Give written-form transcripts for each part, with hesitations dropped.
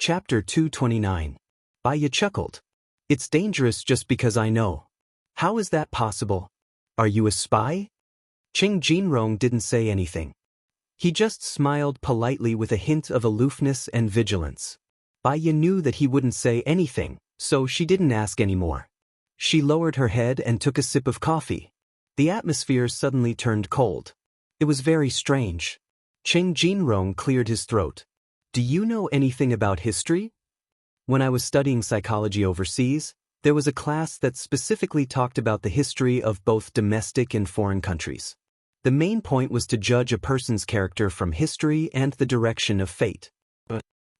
Chapter 229. Baya chuckled. It's dangerous just because I know. How is that possible? Are you a spy? Ching Jinrong didn't say anything. He just smiled politely with a hint of aloofness and vigilance. Baya knew that he wouldn't say anything, so she didn't ask anymore. She lowered her head and took a sip of coffee. The atmosphere suddenly turned cold. It was very strange. Ching Jinrong cleared his throat. Do you know anything about history? When I was studying psychology overseas, there was a class that specifically talked about the history of both domestic and foreign countries. The main point was to judge a person's character from history and the direction of fate.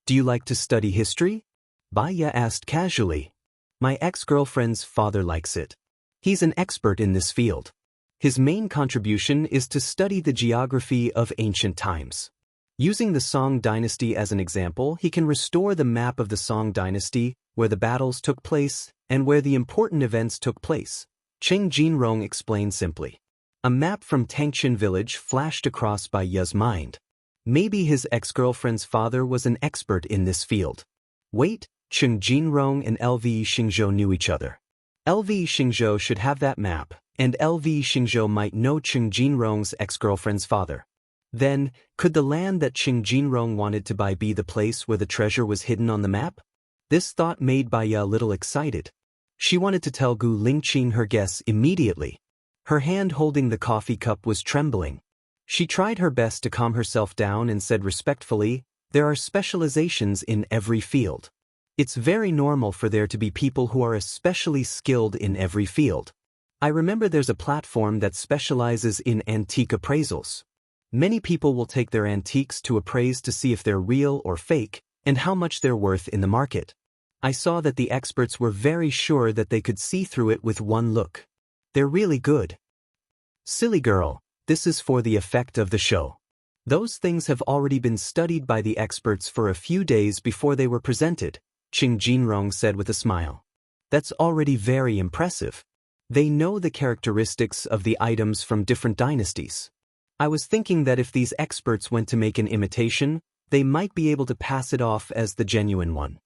Do you like to study history? Baya asked casually. My ex-girlfriend's father likes it. He's an expert in this field. His main contribution is to study the geography of ancient times. Using the Song dynasty as an example, he can restore the map of the Song dynasty, where the battles took place, and where the important events took place. Ching Jinrong explained simply. A map from Tangxin village flashed across Baya's mind. Maybe his ex-girlfriend's father was an expert in this field. Wait, Ching Jinrong and LV Xingzhou knew each other. LV Xingzhou should have that map, and LV Xingzhou might know Ching Jinrong's ex-girlfriend's father. Then, could the land that Ching Jinrong wanted to buy be the place where the treasure was hidden on the map? This thought made Baya a little excited. She wanted to tell Gu Lingqing her guess immediately. Her hand holding the coffee cup was trembling. She tried her best to calm herself down and said respectfully, there are specializations in every field. It's very normal for there to be people who are especially skilled in every field. I remember there's a platform that specializes in antique appraisals. Many people will take their antiques to appraise to see if they're real or fake, and how much they're worth in the market. I saw that the experts were very sure that they could see through it with one look. They're really good. Silly girl, this is for the effect of the show. Those things have already been studied by the experts for a few days before they were presented, Ching Jinrong said with a smile. That's already very impressive. They know the characteristics of the items from different dynasties. I was thinking that if these experts went to make an imitation, they might be able to pass it off as the genuine one.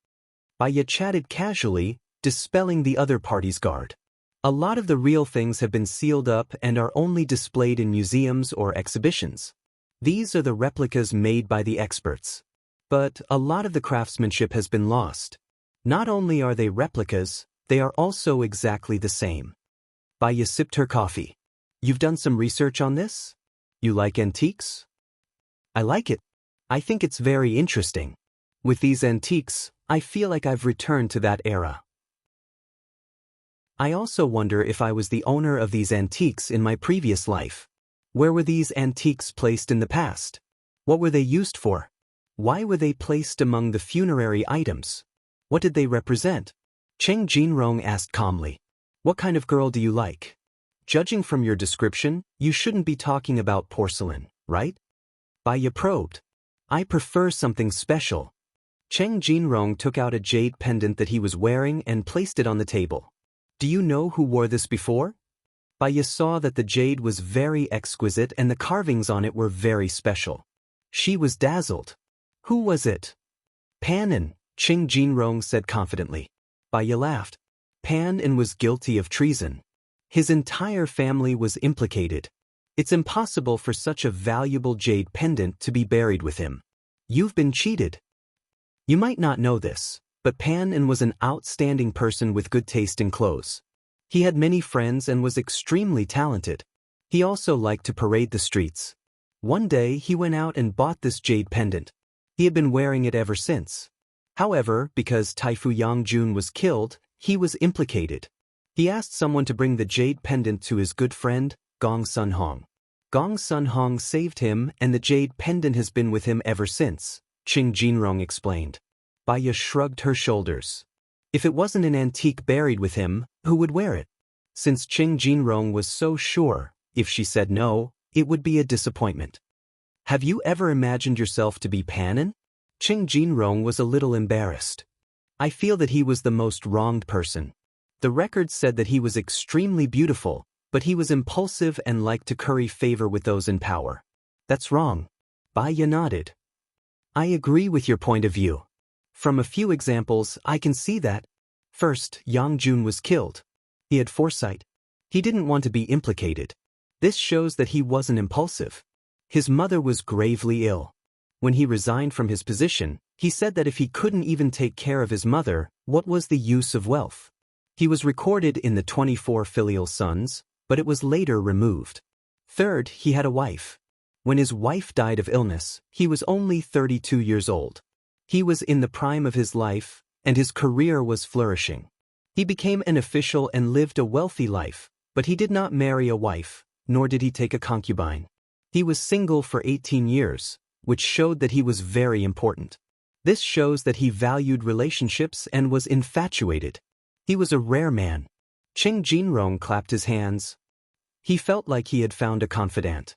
Baya chatted casually, dispelling the other party's guard. A lot of the real things have been sealed up and are only displayed in museums or exhibitions. These are the replicas made by the experts. But a lot of the craftsmanship has been lost. Not only are they replicas, they are also exactly the same. Baya sipped her coffee. You've done some research on this? You like antiques? I like it. I think it's very interesting. With these antiques, I feel like I've returned to that era. I also wonder if I was the owner of these antiques in my previous life. Where were these antiques placed in the past? What were they used for? Why were they placed among the funerary items? What did they represent? Ching Jinrong asked calmly. What kind of girl do you like? Judging from your description, you shouldn't be talking about porcelain, right? Baya probed. I prefer something special. Ching Jinrong took out a jade pendant that he was wearing and placed it on the table. Do you know who wore this before? Baya saw that the jade was very exquisite and the carvings on it were very special. She was dazzled. Who was it? Panin, Ching Jinrong said confidently. Baya laughed. Panin was guilty of treason. His entire family was implicated. It's impossible for such a valuable jade pendant to be buried with him. You've been cheated. You might not know this, but Panin was an outstanding person with good taste in clothes. He had many friends and was extremely talented. He also liked to parade the streets. One day he went out and bought this jade pendant. He had been wearing it ever since. However, because Taifu Yangjun was killed, he was implicated. He asked someone to bring the jade pendant to his good friend, Gong Sun Hong. Gong Sun Hong saved him and the jade pendant has been with him ever since, Ching Jinrong explained. Baya shrugged her shoulders. If it wasn't an antique buried with him, who would wear it? Since Ching Jinrong was so sure, if she said no, it would be a disappointment. Have you ever imagined yourself to be Panin? Ching Jinrong was a little embarrassed. I feel that he was the most wronged person. The record said that he was extremely beautiful, but he was impulsive and liked to curry favor with those in power. That's wrong. Baya nodded. I agree with your point of view. From a few examples, I can see that. First, Yang Jun was killed. He had foresight. He didn't want to be implicated. This shows that he wasn't impulsive. His mother was gravely ill. When he resigned from his position, he said that if he couldn't even take care of his mother, what was the use of wealth? He was recorded in the 24 filial sons, but it was later removed. Third, he had a wife. When his wife died of illness, he was only 32 years old. He was in the prime of his life, and his career was flourishing. He became an official and lived a wealthy life, but he did not marry a wife, nor did he take a concubine. He was single for 18 years, which showed that he was very important. This shows that he valued relationships and was infatuated. He was a rare man. Cheng Jinrong clapped his hands. He felt like he had found a confidant.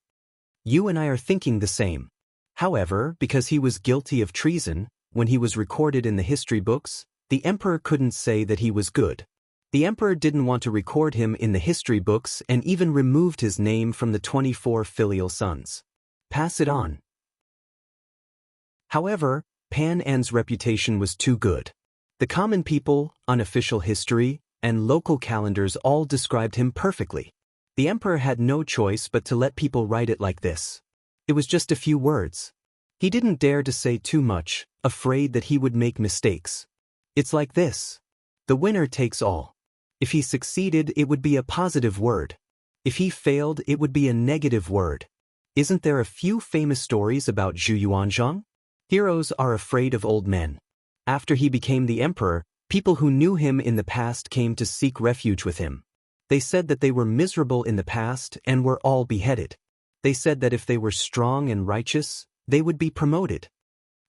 You and I are thinking the same. However, because he was guilty of treason, when he was recorded in the history books, the emperor couldn't say that he was good. The emperor didn't want to record him in the history books and even removed his name from the 24 filial sons. Pass it on. However, Pan An's reputation was too good. The common people, unofficial history, and local calendars all described him perfectly. The emperor had no choice but to let people write it like this. It was just a few words. He didn't dare to say too much, afraid that he would make mistakes. It's like this. The winner takes all. If he succeeded, it would be a positive word. If he failed, it would be a negative word. Isn't there a few famous stories about Zhu Yuanzhang? Heroes are afraid of old men. After he became the emperor, people who knew him in the past came to seek refuge with him. They said that they were miserable in the past and were all beheaded. They said that if they were strong and righteous, they would be promoted.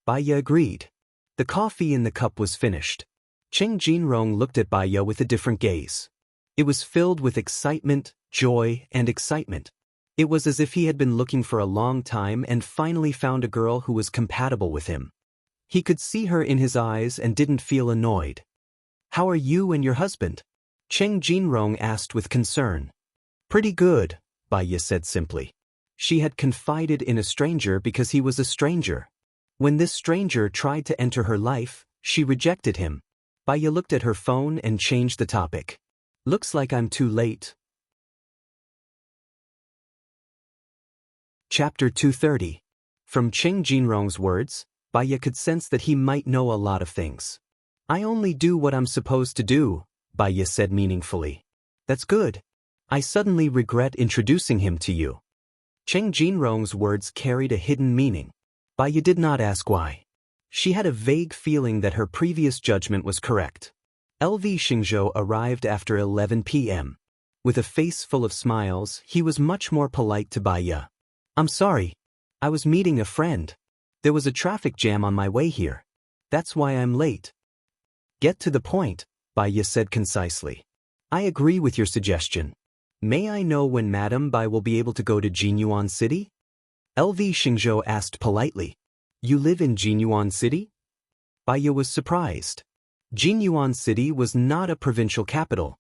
Baiya agreed. The coffee in the cup was finished. Cheng Jinrong looked at Baiya with a different gaze. It was filled with excitement, joy, and excitement. It was as if he had been looking for a long time and finally found a girl who was compatible with him. He could see her in his eyes and didn't feel annoyed. How are you and your husband? Cheng Jinrong asked with concern. Pretty good, Baiya said simply. She had confided in a stranger because he was a stranger. When this stranger tried to enter her life, she rejected him. Baiya looked at her phone and changed the topic. Looks like I'm too late. Chapter 230. From Cheng Jinrong's words, Baiya could sense that he might know a lot of things. I only do what I'm supposed to do, Baiya said meaningfully. That's good. I suddenly regret introducing him to you. Cheng Jinrong's words carried a hidden meaning. Baiya did not ask why. She had a vague feeling that her previous judgment was correct. LV Xingzhou arrived after 11 p.m. With a face full of smiles, he was much more polite to Baiya. I'm sorry. I was meeting a friend. There was a traffic jam on my way here. That's why I'm late. Get to the point, Baiya said concisely. I agree with your suggestion. May I know when Madame Bai will be able to go to Jinyuan City? LV Xingzhou asked politely. You live in Jinyuan City? Baiya was surprised. Jinyuan City was not a provincial capital.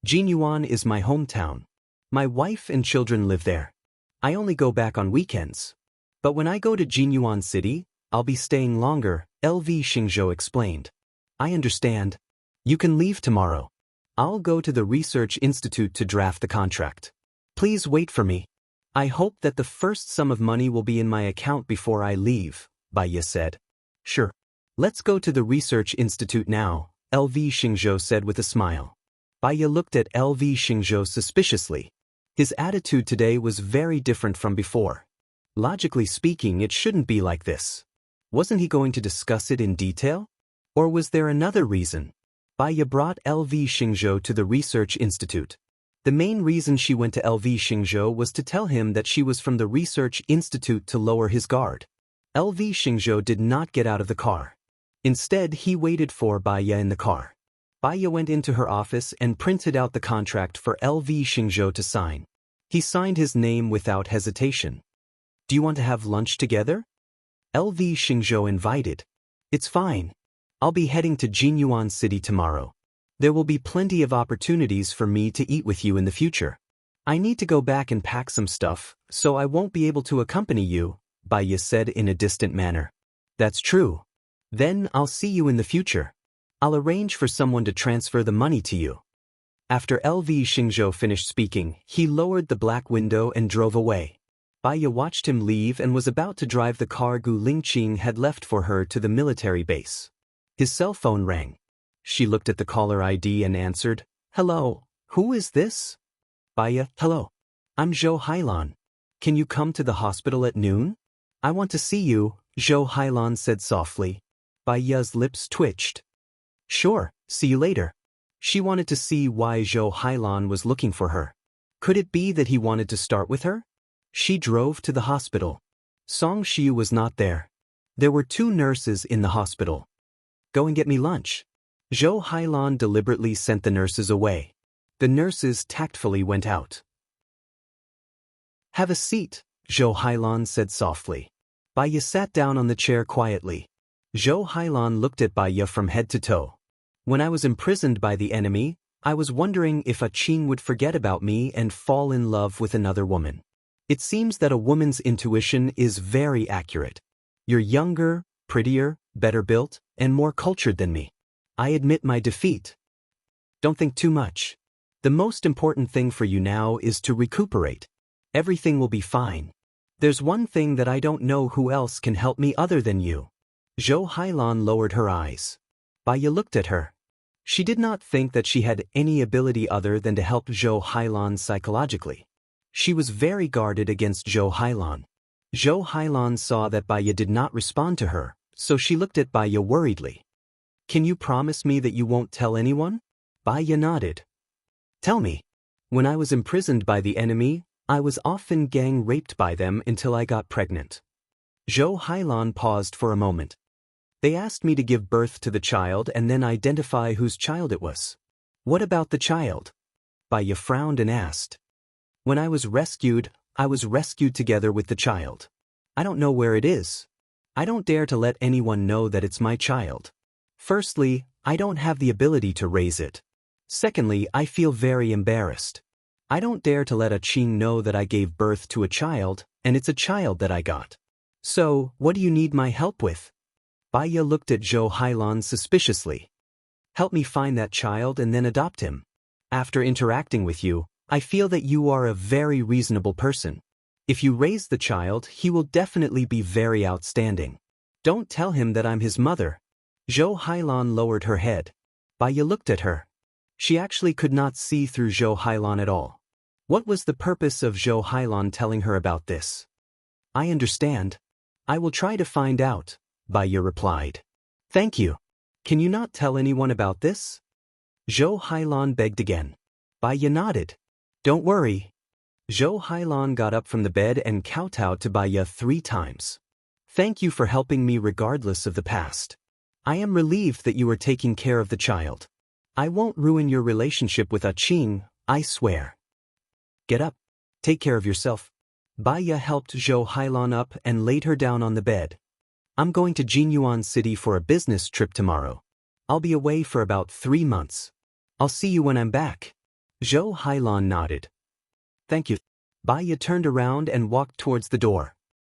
Jinyuan is my hometown. My wife and children live there. I only go back on weekends. But when I go to Jinyuan City, I'll be staying longer, LV Xingzhou explained. I understand. You can leave tomorrow. I'll go to the research institute to draft the contract. Please wait for me. I hope that the first sum of money will be in my account before I leave, Baiya said. Sure. Let's go to the research institute now, LV Xingzhou said with a smile. Baiya looked at LV Xingzhou suspiciously. His attitude today was very different from before. Logically speaking, it shouldn't be like this. Wasn't he going to discuss it in detail? Or was there another reason? Baiya brought LV Xingzhou to the research institute. The main reason she went to LV Xingzhou was to tell him that she was from the research institute to lower his guard. LV Xingzhou did not get out of the car. Instead, he waited for Baiya in the car. Baiya went into her office and printed out the contract for LV Xingzhou to sign. He signed his name without hesitation. Do you want to have lunch together? LV Xingzhou invited. It's fine. I'll be heading to Jinyuan City tomorrow. There will be plenty of opportunities for me to eat with you in the future. I need to go back and pack some stuff, so I won't be able to accompany you, Baiya said in a distant manner. That's true. Then I'll see you in the future. I'll arrange for someone to transfer the money to you. After LV Xingzhou finished speaking, he lowered the black window and drove away. Baiya watched him leave and was about to drive the car Gu Lingqing had left for her to the military base. His cell phone rang. She looked at the caller ID and answered, "Hello, who is this?" Baiya, "Hello. I'm Zhou Hailan. Can you come to the hospital at noon? I want to see you," Zhou Hailan said softly. Baiya's lips twitched. "Sure, see you later." She wanted to see why Zhou Hailan was looking for her. Could it be that he wanted to start with her? She drove to the hospital. Song Shiyu was not there. There were 2 nurses in the hospital. "Go and get me lunch." Zhou Hailan deliberately sent the nurses away. The nurses tactfully went out. "Have a seat," Zhou Hailan said softly. Baiya sat down on the chair quietly. Zhou Hailan looked at Baiya from head to toe. "When I was imprisoned by the enemy, I was wondering if a Qing would forget about me and fall in love with another woman. It seems that a woman's intuition is very accurate. You're younger, prettier, better built, and more cultured than me. I admit my defeat. Don't think too much. The most important thing for you now is to recuperate. Everything will be fine. There's one thing that I don't know who else can help me other than you." Zhou Hailan lowered her eyes. Baiya looked at her. She did not think that she had any ability other than to help Zhou Hailan psychologically. She was very guarded against Zhou Hailan. Zhou Hailan saw that Baiya did not respond to her, so she looked at Baiya worriedly. "Can you promise me that you won't tell anyone?" Baiya nodded. "Tell me. When I was imprisoned by the enemy, I was often gang raped by them until I got pregnant." Zhou Hailan paused for a moment. "They asked me to give birth to the child and then identify whose child it was." "What about the child?" Baiya frowned and asked. "When I was rescued together with the child. I don't know where it is. I don't dare to let anyone know that it's my child. Firstly, I don't have the ability to raise it. Secondly, I feel very embarrassed. I don't dare to let a Qing know that I gave birth to a child, and it's a child that I got. So, what do you need my help with?" Baiya looked at Zhou Hailan suspiciously. "Help me find that child and then adopt him. After interacting with you, I feel that you are a very reasonable person. If you raise the child, he will definitely be very outstanding. Don't tell him that I'm his mother." Zhou Hailan lowered her head. Baiya looked at her. She actually could not see through Zhou Hailan at all. What was the purpose of Zhou Hailan telling her about this? "I understand. I will try to find out," Baiya replied. "Thank you. Can you not tell anyone about this?" Zhou Hailan begged again. Baiya nodded. "Don't worry." Zhou Hailan got up from the bed and kowtowed to Baiya 3 times. "Thank you for helping me regardless of the past. I am relieved that you are taking care of the child. I won't ruin your relationship with a Qing, I swear. Get up. Take care of yourself." Baiya helped Zhou Hailan up and laid her down on the bed. "I'm going to Jinyuan City for a business trip tomorrow. I'll be away for about 3 months. I'll see you when I'm back." Zhou Hailan nodded. "Thank you." Baiya turned around and walked towards the door.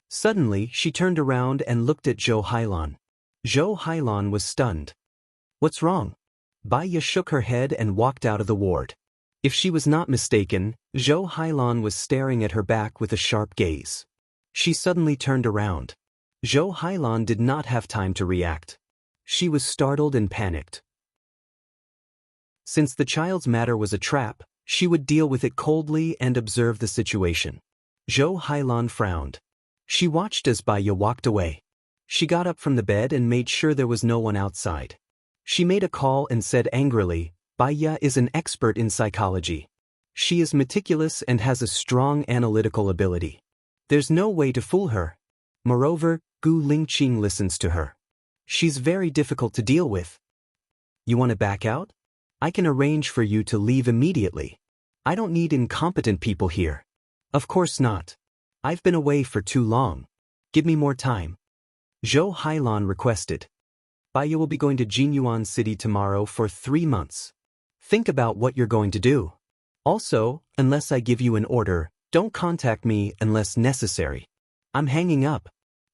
Suddenly, she turned around and looked at Zhou Hailan. Zhou Hailan was stunned. "What's wrong?" Baiya shook her head and walked out of the ward. If she was not mistaken, Zhou Hailan was staring at her back with a sharp gaze. She suddenly turned around. Zhou Hailan did not have time to react. She was startled and panicked. Since the child's matter was a trap, she would deal with it coldly and observe the situation. Zhou Hailan frowned. She watched as Baiya walked away. She got up from the bed and made sure there was no one outside. She made a call and said angrily, "Baiya is an expert in psychology. She is meticulous and has a strong analytical ability. There's no way to fool her. Moreover, Gu Lingqing listens to her. She's very difficult to deal with. You want to back out? I can arrange for you to leave immediately. I don't need incompetent people here." "Of course not. I've been away for too long. Give me more time," Zhou Hailan requested. "Baiya will be going to Jinyuan City tomorrow for 3 months. Think about what you're going to do. Also, unless I give you an order, don't contact me unless necessary. I'm hanging up."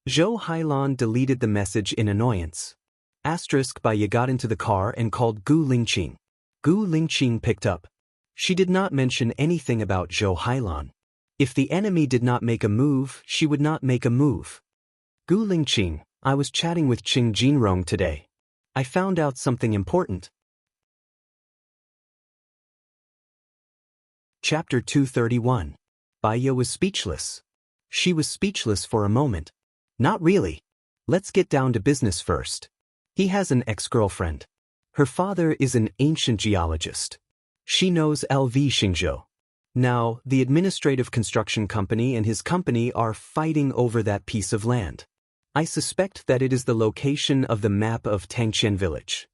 Zhou Hailan deleted the message in annoyance. Baiya got into the car and called Gu Lingqing. Gu Lingqing picked up. She did not mention anything about Zhou Hailan. If the enemy did not make a move, she would not make a move. Gu Lingqing, I was chatting with Qing Jinrong today. I found out something important. Chapter 231. Baiya was speechless. She was speechless for a moment. Not really. Let's get down to business first. He has an ex-girlfriend. Her father is an ancient geologist. She knows LV Xingzhou. Now, the administrative construction company and his company are fighting over that piece of land. I suspect that it is the location of the map of Tangqian village.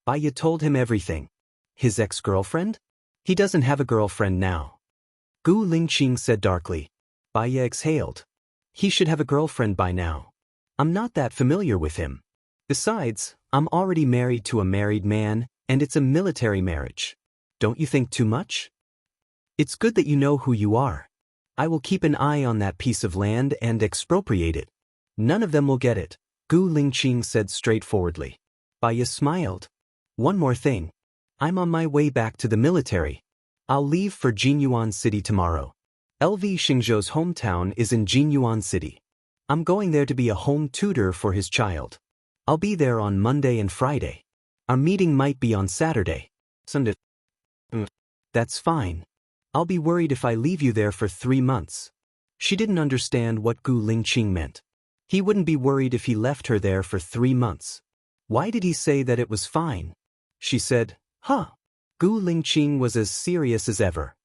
Baiya told him everything. His ex-girlfriend? He doesn't have a girlfriend now. Gu Lingqing said darkly. Baiya exhaled. He should have a girlfriend by now. I'm not that familiar with him. Besides, I'm already married to a married man, and it's a military marriage. Don't you think too much? It's good that you know who you are. I will keep an eye on that piece of land and expropriate it. None of them will get it, Gu Lingqing said straightforwardly. Baiya smiled. One more thing. I'm on my way back to the military. I'll leave for Jinyuan City tomorrow. LV Xingzhou's hometown is in Jinyuan City. I'm going there to be a home tutor for his child. I'll be there on Monday and Friday. Our meeting might be on Saturday. Sunday. That's fine. I'll be worried if I leave you there for 3 months. She didn't understand what Gu Lingqing meant. He wouldn't be worried if he left her there for 3 months. Why did he say that it was fine? She said, Huh. Gu Lingqing was as serious as ever.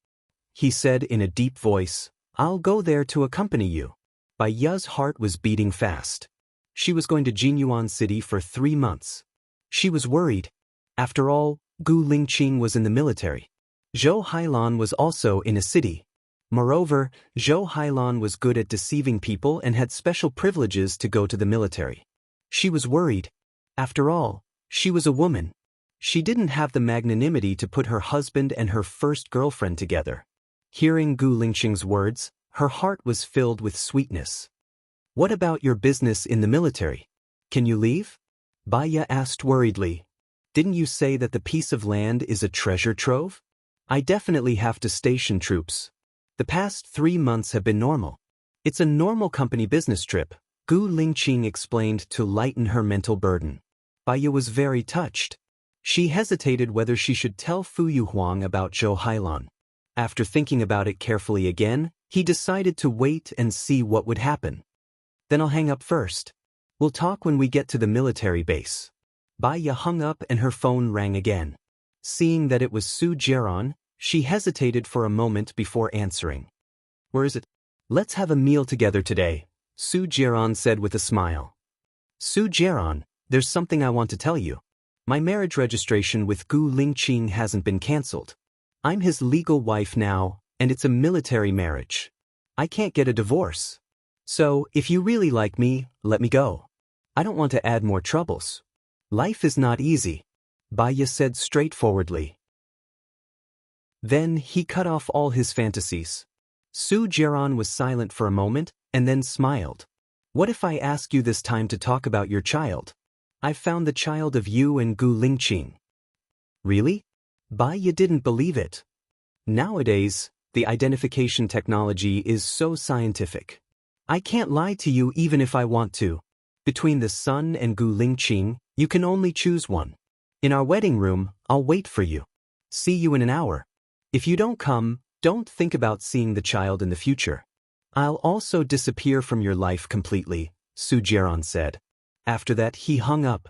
He said in a deep voice, I'll go there to accompany you. Baiya's heart was beating fast. She was going to Jinyuan City for 3 months. She was worried. After all, Gu Lingqing was in the military. Zhou Hailan was also in a city. Moreover, Zhou Hailan was good at deceiving people and had special privileges to go to the military. She was worried. After all, she was a woman. She didn't have the magnanimity to put her husband and her first girlfriend together. Hearing Gu Lingqing's words, her heart was filled with sweetness. What about your business in the military? Can you leave? Baiya asked worriedly. Didn't you say that the piece of land is a treasure trove? I definitely have to station troops. The past 3 months have been normal. It's a normal company business trip, Gu Lingqing explained to lighten her mental burden. Baiya was very touched. She hesitated whether she should tell Fu Yuhuang about Zhou Hailan. After thinking about it carefully again, he decided to wait and see what would happen. Then I'll hang up first. We'll talk when we get to the military base. Baiya hung up and her phone rang again. Seeing that it was Su Jiran, she hesitated for a moment before answering. Where is it? Let's have a meal together today, Su Jiran said with a smile. Su Jiran, there's something I want to tell you. My marriage registration with Gu Lingqing hasn't been cancelled. I'm his legal wife now, and it's a military marriage. I can't get a divorce. So, if you really like me, let me go. I don't want to add more troubles. Life is not easy, Baiya said straightforwardly. Then he cut off all his fantasies. Su Jiran was silent for a moment, and then smiled. What if I ask you this time to talk about your child? I've found the child of you and Gu Lingqing. Really? Baiya didn't believe it. Nowadays, the identification technology is so scientific. I can't lie to you even if I want to. Between the son and Gu Lingqing, you can only choose one. In our wedding room, I'll wait for you. See you in an hour. If you don't come, don't think about seeing the child in the future. I'll also disappear from your life completely, Su Jiran said. After that he hung up.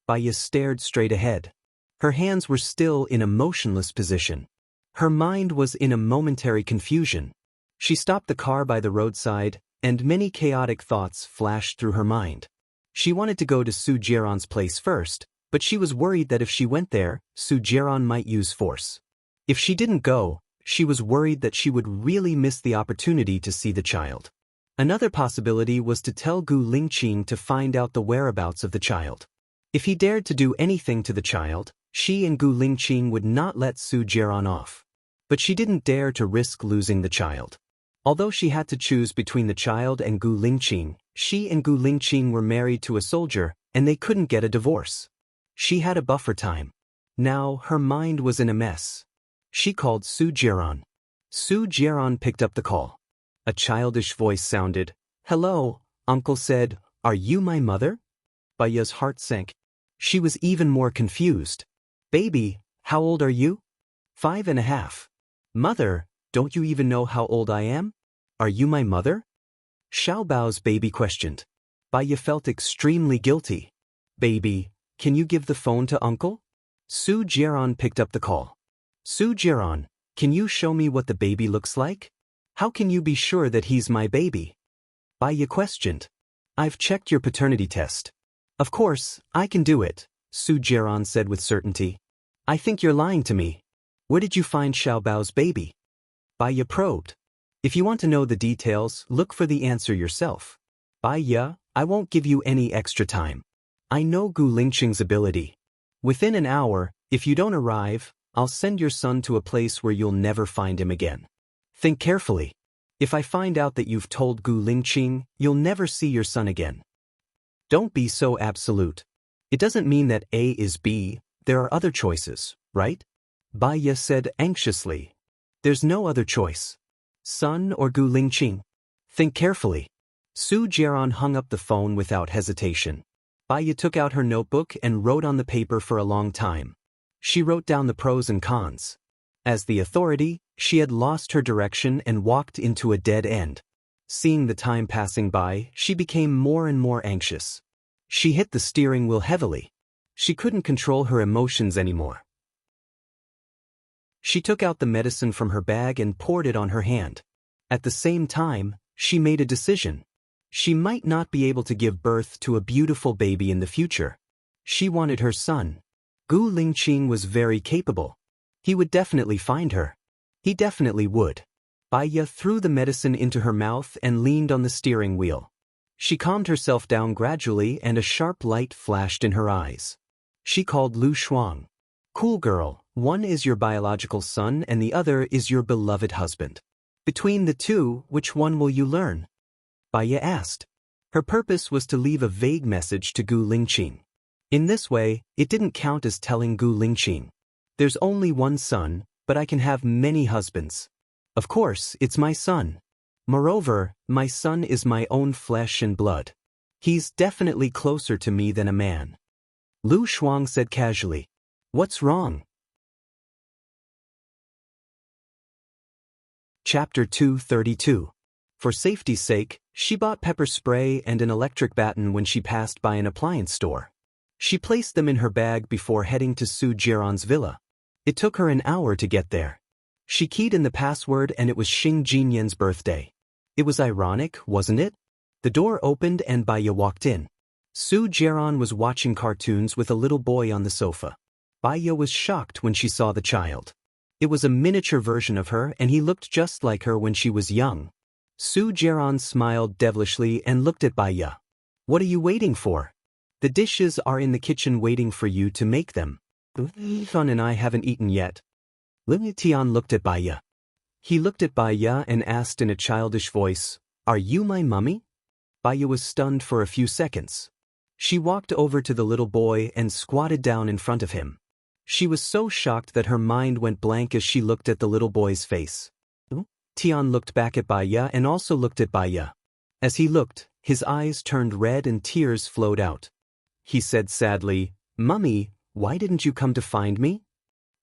Baiya stared straight ahead. Her hands were still in a motionless position. Her mind was in a momentary confusion. She stopped the car by the roadside, and many chaotic thoughts flashed through her mind. She wanted to go to Su Jiran's place first, but she was worried that if she went there, Su Jiran might use force. If she didn't go, she was worried that she would really miss the opportunity to see the child. Another possibility was to tell Gu Lingqing to find out the whereabouts of the child. If he dared to do anything to the child, she and Gu Lingqing would not let Su Jiran off. But she didn't dare to risk losing the child. Although she had to choose between the child and Gu Lingqing, she and Gu Lingqing were married to a soldier, and they couldn't get a divorce. She had a buffer time. Now, her mind was in a mess. She called Su Jiran. Su Jiran picked up the call. A childish voice sounded. "Hello," Uncle said. "Are you my mother?" Baya's heart sank. She was even more confused. "Baby, how old are you?" 5.5. "Mother, don't you even know how old I am? Are you my mother?" Xiaobao's baby questioned. Baya felt extremely guilty. "Baby, can you give the phone to Uncle?" Su Jiran picked up the call. "Su Jiran, can you show me what the baby looks like? How can you be sure that he's my baby?" Baya questioned. "I've checked your paternity test." "Of course, I can do it," Su Jiran said with certainty. "I think you're lying to me. Where did you find Xiaobao's baby?" Baya probed. "If you want to know the details, look for the answer yourself." "Baya, I won't give you any extra time. I know Gu Lingqing's ability. Within an hour, if you don't arrive, I'll send your son to a place where you'll never find him again. Think carefully. If I find out that you've told Gu Lingqing, you'll never see your son again. Don't be so absolute. It doesn't mean that A is B, there are other choices, right?" Baya said anxiously. "There's no other choice. Son or Gu Lingqing? Think carefully." Su Jiran hung up the phone without hesitation. Baya took out her notebook and wrote on the paper for a long time. She wrote down the pros and cons. As the authority, she had lost her direction and walked into a dead end. Seeing the time passing by, she became more and more anxious. She hit the steering wheel heavily. She couldn't control her emotions anymore. She took out the medicine from her bag and poured it on her hand. At the same time, she made a decision. She might not be able to give birth to a beautiful baby in the future. She wanted her son. Gu Lingqing was very capable. He would definitely find her. He definitely would. Baya threw the medicine into her mouth and leaned on the steering wheel. She calmed herself down gradually and a sharp light flashed in her eyes. She called Lu Shuang. "Cool girl, one is your biological son and the other is your beloved husband. Between the two, which one will you learn?" Baya asked. Her purpose was to leave a vague message to Gu Lingqing. In this way, it didn't count as telling Gu Lingqing. "There's only one son, but I can have many husbands. Of course, it's my son. Moreover, my son is my own flesh and blood. He's definitely closer to me than a man." Lu Shuang said casually. "What's wrong?" Chapter 232. For safety's sake, she bought pepper spray and an electric baton when she passed by an appliance store. She placed them in her bag before heading to Su Jiran's villa. It took her an hour to get there. She keyed in the password and it was Xing Jinyan's birthday. It was ironic, wasn't it? The door opened and Baya walked in. Su Jiran was watching cartoons with a little boy on the sofa. Baya was shocked when she saw the child. It was a miniature version of her and he looked just like her when she was young. Su Jiran smiled devilishly and looked at Baya. "What are you waiting for? The dishes are in the kitchen waiting for you to make them. Fan and I haven't eaten yet." Li Tian looked at Baya. He looked at Baya and asked in a childish voice, "Are you my mummy?" Baya was stunned for a few seconds. She walked over to the little boy and squatted down in front of him. She was so shocked that her mind went blank as she looked at the little boy's face. Tian looked back at Baya and also looked at Baya. As he looked, his eyes turned red and tears flowed out. He said sadly, "Mummy, why didn't you come to find me?"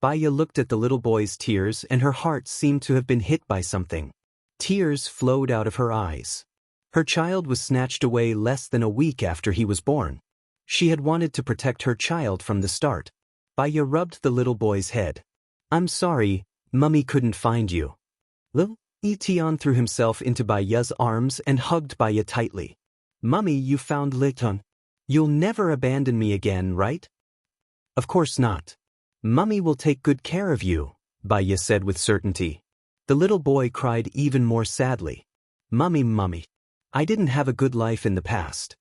Baya looked at the little boy's tears and her heart seemed to have been hit by something. Tears flowed out of her eyes. Her child was snatched away less than a week after he was born. She had wanted to protect her child from the start. Baya rubbed the little boy's head. "I'm sorry, Mummy couldn't find you." Li Tian threw himself into Baya's arms and hugged Baya tightly. "Mummy, you found Liton. You'll never abandon me again, right?" "Of course not. Mummy will take good care of you," Baya said with certainty. The little boy cried even more sadly. Mummy, I didn't have a good life in the past."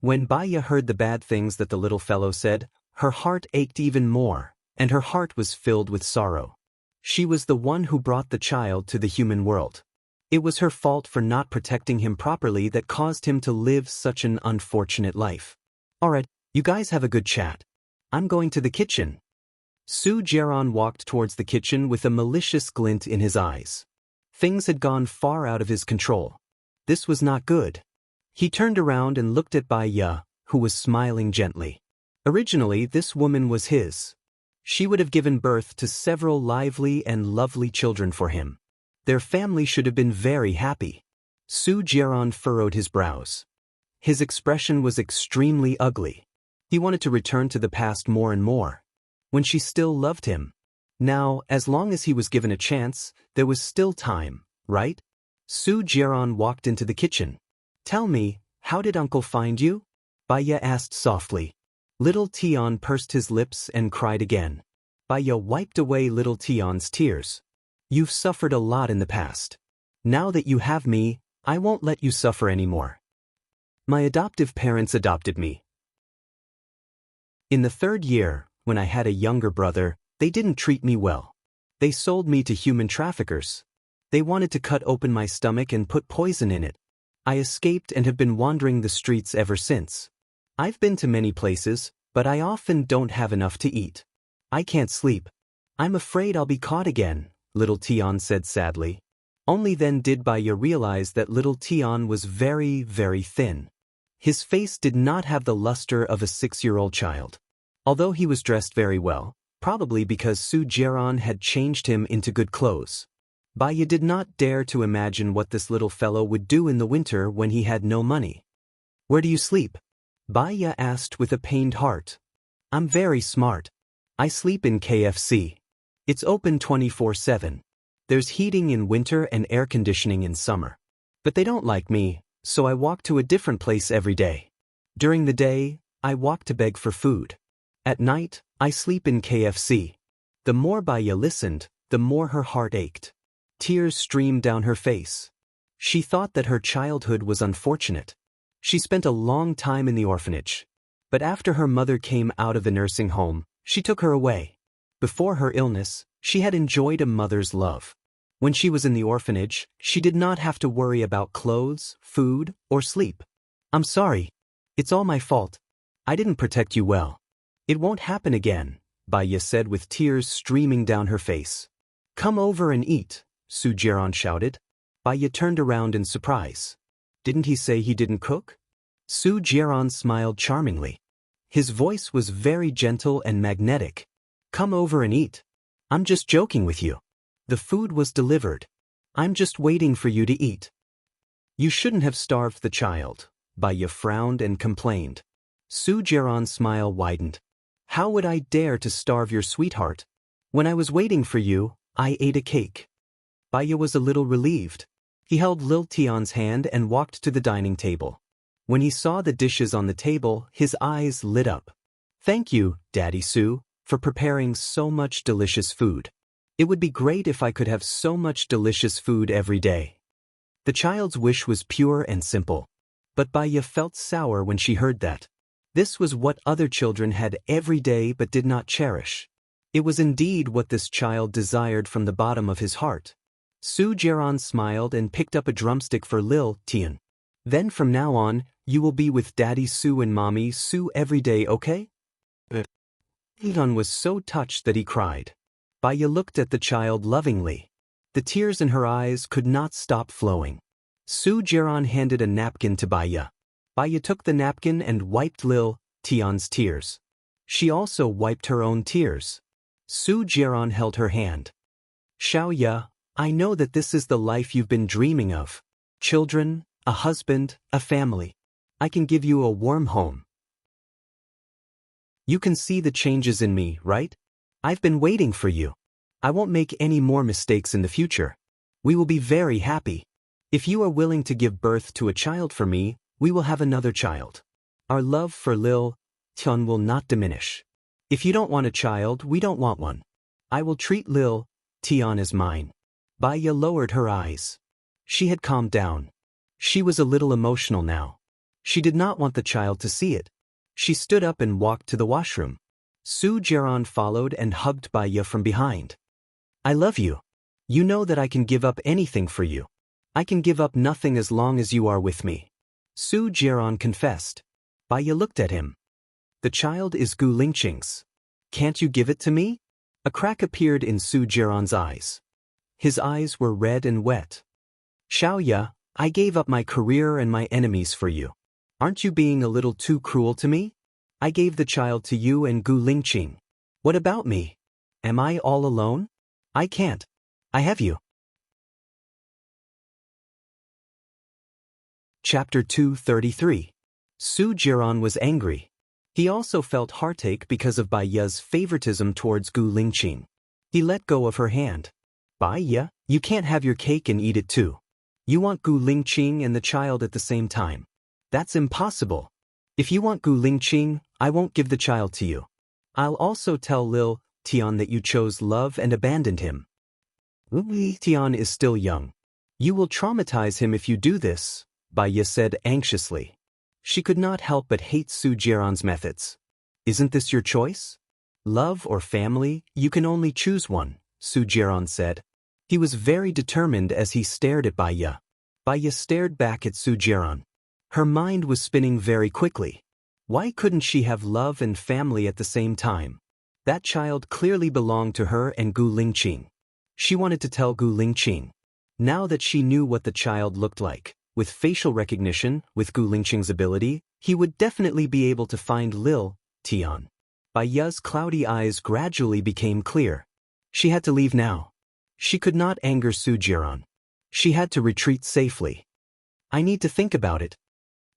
When Baya heard the bad things that the little fellow said, her heart ached even more, and her heart was filled with sorrow. She was the one who brought the child to the human world. It was her fault for not protecting him properly that caused him to live such an unfortunate life. "Alright, you guys have a good chat. I'm going to the kitchen. Su Jiaran walked towards the kitchen with a malicious glint in his eyes. Things had gone far out of his control. This was not good. He turned around and looked at Bai Ye, who was smiling gently. Originally, this woman was his. She would have given birth to several lively and lovely children for him. Their family should have been very happy. Su Jiaran furrowed his brows. His expression was extremely ugly. He wanted to return to the past more and more. When she still loved him. Now, as long as he was given a chance, there was still time, right? Su Jiaran walked into the kitchen. Tell me, how did Uncle find you? Bai Ye asked softly. Little Tian pursed his lips and cried again. Bai Ye wiped away little Tian's tears. You've suffered a lot in the past. Now that you have me, I won't let you suffer anymore. My adoptive parents adopted me. In the 3rd year, when I had a younger brother, they didn't treat me well. They sold me to human traffickers. They wanted to cut open my stomach and put poison in it. I escaped and have been wandering the streets ever since. I've been to many places, but I often don't have enough to eat. I can't sleep. I'm afraid I'll be caught again, little Tian said sadly. Only then did Bai Ye realize that little Tian was very, very thin. His face did not have the luster of a 6-year-old child. Although he was dressed very well, probably because Su Jiaran had changed him into good clothes. Bai Ye did not dare to imagine what this little fellow would do in the winter when he had no money. Where do you sleep? Bai Ye asked with a pained heart. I'm very smart. I sleep in KFC. It's open 24/7. There's heating in winter and air conditioning in summer. But they don't like me, so I walk to a different place every day. During the day, I walk to beg for food. At night, I sleep in KFC. The more Bai Ye listened, the more her heart ached. Tears streamed down her face. She thought that her childhood was unfortunate. She spent a long time in the orphanage. But after her mother came out of the nursing home, she took her away. Before her illness, she had enjoyed a mother's love. When she was in the orphanage, she did not have to worry about clothes, food, or sleep. I'm sorry. It's all my fault. I didn't protect you well. It won't happen again, Bai Ye said with tears streaming down her face. Come over and eat, Su Jiaran shouted. Bai Ye turned around in surprise. Didn't he say he didn't cook? Su Jiaran smiled charmingly. His voice was very gentle and magnetic. Come over and eat. I'm just joking with you. The food was delivered. I'm just waiting for you to eat. You shouldn't have starved the child, Bai Ye frowned and complained. Su Jiaran's smile widened. How would I dare to starve your sweetheart? When I was waiting for you, I ate a cake. Bai Ye was a little relieved. He held Lil Tian's hand and walked to the dining table. When he saw the dishes on the table, his eyes lit up. Thank you, Daddy Su, for preparing so much delicious food. It would be great if I could have so much delicious food every day. The child's wish was pure and simple. But Bai Ye felt sour when she heard that. This was what other children had every day but did not cherish. It was indeed what this child desired from the bottom of his heart. Su Jiaran smiled and picked up a drumstick for Lil Tian. Then from now on, you will be with Daddy Su and Mommy Su every day, okay? Tian was so touched that he cried. Bai Ye looked at the child lovingly. The tears in her eyes could not stop flowing. Su Jiaran handed a napkin to Bai Ye. Bai Ye took the napkin and wiped Lil Tian's tears. She also wiped her own tears. Su Jiaran held her hand. Xiao Ye, I know that this is the life you've been dreaming of. Children, a husband, a family. I can give you a warm home. You can see the changes in me, right? I've been waiting for you. I won't make any more mistakes in the future. We will be very happy. If you are willing to give birth to a child for me, we will have another child. Our love for Lil Tian will not diminish. If you don't want a child, we don't want one. I will treat Lil Tian as mine. Bai Ye lowered her eyes. She had calmed down. She was a little emotional now. She did not want the child to see it. She stood up and walked to the washroom. Su Jiaran followed and hugged Bai Ye from behind. I love you. You know that I can give up anything for you. I can give up nothing as long as you are with me. Su Jiaran confessed. Bai Ye looked at him. The child is Gu Lingqing's. Can't you give it to me? A crack appeared in Su Jiran's eyes. His eyes were red and wet. Xiaoya, I gave up my career and my enemies for you. Aren't you being a little too cruel to me? I gave the child to you and Gu Lingqing. What about me? Am I all alone? I can't. I have you. Chapter 233. Su Jiran was angry. He also felt heartache because of Bai Ye's favoritism towards Gu Lingqing. He let go of her hand. Bai Ye, you can't have your cake and eat it too. You want Gu Lingqing and the child at the same time. That's impossible. If you want Gu Lingqing, I won't give the child to you. I'll also tell Lil Tian that you chose love and abandoned him. Tian is still young. You will traumatize him if you do this, Bai Ye said anxiously. She could not help but hate Su Jiran's methods. Isn't this your choice? Love or family, you can only choose one, Su Jiran said. He was very determined as he stared at Bai Ye. Bai Ye stared back at Su Jiran. Her mind was spinning very quickly. Why couldn't she have love and family at the same time? That child clearly belonged to her and Gu Lingqing. She wanted to tell Gu Lingqing. Now that she knew what the child looked like, with facial recognition, with Gu Lingqing's ability, he would definitely be able to find Lil Tian. Bai Ye's cloudy eyes gradually became clear. She had to leave now. She could not anger Su Jiran. She had to retreat safely. I need to think about it.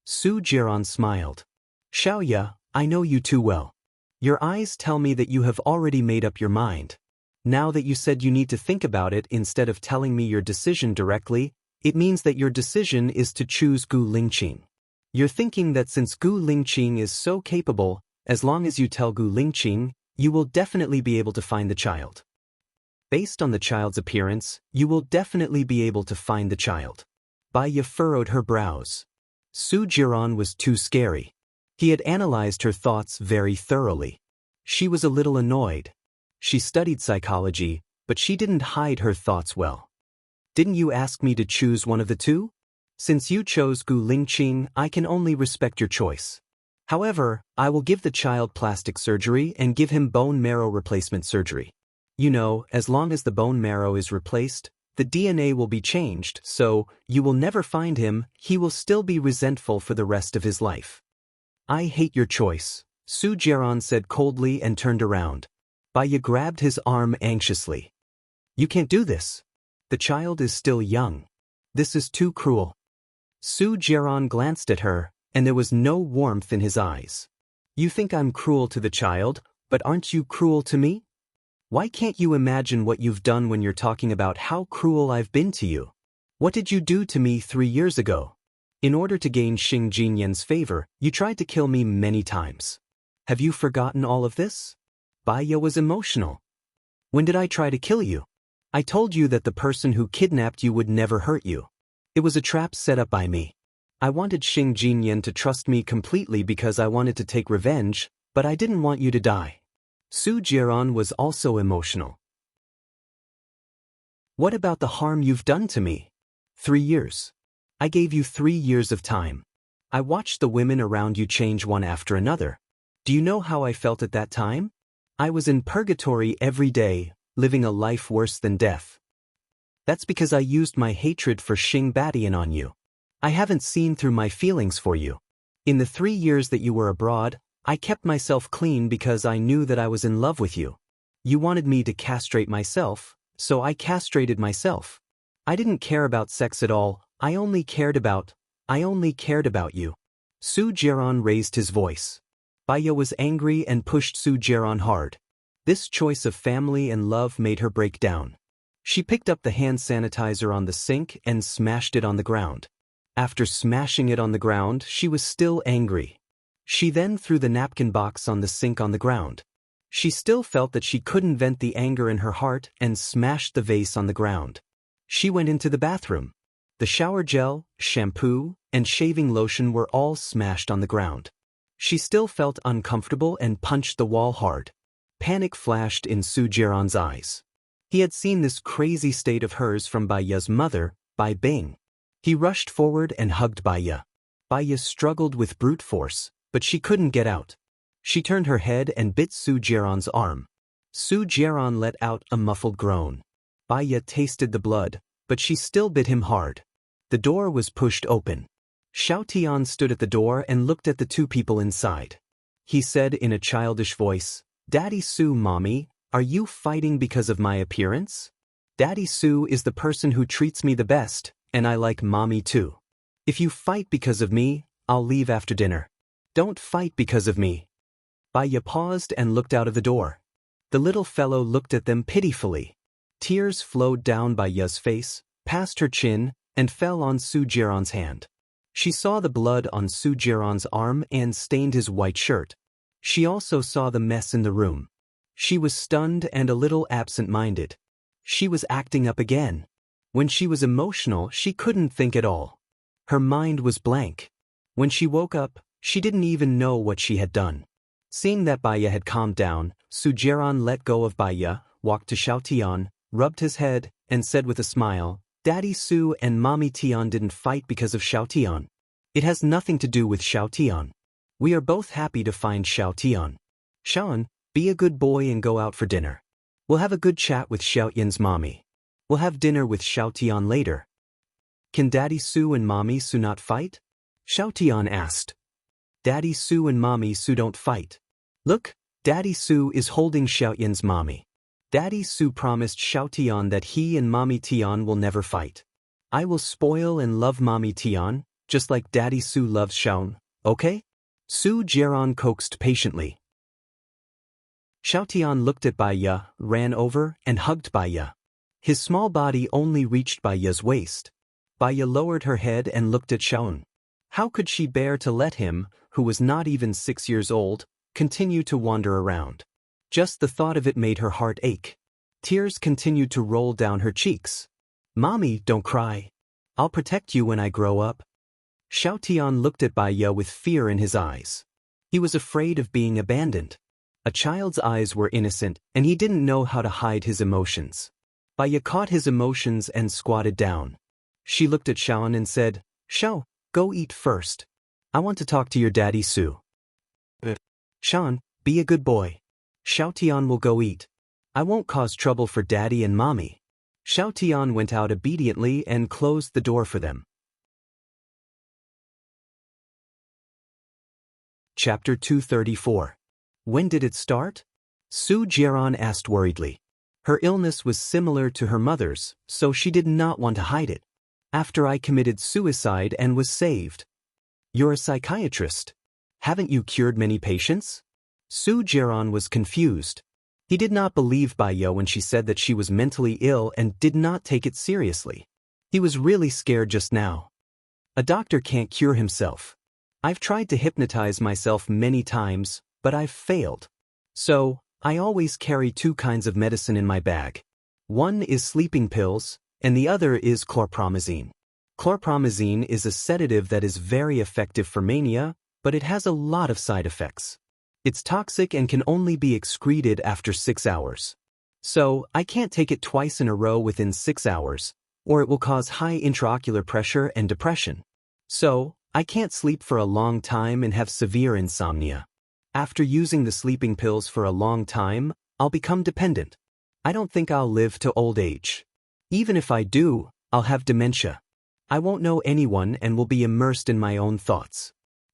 Su Jiran smiled. Xiaoya, I know you too well. Your eyes tell me that you have already made up your mind. Now that you said you need to think about it instead of telling me your decision directly, it means that your decision is to choose Gu Lingqing. You're thinking that since Gu Lingqing is so capable, as long as you tell Gu Lingqing, you will definitely be able to find the child. Based on the child's appearance, you will definitely be able to find the child. Bai Ye furrowed her brows. Su Jiran was too scary. He had analyzed her thoughts very thoroughly. She was a little annoyed. She studied psychology, but she didn't hide her thoughts well. Didn't you ask me to choose one of the two? Since you chose Gu Lingqing, I can only respect your choice. However, I will give the child plastic surgery and give him bone marrow replacement surgery. You know, as long as the bone marrow is replaced, the DNA will be changed, so you will never find him. He will still be resentful for the rest of his life. I hate your choice, Su Jiran said coldly and turned around. Bai Ye grabbed his arm anxiously. You can't do this. The child is still young. This is too cruel. Su Jiran glanced at her, and there was no warmth in his eyes. You think I'm cruel to the child, but aren't you cruel to me? Why can't you imagine what you've done when you're talking about how cruel I've been to you? What did you do to me 3 years ago? In order to gain Xing Jinyan's favor, you tried to kill me many times. Have you forgotten all of this? Bai Ye was emotional. When did I try to kill you? I told you that the person who kidnapped you would never hurt you. It was a trap set up by me. I wanted Xing Jinyan to trust me completely because I wanted to take revenge, but I didn't want you to die. Su Jiran was also emotional. What about the harm you've done to me? 3 years. I gave you 3 years of time. I watched the women around you change one after another. Do you know how I felt at that time? I was in purgatory every day, living a life worse than death. That's because I used my hatred for Xing Badian on you. I haven't seen through my feelings for you. In the 3 years that you were abroad, I kept myself clean because I knew that I was in love with you. You wanted me to castrate myself, so I castrated myself. I didn't care about sex at all, I only cared about you. Su Jiran raised his voice. Bai Ye was angry and pushed Su Jiran hard. This choice of family and love made her break down. She picked up the hand sanitizer on the sink and smashed it on the ground. After smashing it on the ground, she was still angry. She then threw the napkin box on the sink on the ground. She still felt that she couldn't vent the anger in her heart and smashed the vase on the ground. She went into the bathroom. The shower gel, shampoo, and shaving lotion were all smashed on the ground. She still felt uncomfortable and punched the wall hard. Panic flashed in Su Jiran's eyes. He had seen this crazy state of hers from Bai Ye's mother, Bai Bing. He rushed forward and hugged Bai Ye. Bai Ye struggled with brute force, but she couldn't get out. She turned her head and bit Su Jiaron's arm. Su Jiaron let out a muffled groan. Baiya tasted the blood, but she still bit him hard. The door was pushed open. Xiao Tian stood at the door and looked at the two people inside. He said in a childish voice, "Daddy Su, Mommy, are you fighting because of my appearance? Daddy Su is the person who treats me the best, and I like Mommy too. If you fight because of me, I'll leave after dinner. Don't fight because of me." Baiya paused and looked out of the door. The little fellow looked at them pitifully. Tears flowed down Baiya's face, past her chin, and fell on Su Jiaron's hand. She saw the blood on Su Jiaron's arm and stained his white shirt. She also saw the mess in the room. She was stunned and a little absent-minded. She was acting up again. When she was emotional, she couldn't think at all. Her mind was blank. When she woke up, she didn't even know what she had done. Seeing that Baiya had calmed down, Su Jiaron let go of Baiya, walked to Xiao Tian, rubbed his head, and said with a smile, "Daddy Su and Mommy Tian didn't fight because of Xiao Tian. It has nothing to do with Xiao Tian. We are both happy to find Xiao Tian. Xiaoan, be a good boy and go out for dinner. We'll have a good chat with Xiao Yan's mommy. We'll have dinner with Xiao Tian later." "Can Daddy Su and Mommy Su not fight?" Xiao Tian asked. "Daddy Su and Mommy Su don't fight. Look, Daddy Su is holding Xiao Yan's mommy. Daddy Su promised Xiao Tian that he and Mommy Tian will never fight. I will spoil and love Mommy Tian, just like Daddy Su loves Xiaoan, okay?" Su Jiaron coaxed patiently. Xiao Tian looked at Baiya, ran over, and hugged Baiya. His small body only reached Baiya's waist. Baiya lowered her head and looked at Xiaoan. How could she bear to let him, who was not even 6 years old, continue to wander around? Just the thought of it made her heart ache. Tears continued to roll down her cheeks. "Mommy, don't cry. I'll protect you when I grow up." Xiao Tian looked at Baiya with fear in his eyes. He was afraid of being abandoned. A child's eyes were innocent, and he didn't know how to hide his emotions. Baiya caught his emotions and squatted down. She looked at Xiaoan and said, "Xiao, go eat first. I want to talk to your daddy Su." "Xiaoan, be a good boy. Xiao Tian will go eat. I won't cause trouble for Daddy and Mommy." Xiao Tian went out obediently and closed the door for them. Chapter 234. When did it start? Su Jiaron asked worriedly. Her illness was similar to her mother's, so she did not want to hide it. "After I committed suicide and was saved." "You're a psychiatrist. Haven't you cured many patients?" Su Jiaron was confused. He did not believe Baiya when she said that she was mentally ill and did not take it seriously. He was really scared just now. "A doctor can't cure himself. I've tried to hypnotize myself many times, but I've failed. So, I always carry 2 kinds of medicine in my bag. One is sleeping pills, and the other is chlorpromazine. Chlorpromazine is a sedative that is very effective for mania, but it has a lot of side effects. It's toxic and can only be excreted after 6 hours. So, I can't take it twice in a row within 6 hours, or it will cause high intraocular pressure and depression. So, I can't sleep for a long time and have severe insomnia. After using the sleeping pills for a long time, I'll become dependent. I don't think I'll live to old age. Even if I do, I'll have dementia. I won't know anyone and will be immersed in my own thoughts.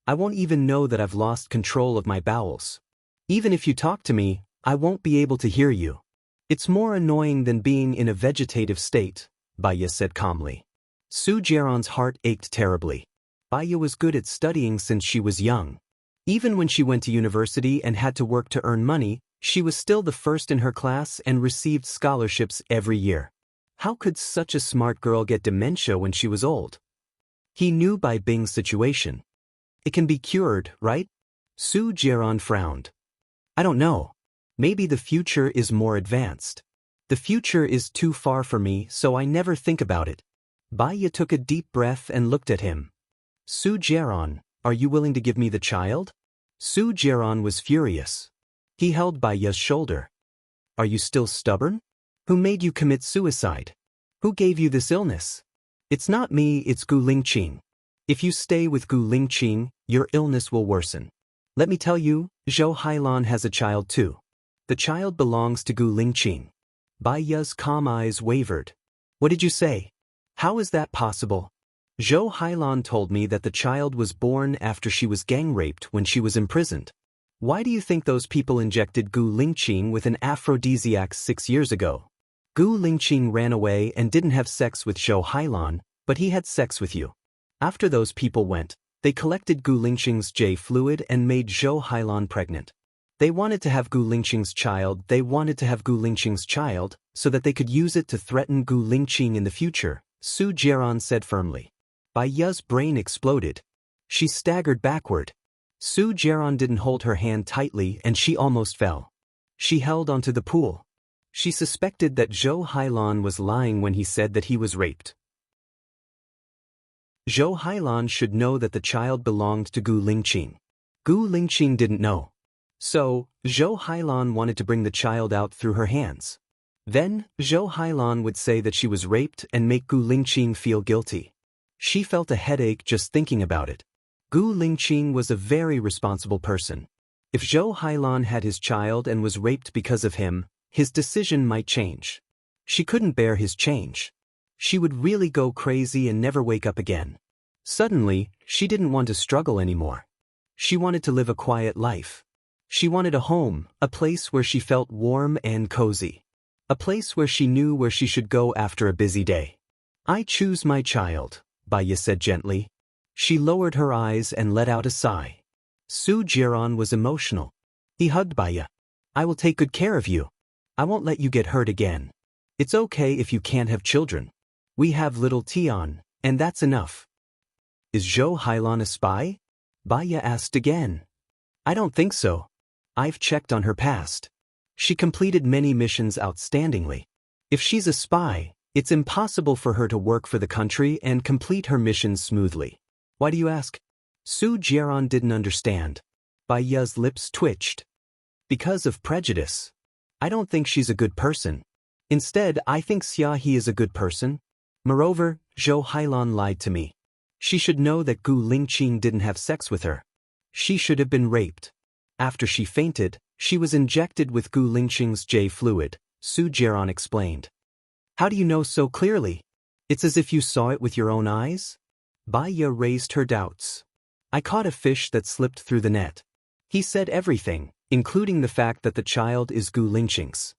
I won't even know that I've lost control of my bowels. Even if you talk to me, I won't be able to hear you. It's more annoying than being in a vegetative state," Baiya said calmly. Su Jiaron's heart ached terribly. Baiya was good at studying since she was young. Even when she went to university and had to work to earn money, she was still the first in her class and received scholarships every year. How could such a smart girl get dementia when she was old? He knew Bai Bing's situation. "It can be cured, right?" Su Jiaron frowned. "I don't know. Maybe the future is more advanced. The future is too far for me, so I never think about it." Baiya took a deep breath and looked at him. "Su Jiaron, are you willing to give me the child?" Su Jiaron was furious. He held Baiya's shoulder. "Are you still stubborn? Who made you commit suicide? Who gave you this illness?" "It's not me, it's Gu Lingqing. If you stay with Gu Lingqing, your illness will worsen." Let me tell you, Zhou Hailan has a child too. The child belongs to Gu Lingqing. Bai Ya's calm eyes wavered. What did you say? How is that possible? Zhou Hailan told me that the child was born after she was gang raped when she was imprisoned. Why do you think those people injected Gu Lingqing with an aphrodisiac 6 years ago? Gu Lingqing ran away and didn't have sex with Zhou Hailan, but he had sex with you. After those people went, they collected Gu Lingqing's J fluid and made Zhou Hailan pregnant. They wanted to have Gu Lingqing's child, so that they could use it to threaten Gu Lingqing in the future, Su Jiaran said firmly. Bai Ya's brain exploded. She staggered backward. Su Jiaran didn't hold her hand tightly and she almost fell. She held onto the pool. She suspected that Zhou Hailan was lying when he said that he was raped. Zhou Hailan should know that the child belonged to Gu Lingqing. Gu Lingqing didn't know. So, Zhou Hailan wanted to bring the child out through her hands. Then, Zhou Hailan would say that she was raped and make Gu Lingqing feel guilty. She felt a headache just thinking about it. Gu Lingqing was a very responsible person. If Zhou Hailan had his child and was raped because of him, his decision might change. She couldn't bear his change. She would really go crazy and never wake up again. Suddenly, she didn't want to struggle anymore. She wanted to live a quiet life. She wanted a home, a place where she felt warm and cozy. A place where she knew where she should go after a busy day. I choose my child, Bai Ya said gently. She lowered her eyes and let out a sigh. Su Jiaran was emotional. He hugged Bai Ya. I will take good care of you. I won't let you get hurt again. It's okay if you can't have children. We have little Tian, and that's enough. Is Zhou Hailan a spy? Bai Ya asked again. I don't think so. I've checked on her past. She completed many missions outstandingly. If she's a spy, it's impossible for her to work for the country and complete her missions smoothly. Why do you ask? Su Jiaran didn't understand. Bai Ya's lips twitched. Because of prejudice. I don't think she's a good person. Instead, I think Xia He is a good person. Moreover, Zhou Hailan lied to me. She should know that Gu Lingqing didn't have sex with her. She should have been raped. After she fainted, she was injected with Gu Lingqing's J fluid, Su Jiaran explained. How do you know so clearly? It's as if you saw it with your own eyes? Bai Ya raised her doubts. I caught a fish that slipped through the net. He said everything, including the fact that the child is Gu Lingqing's.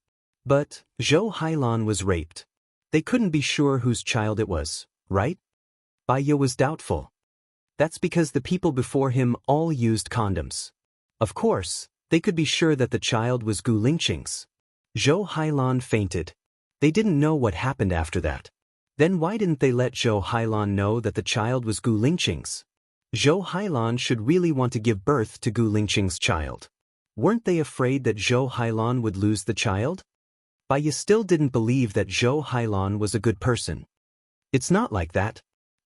But, Zhou Hailan was raped. They couldn't be sure whose child it was, right? Bai Ya was doubtful. That's because the people before him all used condoms. Of course, they could be sure that the child was Gu Lingqing's. Zhou Hailan fainted. They didn't know what happened after that. Then why didn't they let Zhou Hailan know that the child was Gu Lingqing's? Zhou Hailan should really want to give birth to Gu Lingqing's child. Weren't they afraid that Zhou Hailan would lose the child? Bai Ya still didn't believe that Zhou Hailan was a good person. It's not like that.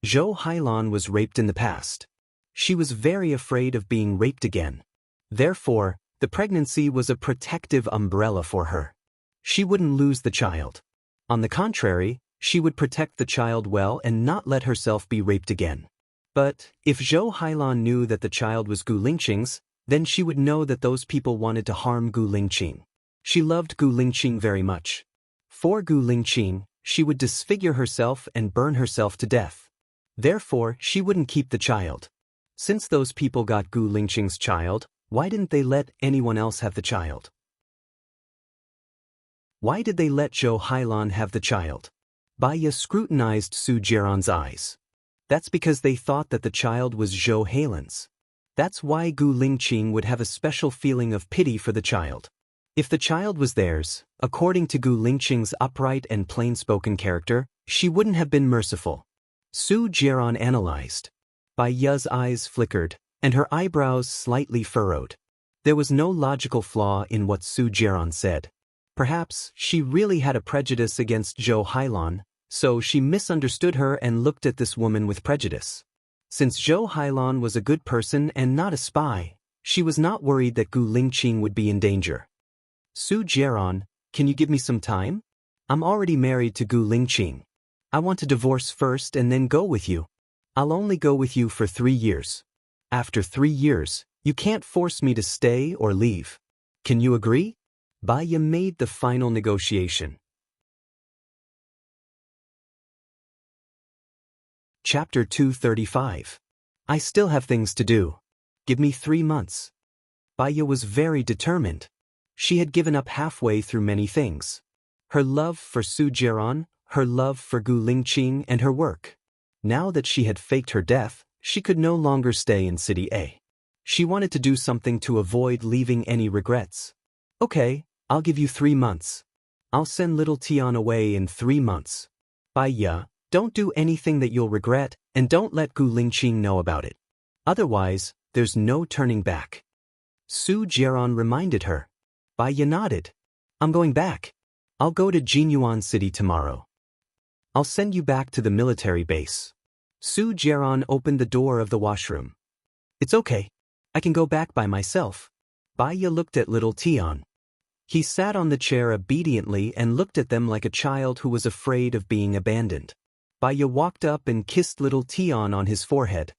Zhou Hailan was raped in the past. She was very afraid of being raped again. Therefore, the pregnancy was a protective umbrella for her. She wouldn't lose the child. On the contrary, she would protect the child well and not let herself be raped again. But, if Zhou Hailan knew that the child was Gu Lingqing's, then she would know that those people wanted to harm Gu Lingqing. She loved Gu Lingqing very much. For Gu Lingqing, she would disfigure herself and burn herself to death. Therefore, she wouldn't keep the child. Since those people got Gu Lingqing's child, why didn't they let anyone else have the child? Why did they let Zhou Hailan have the child? Bai Ya scrutinized Su Jiaran's eyes. That's because they thought that the child was Zhou Hailan's. That's why Gu Lingqing would have a special feeling of pity for the child. If the child was theirs, according to Gu Lingqing's upright and plain-spoken character, she wouldn't have been merciful. Su Jiaran analyzed. Bai Ya's eyes flickered, and her eyebrows slightly furrowed. There was no logical flaw in what Su Jiaran said. Perhaps she really had a prejudice against Zhou Hailan, so she misunderstood her and looked at this woman with prejudice. Since Zhou Hailan was a good person and not a spy, she was not worried that Gu Lingqing would be in danger. Su Jiaran, can you give me some time? I'm already married to Gu Lingqing. I want to divorce first and then go with you. I'll only go with you for 3 years. After 3 years, You can't force me to stay or leave. Can you agree? Baya made the final negotiation. Chapter 235. I still have things to do. Give me 3 months. Baya was very determined. She had given up halfway through many things. Her love for Su Jiran, her love for Gu Lingqing, and her work. Now that she had faked her death, she could no longer stay in City A. She wanted to do something to avoid leaving any regrets. Okay, I'll give you 3 months. I'll send little Tian away in 3 months. Baya, don't do anything that you'll regret, and don't let Gu Lingqing know about it. Otherwise, there's no turning back. Su Jiran reminded her. Baya nodded. I'm going back. I'll go to Jinyuan City tomorrow. I'll send you back to the military base. Su Jiran opened the door of the washroom. It's okay. I can go back by myself. Baya looked at little Tian. He sat on the chair obediently and looked at them like a child who was afraid of being abandoned. Baya walked up and kissed little Tian on his forehead.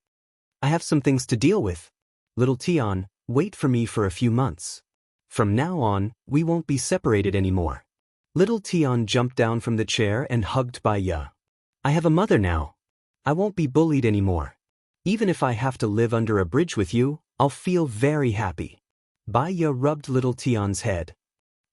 I have some things to deal with. Little Tian, wait for me for a few months. From now on, we won't be separated anymore. Little Tian jumped down from the chair and hugged Baya. I have a mother now. I won't be bullied anymore. Even if I have to live under a bridge with you, I'll feel very happy. Baya rubbed little Tian's head.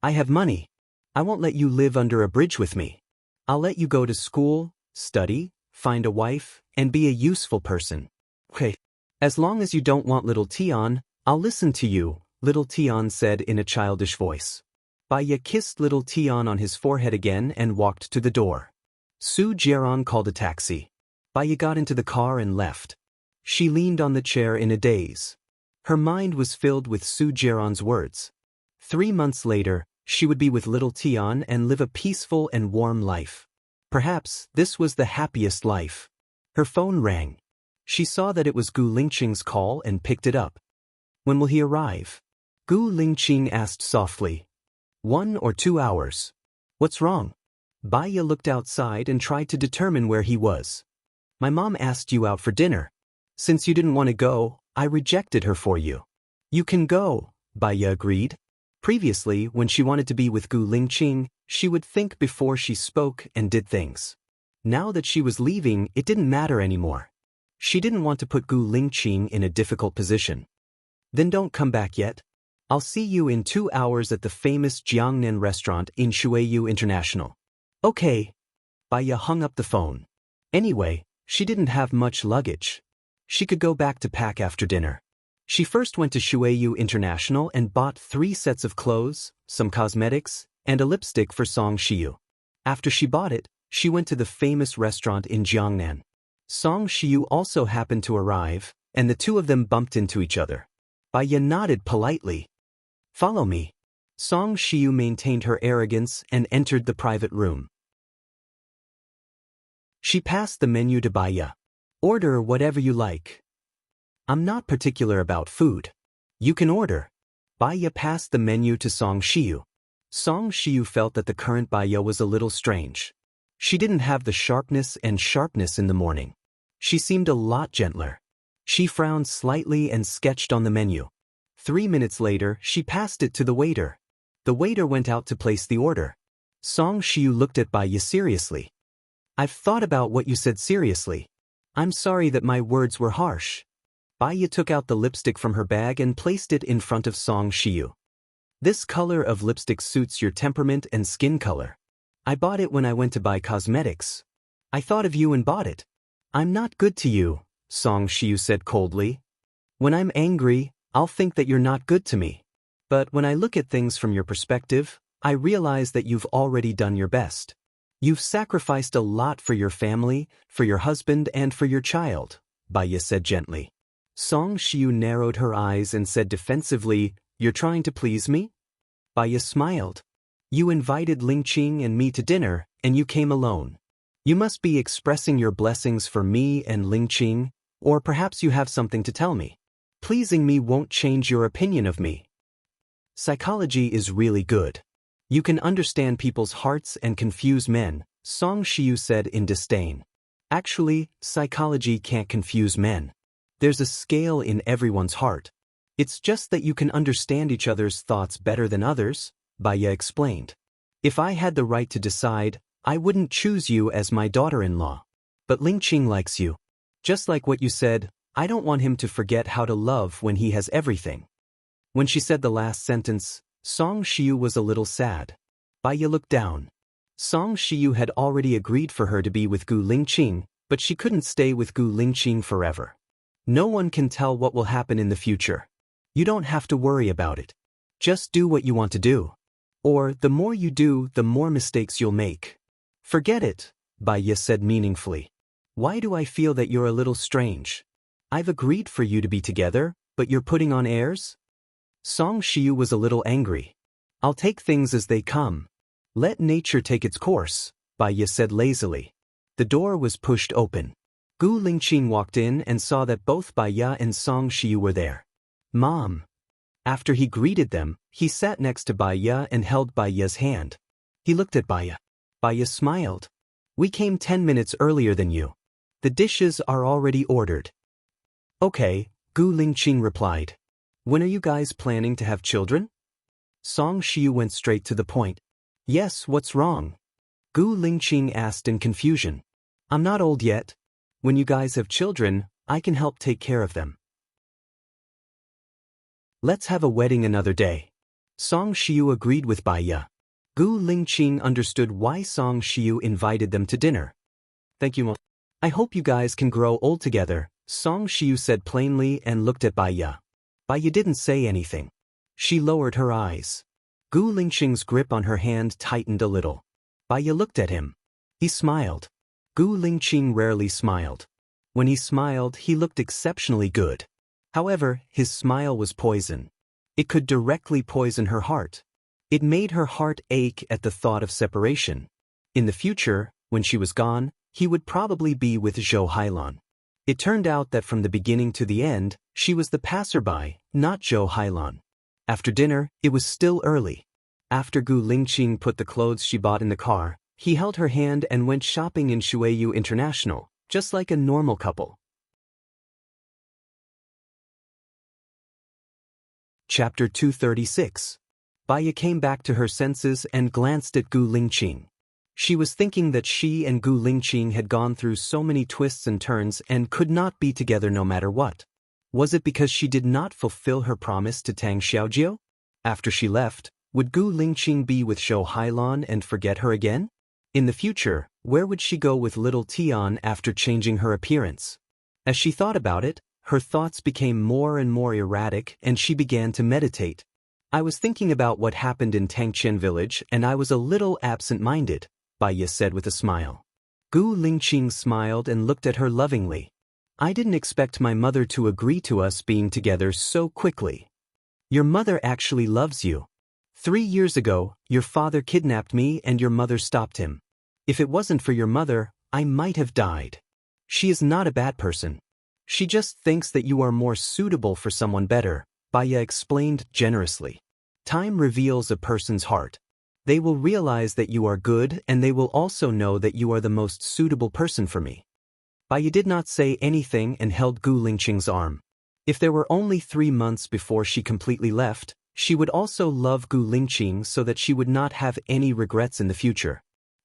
I have money. I won't let you live under a bridge with me. I'll let you go to school, study, find a wife, and be a useful person. Okay. As long as you don't want little Tian, I'll listen to you, little Tian said in a childish voice. Baya kissed little Tian on his forehead again and walked to the door. Su Jiran called a taxi. Baya got into the car and left. She leaned on the chair in a daze. Her mind was filled with Su Jiran's words. 3 months later, she would be with little Tian and live a peaceful and warm life. Perhaps this was the happiest life. Her phone rang. She saw that it was Gu Lingqing's call and picked it up. When will he arrive? Gu Lingqing asked softly. 1 or 2 hours. What's wrong? Baya looked outside and tried to determine where he was. My mom asked you out for dinner. Since you didn't want to go, I rejected her for you. You can go, Baya agreed. Previously, when she wanted to be with Gu Lingqing, she would think before she spoke and did things. Now that she was leaving, it didn't matter anymore. She didn't want to put Gu Lingqing in a difficult position. Then don't come back yet. I'll see you in 2 hours at the famous Jiangnan restaurant in Shuiyu International. Okay. Baya hung up the phone. Anyway, she didn't have much luggage. She could go back to pack after dinner. She first went to Shuiyu International and bought 3 sets of clothes, some cosmetics, and a lipstick for Song Shiyu. After she bought it, she went to the famous restaurant in Jiangnan. Song Shiyu also happened to arrive, and the two of them bumped into each other. Baya nodded politely. Follow me. Song Shiyu maintained her arrogance and entered the private room. She passed the menu to Baya. Order whatever you like. I'm not particular about food. You can order. Baya passed the menu to Song Shiyu. Song Shiyu felt that the current Baya was a little strange. She didn't have the sharpness in the morning. She seemed a lot gentler. She frowned slightly and sketched on the menu. 3 minutes later, she passed it to the waiter. The waiter went out to place the order. Song Shiyu looked at Baya seriously. I've thought about what you said seriously. I'm sorry that my words were harsh. Baya took out the lipstick from her bag and placed it in front of Song Shiyu. This color of lipstick suits your temperament and skin color. I bought it when I went to buy cosmetics. I thought of you and bought it. I'm not good to you, Song Shiyu said coldly. When I'm angry, I'll think that you're not good to me. But when I look at things from your perspective, I realize that you've already done your best. You've sacrificed a lot for your family, for your husband, and for your child, Baya said gently. Song Shiyu narrowed her eyes and said defensively, You're trying to please me? Baya smiled. You invited Lingqing and me to dinner, and you came alone. You must be expressing your blessings for me and Lingqing, or perhaps you have something to tell me. Pleasing me won't change your opinion of me. Psychology is really good. You can understand people's hearts and confuse men, Song Shiyu said in disdain. Actually, psychology can't confuse men. There's a scale in everyone's heart. It's just that you can understand each other's thoughts better than others, Baya explained. If I had the right to decide, I wouldn't choose you as my daughter-in-law. But Lingqing likes you. Just like what you said, I don't want him to forget how to love when he has everything. When she said the last sentence, Song Shiyu was a little sad. Baya looked down. Song Shiyu had already agreed for her to be with Gu Lingqing, but she couldn't stay with Gu Lingqing forever. No one can tell what will happen in the future. You don't have to worry about it. Just do what you want to do. Or, the more you do, the more mistakes you'll make. Forget it, Baya said meaningfully. Why do I feel that you're a little strange? I've agreed for you to be together, but you're putting on airs? Song Shiyu was a little angry. I'll take things as they come. Let nature take its course, Baya said lazily. The door was pushed open. Gu Lingqing walked in and saw that both Baya and Song Shiyu were there. Mom. After he greeted them, he sat next to Baya and held Baya's hand. He looked at Baya. Baya smiled. We came 10 minutes earlier than you. The dishes are already ordered. Okay, Gu Lingqing replied. When are you guys planning to have children? Song Shiyu went straight to the point. Yes, what's wrong? Gu Lingqing asked in confusion. I'm not old yet. When you guys have children, I can help take care of them. Let's have a wedding another day. Song Shiyu agreed with Baya. Gu Lingqing understood why Song Shiyu invited them to dinner. Thank you, Mom. I hope you guys can grow old together, Song Shiyu said plainly and looked at Baya. Baya didn't say anything. She lowered her eyes. Gu Lingqing's grip on her hand tightened a little. Baya looked at him. He smiled. Gu Lingqing rarely smiled. When he smiled, he looked exceptionally good. However, his smile was poison. It could directly poison her heart. It made her heart ache at the thought of separation. In the future, when she was gone, he would probably be with Zhou Hailan. It turned out that from the beginning to the end, she was the passerby, not Zhou Hailan. After dinner, it was still early. After Gu Lingqing put the clothes she bought in the car, he held her hand and went shopping in Shuiyu International, just like a normal couple. Chapter 236. Baya came back to her senses and glanced at Gu Lingqing. She was thinking that she and Gu Lingqing had gone through so many twists and turns and could not be together no matter what. Was it because she did not fulfill her promise to Tang Xiaojiu? After she left, would Gu Lingqing be with Zhou Hailan and forget her again? In the future, where would she go with little Tian after changing her appearance? As she thought about it, her thoughts became more and more erratic and she began to meditate. I was thinking about what happened in Tangqian village and I was a little absent-minded, Baya said with a smile. Gu Lingqing smiled and looked at her lovingly. I didn't expect my mother to agree to us being together so quickly. Your mother actually loves you. 3 years ago, your father kidnapped me and your mother stopped him. If it wasn't for your mother, I might have died. She is not a bad person. She just thinks that you are more suitable for someone better, Baya explained generously. Time reveals a person's heart. They will realize that you are good and they will also know that you are the most suitable person for me. Baya did not say anything and held Gu Lingqing's arm. If there were only 3 months before she completely left, she would also love Gu Lingqing so that she would not have any regrets in the future.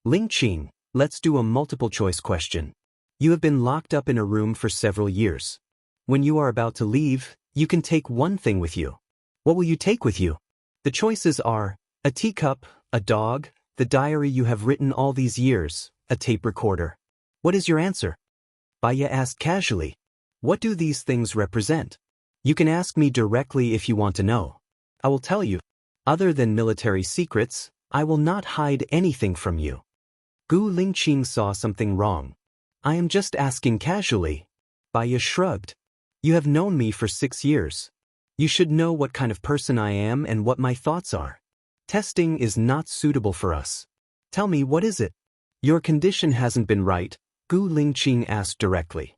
Lingqing, let's do a multiple-choice question. You have been locked up in a room for several years. When you are about to leave, you can take one thing with you. What will you take with you? The choices are a teacup, a dog, the diary you have written all these years, a tape recorder. What is your answer? Baya asked casually. What do these things represent? You can ask me directly if you want to know. I will tell you. Other than military secrets, I will not hide anything from you. Gu Lingqing saw something wrong. I am just asking casually. Baya shrugged. You have known me for 6 years. You should know what kind of person I am and what my thoughts are. Testing is not suitable for us. Tell me, what is it? Your condition hasn't been right, Gu Lingqing asked directly.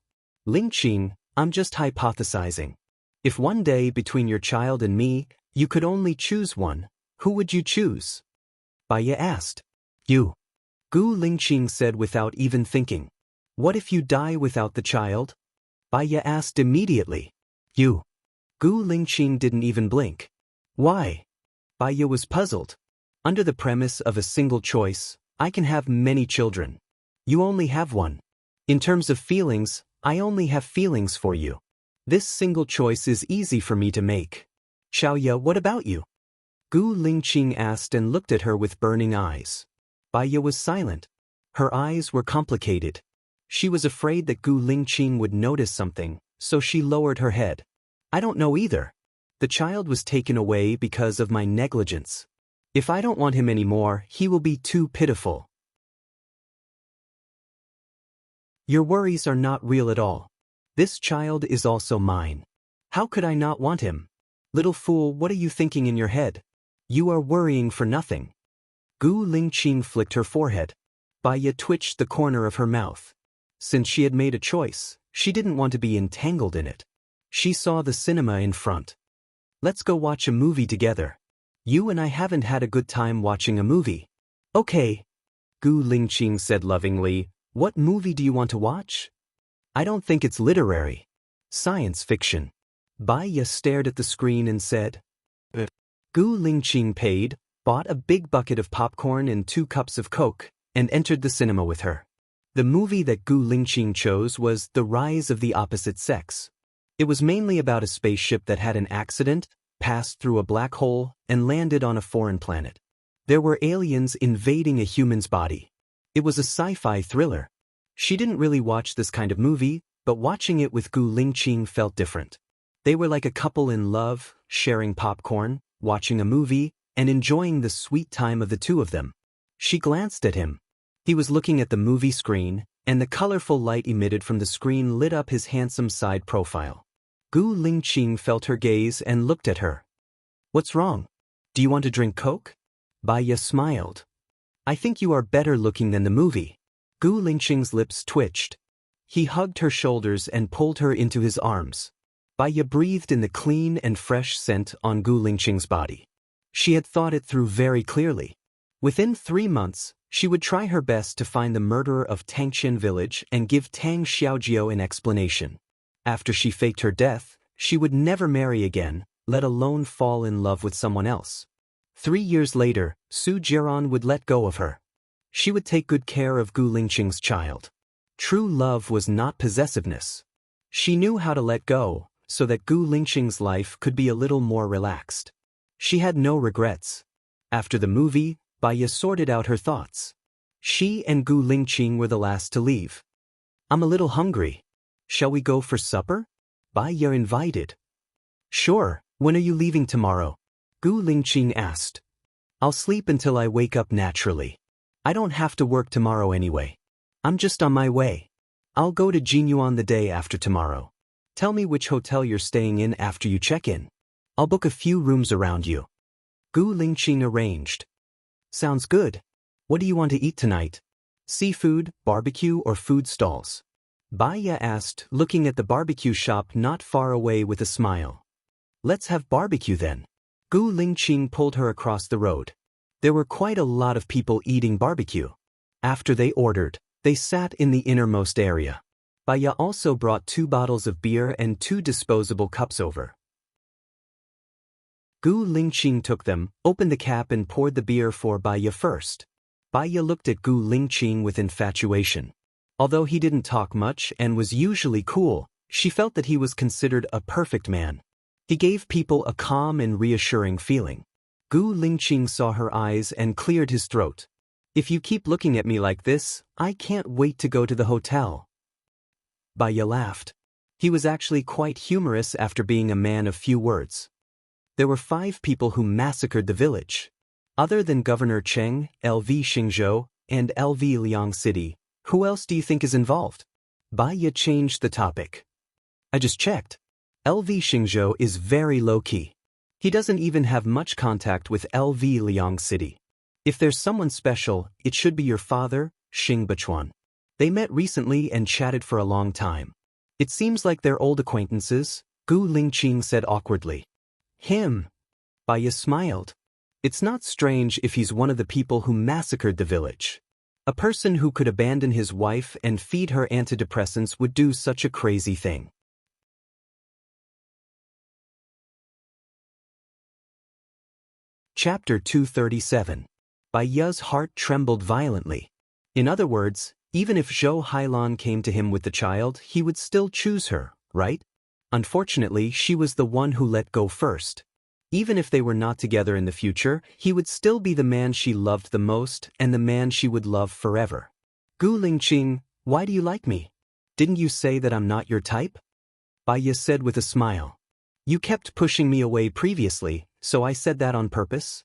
Lingqing, I'm just hypothesizing. If one day between your child and me, you could only choose one, who would you choose? Baya asked. You. Gu Lingqing said without even thinking. What if you die without the child? Baya asked immediately. You. Gu Lingqing didn't even blink. Why? Baiya was puzzled. Under the premise of a single choice, I can have many children. You only have one. In terms of feelings, I only have feelings for you. This single choice is easy for me to make. Xiaoya, what about you? Gu Lingqing asked and looked at her with burning eyes. Baiya was silent. Her eyes were complicated. She was afraid that Gu Lingqing would notice something, so she lowered her head. I don't know either. The child was taken away because of my negligence. If I don't want him anymore, he will be too pitiful. Your worries are not real at all. This child is also mine. How could I not want him? Little fool, what are you thinking in your head? You are worrying for nothing. Gu Lingqing flicked her forehead. Baiya twitched the corner of her mouth. Since she had made a choice, she didn't want to be entangled in it. She saw the cinema in front. Let's go watch a movie together. You and I haven't had a good time watching a movie. Okay. Gu Lingqing said lovingly, what movie do you want to watch? I don't think it's literary. Science fiction. Baiya stared at the screen and said. Gu Lingqing paid, bought a big bucket of popcorn and 2 cups of Coke, and entered the cinema with her. The movie that Gu Lingqing chose was The Rise of the Opposite Sex. It was mainly about a spaceship that had an accident, passed through a black hole, and landed on a foreign planet. There were aliens invading a human's body. It was a sci-fi thriller. She didn't really watch this kind of movie, but watching it with Gu Lingqing felt different. They were like a couple in love, sharing popcorn, watching a movie, and enjoying the sweet time of the two of them. She glanced at him. He was looking at the movie screen, and the colorful light emitted from the screen lit up his handsome side profile. Gu Lingqing felt her gaze and looked at her. What's wrong? Do you want to drink Coke? Baiya smiled. I think you are better looking than the movie. Gu Lingqing's lips twitched. He hugged her shoulders and pulled her into his arms. Baiya breathed in the clean and fresh scent on Gu Lingqing's body. She had thought it through very clearly. Within 3 months, she would try her best to find the murderer of Tangqian village and give Tang Xiaojiu an explanation. After she faked her death, she would never marry again, let alone fall in love with someone else. 3 years later, Su Jiran would let go of her. She would take good care of Gu Lingqing's child. True love was not possessiveness. She knew how to let go, so that Gu Lingqing's life could be a little more relaxed. She had no regrets. After the movie, Baiya sorted out her thoughts. She and Gu Lingqing were the last to leave. I'm a little hungry. Shall we go for supper? Baiya invited. Sure, when are you leaving tomorrow? Gu Lingqing asked. I'll sleep until I wake up naturally. I don't have to work tomorrow anyway. I'm just on my way. I'll go to Jinyuan the day after tomorrow. Tell me which hotel you're staying in after you check in. I'll book a few rooms around you. Gu Lingqing arranged. Sounds good. What do you want to eat tonight? Seafood, barbecue, or food stalls? Baiya asked, looking at the barbecue shop not far away with a smile. Let's have barbecue then. Gu Lingqing pulled her across the road. There were quite a lot of people eating barbecue. After they ordered, they sat in the innermost area. Baiya also brought 2 bottles of beer and 2 disposable cups over. Gu Lingqing took them, opened the cap and poured the beer for Baiya first. Baiya looked at Gu Lingqing with infatuation. Although he didn't talk much and was usually cool, she felt that he was considered a perfect man. He gave people a calm and reassuring feeling. Gu Lingqing saw her eyes and cleared his throat. If you keep looking at me like this, I can't wait to go to the hotel. Baiya laughed. He was actually quite humorous after being a man of few words. There were 5 people who massacred the village. Other than Governor Cheng, LV Xingzhou, and LV Liang City, who else do you think is involved? Baiya changed the topic. I just checked. LV Xingzhou is very low-key. He doesn't even have much contact with LV Liang City. If there's someone special, it should be your father, Xing Bachuan. They met recently and chatted for a long time. It seems like they're old acquaintances, Gu Lingqing said awkwardly. Him? Baiya smiled. It's not strange if he's one of the people who massacred the village. A person who could abandon his wife and feed her antidepressants would do such a crazy thing. Chapter 237. Bai Ye's heart trembled violently. In other words, even if Zhou Hailan came to him with the child, he would still choose her, right? Unfortunately, she was the one who let go first. Even if they were not together in the future, he would still be the man she loved the most and the man she would love forever. Gu Lingqing, why do you like me? Didn't you say that I'm not your type? Bai Ye said with a smile. You kept pushing me away previously, so I said that on purpose.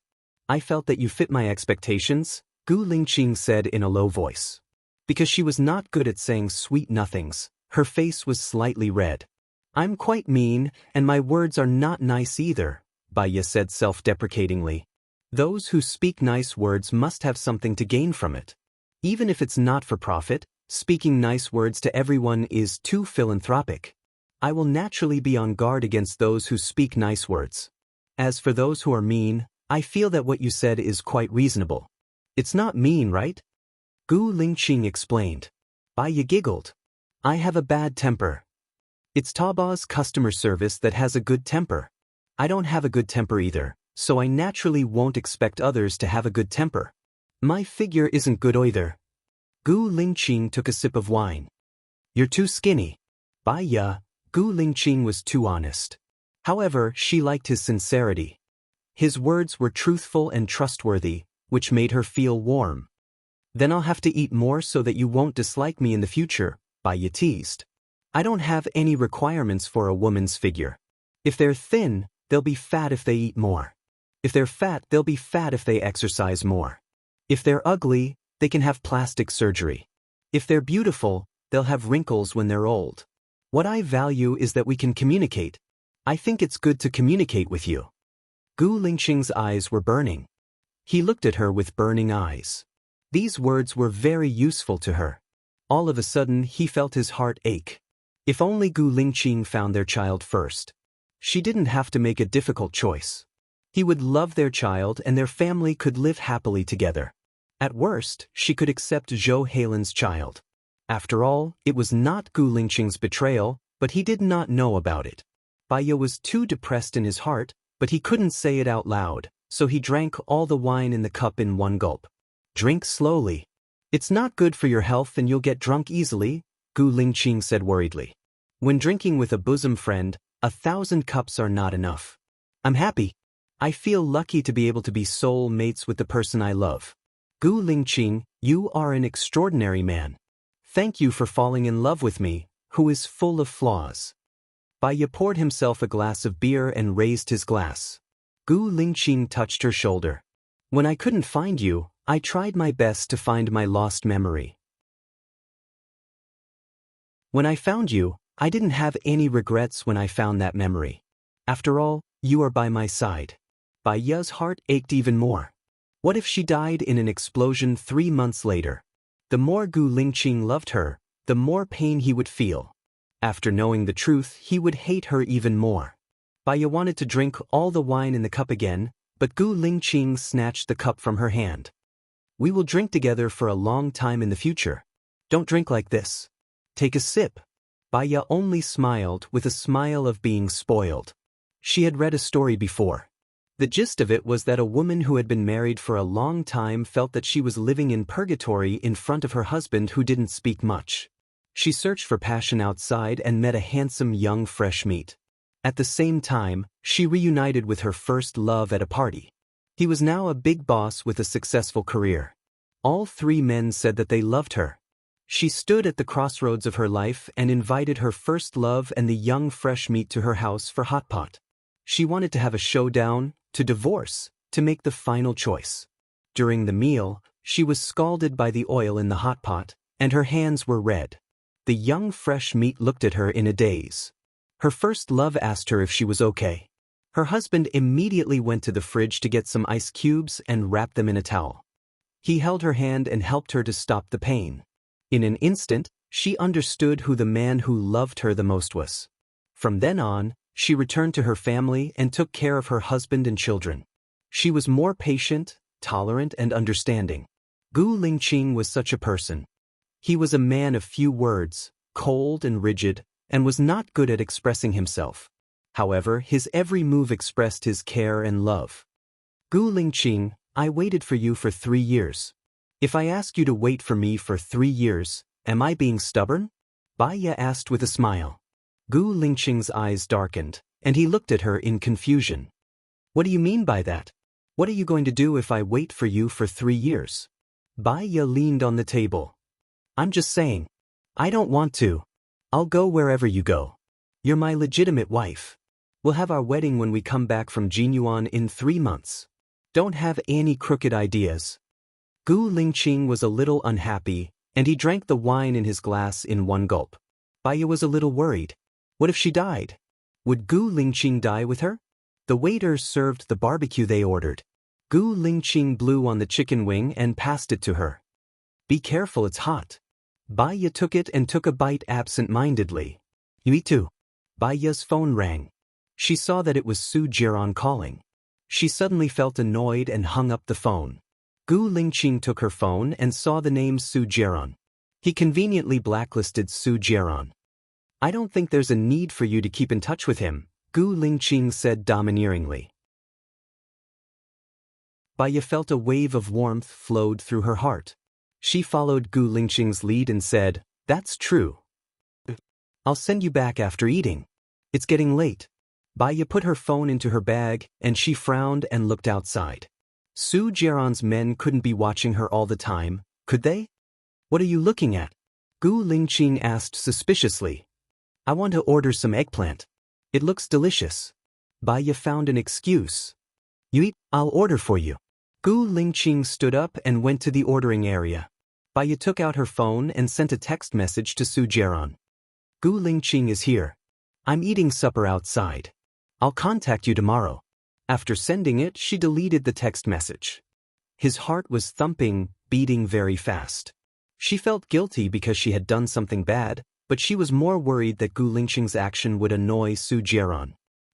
I felt that you fit my expectations, Gu Lingqing said in a low voice. Because she was not good at saying sweet nothings, her face was slightly red. I'm quite mean, and my words are not nice either, Bai Ye said self-deprecatingly. Those who speak nice words must have something to gain from it. Even if it's not for profit, speaking nice words to everyone is too philanthropic. I will naturally be on guard against those who speak nice words. As for those who are mean, I feel that what you said is quite reasonable. It's not mean, right? Gu Lingqing explained. Bai Ye giggled. I have a bad temper. It's Taobao's customer service that has a good temper. I don't have a good temper either, so I naturally won't expect others to have a good temper. My figure isn't good either. Gu Lingqing took a sip of wine. You're too skinny. Bai Ye, Gu Lingqing was too honest. However, she liked his sincerity. His words were truthful and trustworthy, which made her feel warm. Then I'll have to eat more so that you won't dislike me in the future, Bai Ye teased. I don't have any requirements for a woman's figure. If they're thin, they'll be fat if they eat more. If they're fat, they'll be fat if they exercise more. If they're ugly, they can have plastic surgery. If they're beautiful, they'll have wrinkles when they're old. What I value is that we can communicate. I think it's good to communicate with you. Gu Lingqing's eyes were burning. He looked at her with burning eyes. These words were very useful to her. All of a sudden, he felt his heart ache. If only Gu Lingqing found their child first. She didn't have to make a difficult choice. He would love their child and their family could live happily together. At worst, she could accept Zhou Hailan's child. After all, it was not Gu Lingqing's betrayal, but he did not know about it. Bai Ye was too depressed in his heart, but he couldn't say it out loud, so he drank all the wine in the cup in one gulp. Drink slowly. It's not good for your health and you'll get drunk easily, Gu Lingqing said worriedly. When drinking with a bosom friend, 1,000 cups are not enough. I'm happy. I feel lucky to be able to be soul mates with the person I love. Gu Lingqing, you are an extraordinary man. Thank you for falling in love with me, who is full of flaws. Bai Ye poured himself a glass of beer and raised his glass. Gu Lingqing touched her shoulder. When I couldn't find you, I tried my best to find my lost memory. When I found you, I didn't have any regrets when I found that memory. After all, you are by my side. Bai Ye's heart ached even more. What if she died in an explosion 3 months later? The more Gu Lingqing loved her, the more pain he would feel. After knowing the truth, he would hate her even more. Bai Ye wanted to drink all the wine in the cup again, but Gu Lingqing snatched the cup from her hand. We will drink together for a long time in the future. Don't drink like this. Take a sip. Bai Ye only smiled with a smile of being spoiled. She had read a story before. The gist of it was that a woman who had been married for a long time felt that she was living in purgatory in front of her husband who didn't speak much. She searched for passion outside and met a handsome young fresh meat. At the same time, she reunited with her first love at a party. He was now a big boss with a successful career. All 3 men said that they loved her. She stood at the crossroads of her life and invited her first love and the young fresh meat to her house for hot pot. She wanted to have a showdown, to divorce, to make the final choice. During the meal, she was scalded by the oil in the hot pot, and her hands were red. The young fresh meat looked at her in a daze. Her first love asked her if she was okay. Her husband immediately went to the fridge to get some ice cubes and wrapped them in a towel. He held her hand and helped her to stop the pain. In an instant, she understood who the man who loved her the most was. From then on, she returned to her family and took care of her husband and children. She was more patient, tolerant, and understanding. Gu Lingqing was such a person. He was a man of few words, cold and rigid, and was not good at expressing himself. However, his every move expressed his care and love. Gu Lingqing, I waited for you for 3 years. If I ask you to wait for me for 3 years, am I being stubborn? Bai Ye asked with a smile. Gu Lingqing's eyes darkened, and he looked at her in confusion. What do you mean by that? What are you going to do if I wait for you for 3 years? Bai Ye leaned on the table. I'm just saying. I don't want to. I'll go wherever you go. You're my legitimate wife. We'll have our wedding when we come back from Jinyuan in 3 months. Don't have any crooked ideas. Gu Lingqing was a little unhappy, and he drank the wine in his glass in one gulp. Bai Ye was a little worried. What if she died? Would Gu Lingqing die with her? The waiter served the barbecue they ordered. Gu Lingqing blew on the chicken wing and passed it to her. Be careful, it's hot. Bai Ye took it and took a bite absent-mindedly. You eat too. Bai Ye's phone rang. She saw that it was Su Jiran calling. She suddenly felt annoyed and hung up the phone. Gu Lingqing took her phone and saw the name Su Jiran. He conveniently blacklisted Su Jiran. I don't think there's a need for you to keep in touch with him, Gu Lingqing said domineeringly. Bai Ye felt a wave of warmth flowed through her heart. She followed Gu Lingqing's lead and said, That's true. I'll send you back after eating. It's getting late. Bai Ye put her phone into her bag, and she frowned and looked outside. Su Jiran's men couldn't be watching her all the time, could they? What are you looking at? Gu Lingqing asked suspiciously. I want to order some eggplant. It looks delicious. Bai Ye found an excuse. You eat, I'll order for you. Gu Lingqing stood up and went to the ordering area. Bai Ye took out her phone and sent a text message to Su Jiran. Gu Lingqing is here. I'm eating supper outside. I'll contact you tomorrow. After sending it, she deleted the text message. His heart was thumping, beating very fast. She felt guilty because she had done something bad, but she was more worried that Gu Lingqing's action would annoy Su Jiran.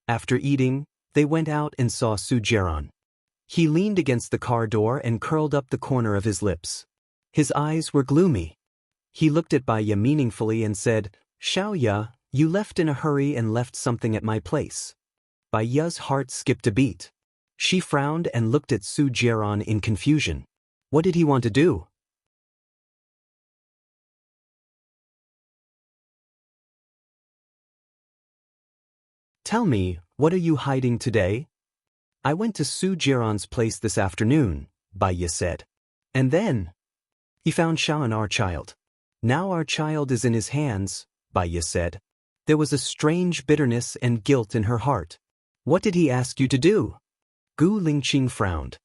After eating, they went out and saw Su Jiran. He leaned against the car door and curled up the corner of his lips. His eyes were gloomy. He looked at Bai Ye meaningfully and said, Xiao Ye, you left in a hurry and left something at my place. Bai Ye's heart skipped a beat. She frowned and looked at Su Jiran in confusion. What did he want to do? Tell me, what are you hiding today? I went to Su Jiran's place this afternoon, Bai Ye said. And then? He found Xiao and our child. Now our child is in his hands, Bai Ye said. There was a strange bitterness and guilt in her heart. What did he ask you to do? Gu Lingqing frowned.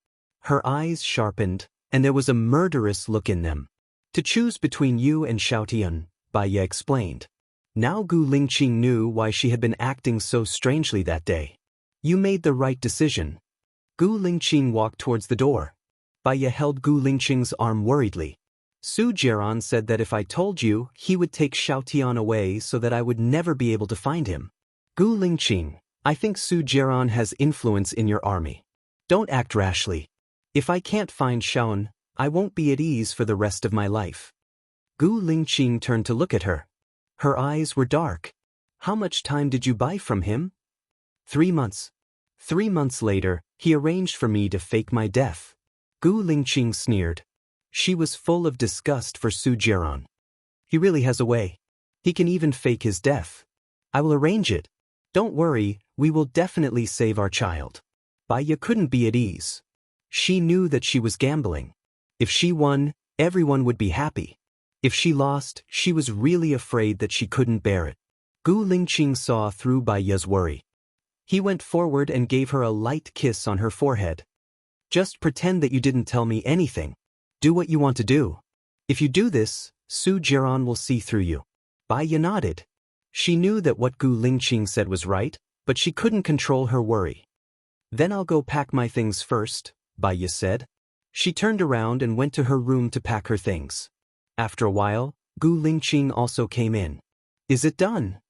Her eyes sharpened, and there was a murderous look in them. To choose between you and Xiaotian, Bai Ye explained. Now Gu Lingqing knew why she had been acting so strangely that day. You made the right decision. Gu Lingqing walked towards the door. Bai Ye held Gu Lingqing's arm worriedly. Su Jiran said that if I told you, he would take Xiaotian away so that I would never be able to find him. Gu Lingqing, I think Su Jiran has influence in your army. Don't act rashly. If I can't find Xiaon, I won't be at ease for the rest of my life. Gu Lingqing turned to look at her. Her eyes were dark. How much time did you buy from him? 3 months. 3 months later, he arranged for me to fake my death. Gu Lingqing sneered. She was full of disgust for Su Jiran. He really has a way. He can even fake his death. I will arrange it. Don't worry, we will definitely save our child. Bai Ye couldn't be at ease. She knew that she was gambling. If she won, everyone would be happy. If she lost, she was really afraid that she couldn't bear it. Gu Lingqing saw through Bai Ye's worry. He went forward and gave her a light kiss on her forehead. Just pretend that you didn't tell me anything. Do what you want to do. If you do this, Su Jiran will see through you. Bai Ye nodded. She knew that what Gu Lingqing said was right, but she couldn't control her worry. Then I'll go pack my things first, Bai Ye said. She turned around and went to her room to pack her things. After a while, Gu Lingqing also came in. Is it done?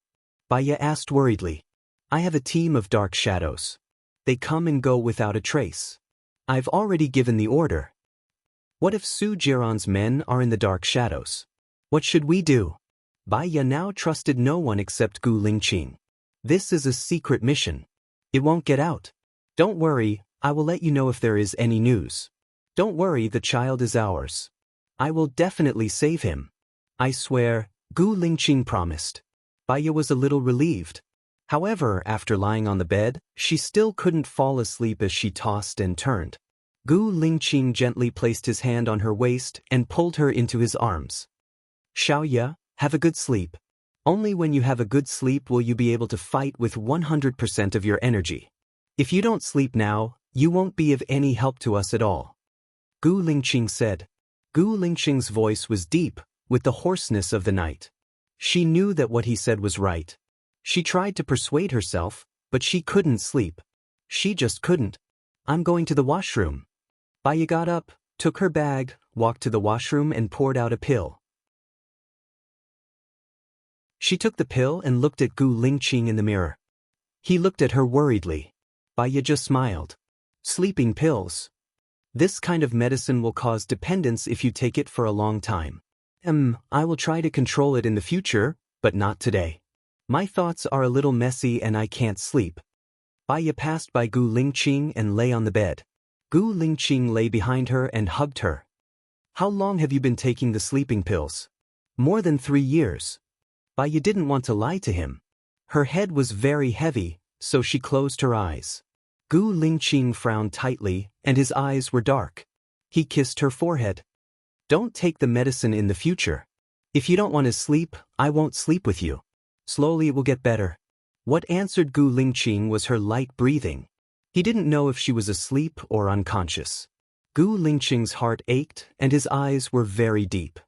Bai Ye asked worriedly. I have a team of dark shadows. They come and go without a trace. I've already given the order. What if Su Jiran's men are in the dark shadows? What should we do? Bai Ye now trusted no one except Gu Lingqing. This is a secret mission. It won't get out. Don't worry, I will let you know if there is any news. Don't worry, the child is ours. I will definitely save him. I swear, Gu Lingqing promised. Baiya was a little relieved. However, after lying on the bed, she still couldn't fall asleep as she tossed and turned. Gu Lingqing gently placed his hand on her waist and pulled her into his arms. Xiaoya, have a good sleep. Only when you have a good sleep will you be able to fight with 100% of your energy. If you don't sleep now, you won't be of any help to us at all. Gu Lingqing said. Gu Lingqing's voice was deep, with the hoarseness of the night. She knew that what he said was right. She tried to persuade herself, but she couldn't sleep. She just couldn't. I'm going to the washroom. Baiya got up, took her bag, walked to the washroom and poured out a pill. She took the pill and looked at Gu Lingqing in the mirror. He looked at her worriedly. Baiya just smiled. Sleeping pills. This kind of medicine will cause dependence if you take it for a long time. I will try to control it in the future, but not today. My thoughts are a little messy and I can't sleep. Baiya passed by Gu Lingqing and lay on the bed. Gu Lingqing lay behind her and hugged her. How long have you been taking the sleeping pills? More than 3 years. Baiya didn't want to lie to him. Her head was very heavy, so she closed her eyes. Gu Lingqing frowned tightly, and his eyes were dark. He kissed her forehead. Don't take the medicine in the future. If you don't want to sleep, I won't sleep with you. Slowly it will get better. What answered Gu Lingqing was her light breathing. He didn't know if she was asleep or unconscious. Gu Lingqing's heart ached, and his eyes were very deep.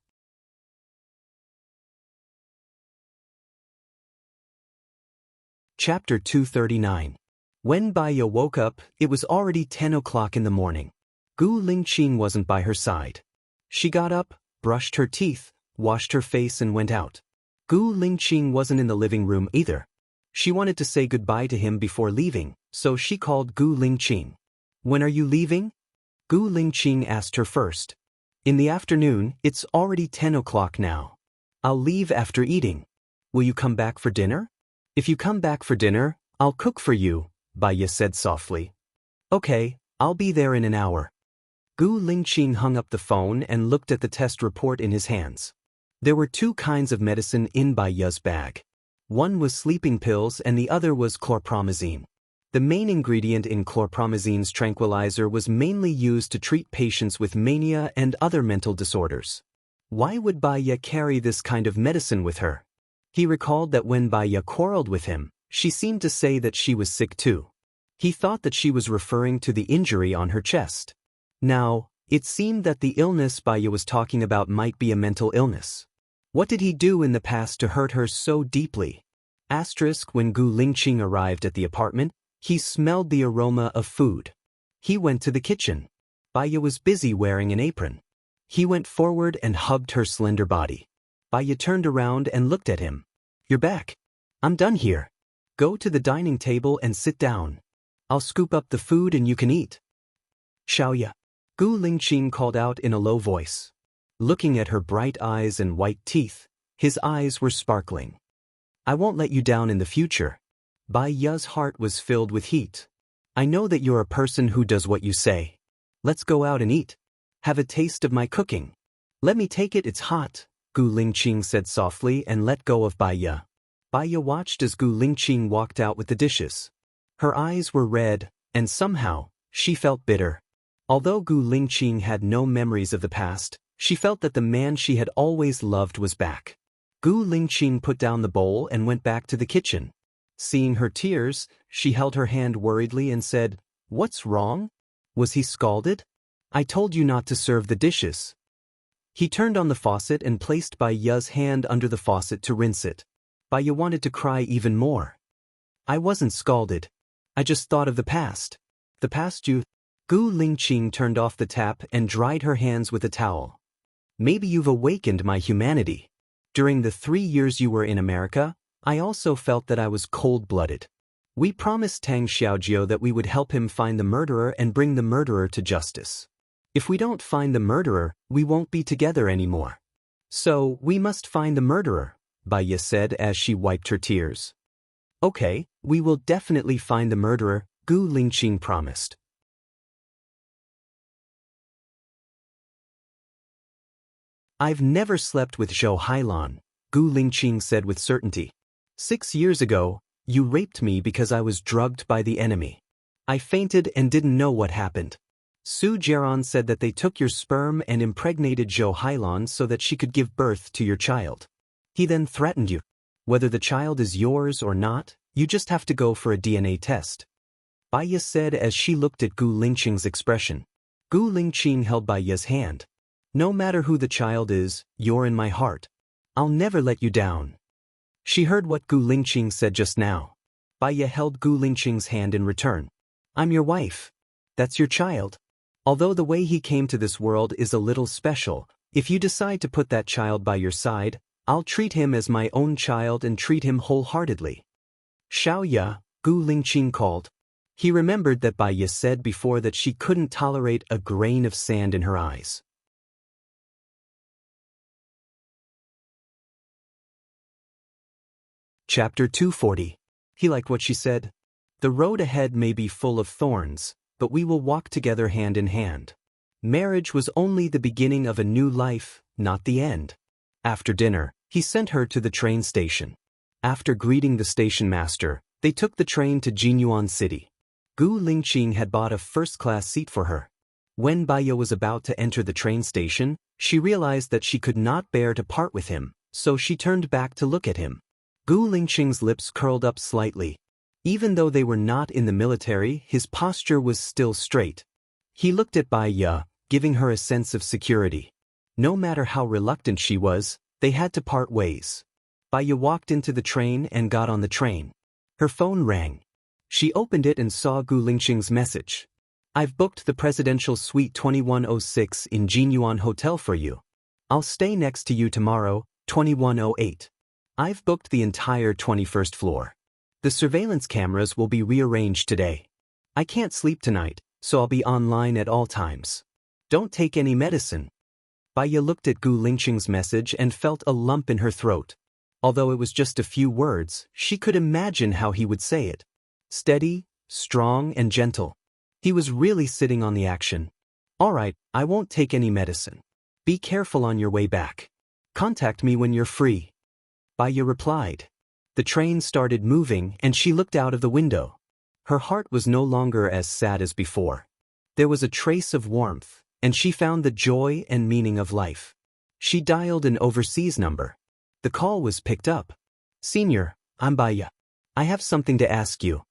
Chapter 239. When Baiya woke up, it was already 10 o'clock in the morning. Gu Lingqing wasn't by her side. She got up, brushed her teeth, washed her face and went out. Gu Lingqing wasn't in the living room either. She wanted to say goodbye to him before leaving, so she called Gu Lingqing. When are you leaving? Gu Lingqing asked her first. In the afternoon, it's already 10 o'clock now. I'll leave after eating. Will you come back for dinner? If you come back for dinner, I'll cook for you, Baiya said softly. Okay, I'll be there in an hour. Gu Lingqing hung up the phone and looked at the test report in his hands. There were 2 kinds of medicine in Baiya's bag. One was sleeping pills and the other was chlorpromazine. The main ingredient in chlorpromazine's tranquilizer was mainly used to treat patients with mania and other mental disorders. Why would Baiya carry this kind of medicine with her? He recalled that when Baiya quarreled with him, she seemed to say that she was sick too. He thought that she was referring to the injury on her chest. Now, it seemed that the illness Baiya was talking about might be a mental illness. What did he do in the past to hurt her so deeply? When Gu Lingqing arrived at the apartment, he smelled the aroma of food. He went to the kitchen. Baiya was busy wearing an apron. He went forward and hugged her slender body. Baiya turned around and looked at him. You're back. I'm done here. Go to the dining table and sit down. I'll scoop up the food and you can eat. Xiaoya. Gu Lingqing called out in a low voice. Looking at her bright eyes and white teeth, his eyes were sparkling. I won't let you down in the future. Baiya's heart was filled with heat. I know that you're a person who does what you say. Let's go out and eat. Have a taste of my cooking. Let me take it, it's hot, Gu Lingqing said softly and let go of Baiya. Baiya watched as Gu Lingqing walked out with the dishes. Her eyes were red, and somehow, she felt bitter. Although Gu Lingqing had no memories of the past, she felt that the man she had always loved was back. Gu Lingqing put down the bowl and went back to the kitchen. Seeing her tears, she held her hand worriedly and said, What's wrong? Was he scalded? I told you not to serve the dishes. He turned on the faucet and placed Baiya's hand under the faucet to rinse it. Baiya wanted to cry even more. I wasn't scalded. I just thought of the past. The past you... Gu Lingqing turned off the tap and dried her hands with a towel. Maybe you've awakened my humanity. During the 3 years you were in America, I also felt that I was cold-blooded. We promised Tang Xiaojiu that we would help him find the murderer and bring the murderer to justice. If we don't find the murderer, we won't be together anymore. So, we must find the murderer, Baiya said as she wiped her tears. Okay, we will definitely find the murderer, Gu Lingqing promised. I've never slept with Zhou Hailan, Gu Lingqing said with certainty. 6 years ago, you raped me because I was drugged by the enemy. I fainted and didn't know what happened. Su Jiaran said that they took your sperm and impregnated Zhou Hailan so that she could give birth to your child. He then threatened you. Whether the child is yours or not, you just have to go for a DNA test. Bai Ye said as she looked at Gu Lingqing's expression. Gu Lingqing held Bai Ye's hand. No matter who the child is, you're in my heart. I'll never let you down. She heard what Gu Lingqing said just now. Bai Ye held Gu Lingqing's hand in return. I'm your wife. That's your child. Although the way he came to this world is a little special, if you decide to put that child by your side, I'll treat him as my own child and treat him wholeheartedly. Xiao Ya, Gu Lingqing called. He remembered that Bai Ye said before that she couldn't tolerate a grain of sand in her eyes. Chapter 240. He liked what she said. The road ahead may be full of thorns, but we will walk together hand in hand. Marriage was only the beginning of a new life, not the end. After dinner, he sent her to the train station. After greeting the station master, they took the train to Jinyuan City. Gu Lingqing had bought a first-class seat for her. When Bai Ye was about to enter the train station, she realized that she could not bear to part with him, so she turned back to look at him. Gu Lingqing's lips curled up slightly. Even though they were not in the military, his posture was still straight. He looked at Bai Ye, giving her a sense of security. No matter how reluctant she was, they had to part ways. Bai Ye walked into the train and got on the train. Her phone rang. She opened it and saw Gu Lingqing's message. I've booked the presidential suite 2106 in Jinyuan Hotel for you. I'll stay next to you tomorrow, 2108. I've booked the entire 21st floor. The surveillance cameras will be rearranged today. I can't sleep tonight, so I'll be online at all times. Don't take any medicine. Bai Ye looked at Gu Lingqing's message and felt a lump in her throat. Although it was just a few words, she could imagine how he would say it. Steady, strong, and gentle. He was really sitting on the action. All right, I won't take any medicine. Be careful on your way back. Contact me when you're free. Bai Ye replied. The train started moving and she looked out of the window. Her heart was no longer as sad as before. There was a trace of warmth, and she found the joy and meaning of life. She dialed an overseas number. The call was picked up. Senior, I'm Bai Ye. I have something to ask you.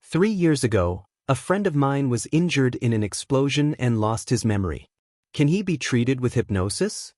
3 years ago, a friend of mine was injured in an explosion and lost his memory. Can he be treated with hypnosis?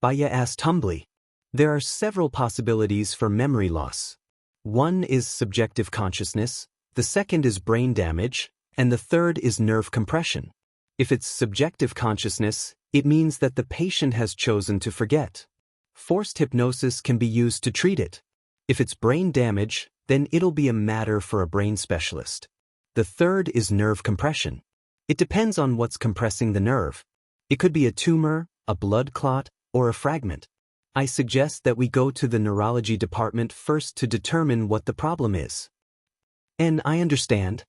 Bai Ye asked humbly. There are several possibilities for memory loss. One is subjective consciousness, the second is brain damage, and the third is nerve compression. If it's subjective consciousness, it means that the patient has chosen to forget. Forced hypnosis can be used to treat it. If it's brain damage, then it'll be a matter for a brain specialist. The third is nerve compression. It depends on what's compressing the nerve. It could be a tumor, a blood clot, or a fragment. I suggest that we go to the neurology department first to determine what the problem is. And I understand.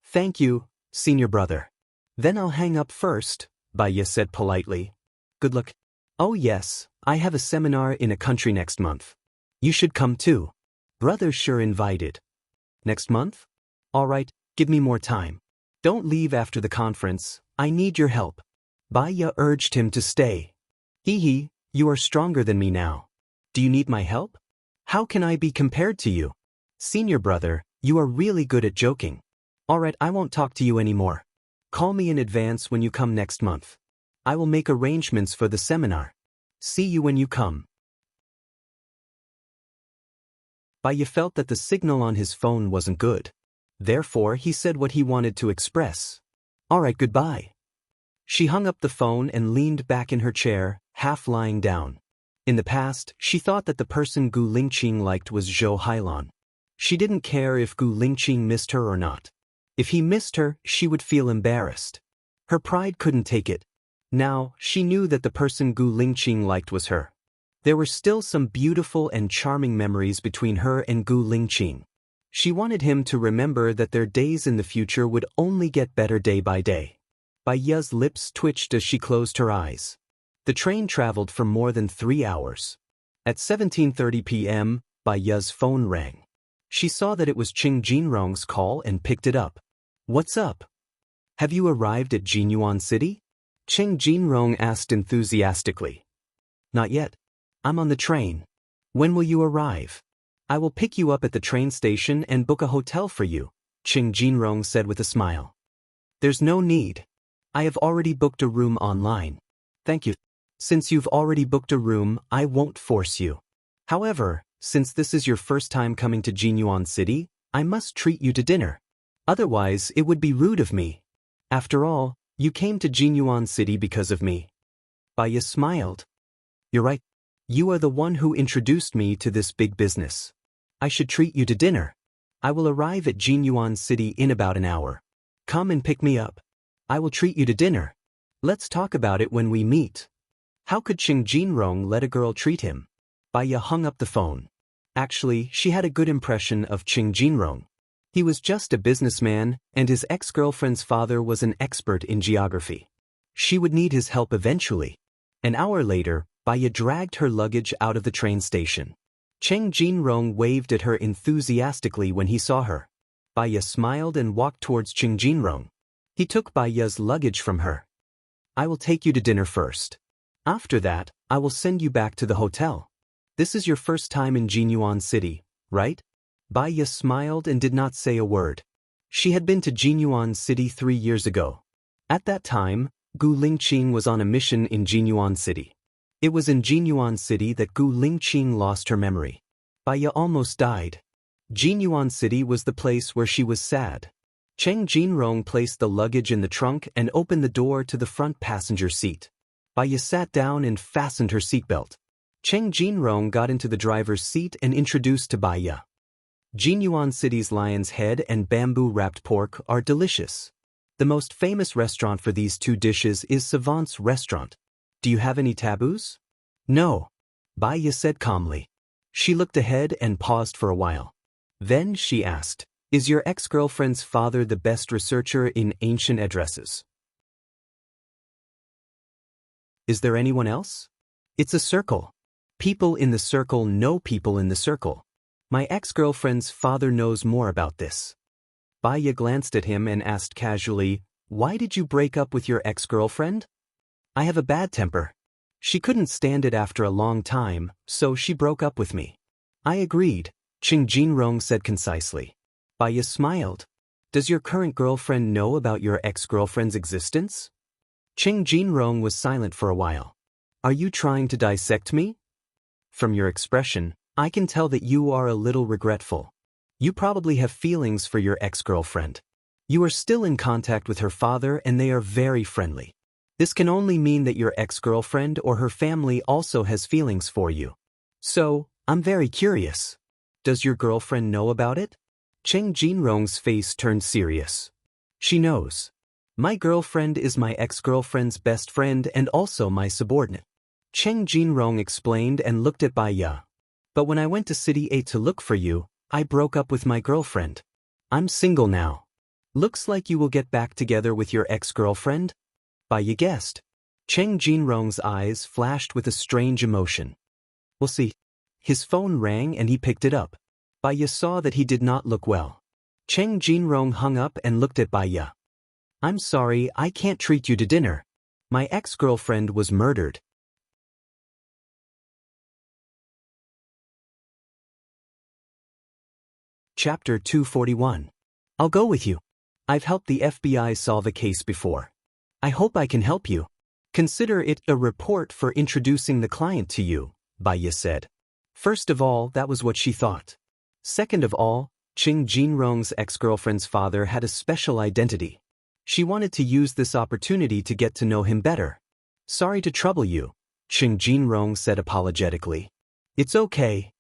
Thank you, senior brother. Then I'll hang up first, Bai Ye said politely. Good luck. Oh yes, I have a seminar in a country next month. You should come too. Brother sure invited. Next month? All right, give me more time. Don't leave after the conference, I need your help. Bai Ye urged him to stay. Hee, you are stronger than me now. Do you need my help? How can I be compared to you? Senior brother, you are really good at joking. All right, I won't talk to you anymore. Call me in advance when you come next month. I will make arrangements for the seminar. See you when you come. Bai Ye felt that the signal on his phone wasn't good. Therefore, he said what he wanted to express. All right, goodbye. She hung up the phone and leaned back in her chair, half lying down. In the past, she thought that the person Gu Lingqing liked was Zhou Hailan. She didn't care if Gu Lingqing missed her or not. If he missed her, she would feel embarrassed. Her pride couldn't take it. Now, she knew that the person Gu Lingqing liked was her. There were still some beautiful and charming memories between her and Gu Lingqing. She wanted him to remember that their days in the future would only get better day by day. Bai Ye's lips twitched as she closed her eyes. The train traveled for more than 3 hours. At 17:30 p.m., Baya's phone rang. She saw that it was Ching Jinrong's call and picked it up. "What's up? Have you arrived at Jinyuan City?" Ching Jinrong asked enthusiastically. "Not yet. I'm on the train. When will you arrive?" "I will pick you up at the train station and book a hotel for you," Ching Jinrong said with a smile. "There's no need. I have already booked a room online." "Thank you. Since you've already booked a room, I won't force you. However, since this is your first time coming to Jinyuan City, I must treat you to dinner. Otherwise, it would be rude of me. After all, you came to Jinyuan City because of me." Baya smiled. "You're right. You are the one who introduced me to this big business. I should treat you to dinner. I will arrive at Jinyuan City in about an hour. Come and pick me up. I will treat you to dinner. Let's talk about it when we meet." How could Ching Jinrong let a girl treat him? Baya hung up the phone. Actually, she had a good impression of Ching Jinrong. He was just a businessman, and his ex-girlfriend's father was an expert in geography. She would need his help eventually. An hour later, Baya dragged her luggage out of the train station. Cheng Jinrong waved at her enthusiastically when he saw her. Baya smiled and walked towards Ching Jinrong. He took Baya's luggage from her. "I will take you to dinner first. After that, I will send you back to the hotel. This is your first time in Jinyuan City, right?" Baya smiled and did not say a word. She had been to Jinyuan City 3 years ago. At that time, Gu Lingqing was on a mission in Jinyuan City. It was in Jinyuan City that Gu Lingqing lost her memory. Baya almost died. Jinyuan City was the place where she was sad. Cheng Jinrong placed the luggage in the trunk and opened the door to the front passenger seat. Baya sat down and fastened her seatbelt. Cheng Jinrong got into the driver's seat and introduced to Baya. Jinyuan City's lion's head and bamboo-wrapped pork are delicious. The most famous restaurant for these two dishes is Savant's restaurant. "Do you have any taboos?" "No," Baya said calmly. She looked ahead and paused for a while. Then she asked, "Is your ex-girlfriend's father the best researcher in ancient addresses? Is there anyone else?" "It's a circle. People in the circle know people in the circle. My ex-girlfriend's father knows more about this." Baya glanced at him and asked casually, "Why did you break up with your ex-girlfriend?" "I have a bad temper. She couldn't stand it after a long time, so she broke up with me." "I agreed," Ching Jinrong said concisely. Baya smiled. "Does your current girlfriend know about your ex-girlfriend's existence?" Ching Jinrong was silent for a while. "Are you trying to dissect me?" "From your expression, I can tell that you are a little regretful. You probably have feelings for your ex-girlfriend. You are still in contact with her father and they are very friendly. This can only mean that your ex-girlfriend or her family also has feelings for you. So, I'm very curious. Does your girlfriend know about it?" Cheng Jinrong's face turned serious. "She knows. My girlfriend is my ex-girlfriend's best friend and also my subordinate." Cheng Jinrong explained and looked at Baya. "But when I went to City A to look for you, I broke up with my girlfriend. I'm single now. Looks like you will get back together with your ex-girlfriend?" Baya guessed. Cheng Jinrong's eyes flashed with a strange emotion. "We'll see." His phone rang and he picked it up. Baya saw that he did not look well. Cheng Jinrong hung up and looked at Baya. "I'm sorry, I can't treat you to dinner. My ex-girlfriend was murdered." Chapter 241. I'll go with you. I've helped the FBI solve a case before. I hope I can help you. Consider it a report for introducing the client to you, Baya said. First of all, that was what she thought. Second of all, Ching Jinrong's ex-girlfriend's father had a special identity. She wanted to use this opportunity to get to know him better. "Sorry to trouble you," Ching Jinrong said apologetically. "It's okay."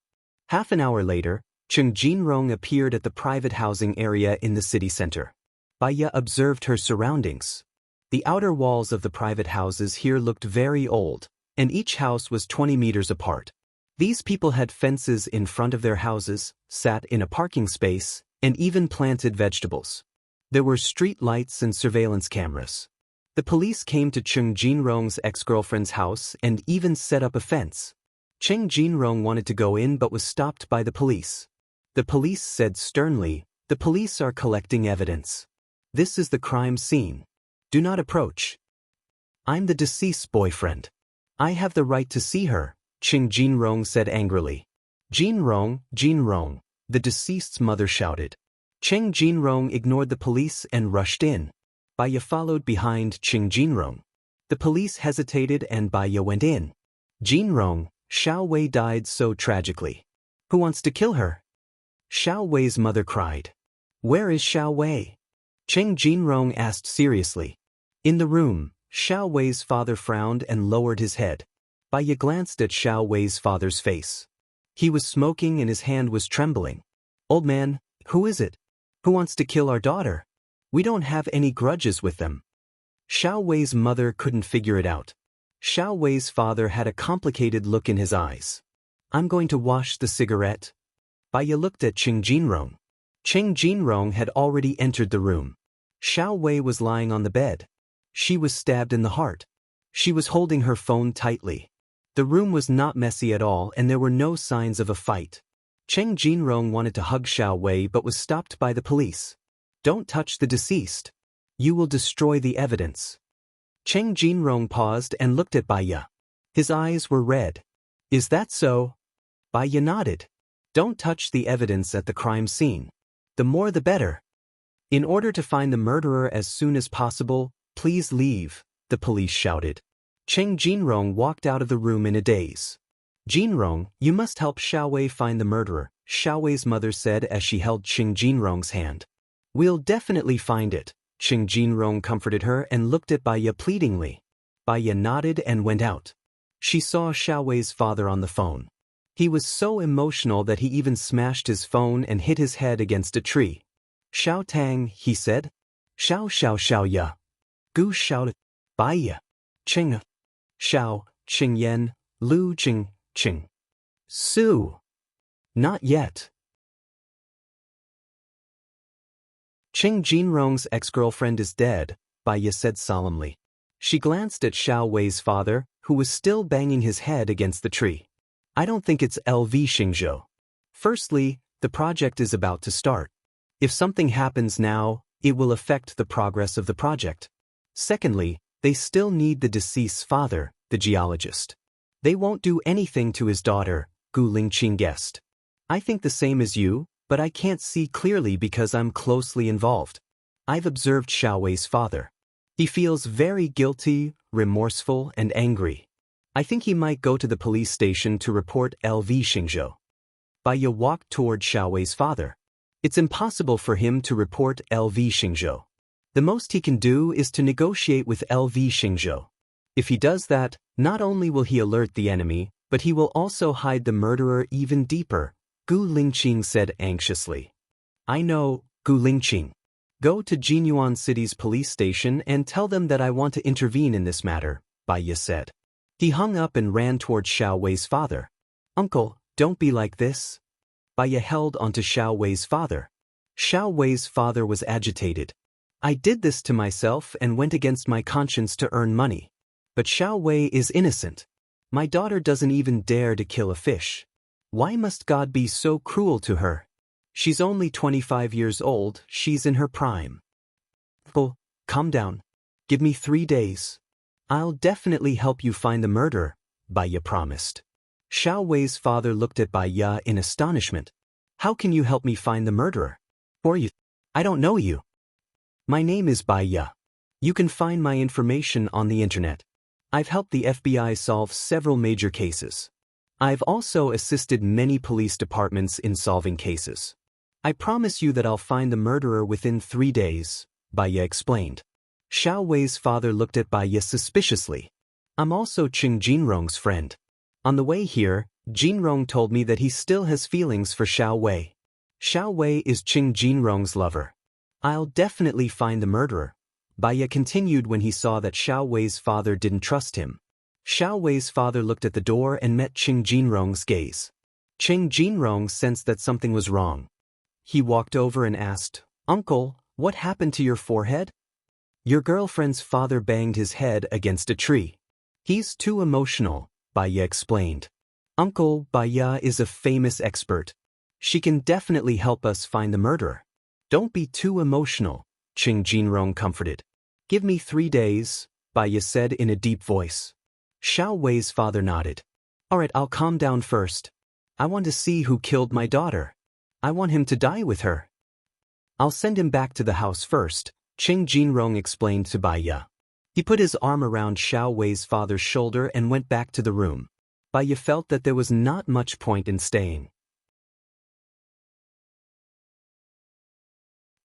Half an hour later, Ching Jinrong appeared at the private housing area in the city center. Baya observed her surroundings. The outer walls of the private houses here looked very old, and each house was 20 meters apart. These people had fences in front of their houses, sat in a parking space, and even planted vegetables. There were street lights and surveillance cameras. The police came to Cheng Jinrong's ex-girlfriend's house and even set up a fence. Cheng Jinrong wanted to go in but was stopped by the police. The police said sternly, "The police are collecting evidence. This is the crime scene. Do not approach." "I'm the deceased's boyfriend. I have the right to see her," Cheng Jinrong said angrily. "Jinrong, Jinrong," the deceased's mother shouted. Cheng Jinrong ignored the police and rushed in. Baya followed behind Cheng Jinrong. The police hesitated and Baya went in. "Jinrong, Xiao Wei died so tragically. Who wants to kill her?" Xiao Wei's mother cried. "Where is Xiao Wei?" Cheng Jinrong asked seriously. "In the room." Xiao Wei's father frowned and lowered his head. Baya glanced at Xiao Wei's father's face. He was smoking and his hand was trembling. "Old man, who is it? Who wants to kill our daughter? We don't have any grudges with them." Xiao Wei's mother couldn't figure it out. Xiao Wei's father had a complicated look in his eyes. "I'm going to wash the cigarette." Baya looked at Cheng Jinrong. Cheng Jinrong had already entered the room. Xiao Wei was lying on the bed. She was stabbed in the heart. She was holding her phone tightly. The room was not messy at all and there were no signs of a fight. Cheng Jinrong wanted to hug Xiao Wei but was stopped by the police. "Don't touch the deceased. You will destroy the evidence." Cheng Jinrong paused and looked at Baya. His eyes were red. "Is that so?" Baya nodded. "Don't touch the evidence at the crime scene. The more the better. In order to find the murderer as soon as possible, please leave," the police shouted. Cheng Jinrong walked out of the room in a daze. "Jinrong, you must help Xiao Wei find the murderer," Xiao Wei's mother said as she held Cheng Jinrong's hand. "We'll definitely find it," Cheng Jinrong comforted her and looked at Baya pleadingly. Baya nodded and went out. She saw Xiao Wei's father on the phone. He was so emotional that he even smashed his phone and hit his head against a tree. "Xiao Tang," he said. "Xiao Xiao Xiao Ya." Gu shouted. "Baya. Cheng. Xiao, Cheng Yen, Lu Cheng, Cheng. Su. Not yet." Cheng Jinrong's ex-girlfriend is dead, Baya said solemnly. She glanced at Xiao Wei's father, who was still banging his head against the tree. "I don't think it's LV Xingzhou. Firstly, the project is about to start. If something happens now, it will affect the progress of the project. Secondly, they still need the deceased's father, the geologist. They won't do anything to his daughter," Gu Lingqing guessed. "I think the same as you, but I can't see clearly because I'm closely involved. I've observed Xiao Wei's father. He feels very guilty, remorseful, and angry. I think he might go to the police station to report LV Xingzhou." Baya walked toward Xiao Wei's father. "It's impossible for him to report LV Xingzhou. The most he can do is to negotiate with LV Xingzhou. If he does that, not only will he alert the enemy, but he will also hide the murderer even deeper," Gu Lingqing said anxiously. "I know, Gu Lingqing. Go to Jinyuan City's police station and tell them that I want to intervene in this matter," Baya said. He hung up and ran toward Xiao Wei's father. "Uncle, don't be like this." Baya held onto Xiao Wei's father. Xiao Wei's father was agitated. "I did this to myself and went against my conscience to earn money. But Xiao Wei is innocent. My daughter doesn't even dare to kill a fish. Why must God be so cruel to her? She's only 25 years old, she's in her prime." "Uncle, calm down. Give me 3 days. I'll definitely help you find the murderer," Baya promised. Xiao Wei's father looked at Baya in astonishment. "How can you help me find the murderer? Or you? I don't know you." "My name is Baya. You can find my information on the internet. I've helped the FBI solve several major cases. I've also assisted many police departments in solving cases. I promise you that I'll find the murderer within 3 days," Baya explained. Xiao Wei's father looked at Baya suspiciously. "I'm also Cheng Jinrong's friend. On the way here, Jinrong told me that he still has feelings for Xiao Wei. Xiao Wei is Cheng Jinrong's lover. I'll definitely find the murderer," Baya continued when he saw that Xiao Wei's father didn't trust him. Xiao Wei's father looked at the door and met Cheng Jinrong's gaze. Cheng Jinrong sensed that something was wrong. He walked over and asked, "Uncle, what happened to your forehead?" Your girlfriend's father banged his head against a tree. He's too emotional, Baya explained. Uncle Baya is a famous expert. She can definitely help us find the murderer. Don't be too emotional, Qing Jinrong comforted. Give me 3 days, Baya said in a deep voice. Xiao Wei's father nodded. Alright, I'll calm down first. I want to see who killed my daughter. I want him to die with her. I'll send him back to the house first, Qing Jinrong explained to Baya. He put his arm around Xiao Wei's father's shoulder and went back to the room. Baya felt that there was not much point in staying.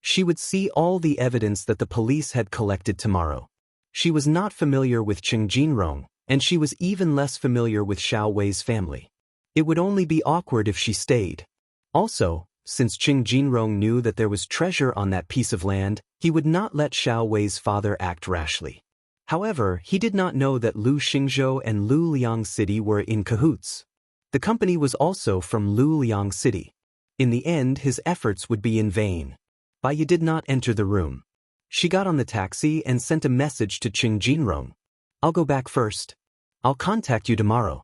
She would see all the evidence that the police had collected tomorrow. She was not familiar with Qing Jinrong, and she was even less familiar with Xiao Wei's family. It would only be awkward if she stayed. Also, since Qing Jinrong knew that there was treasure on that piece of land, he would not let Xiao Wei's father act rashly. However, he did not know that Lu Xingzhou and Lu Liang City were in cahoots. The company was also from Lu Liang City. In the end, his efforts would be in vain. Baya did not enter the room. She got on the taxi and sent a message to Qing Jinrong. I'll go back first. I'll contact you tomorrow.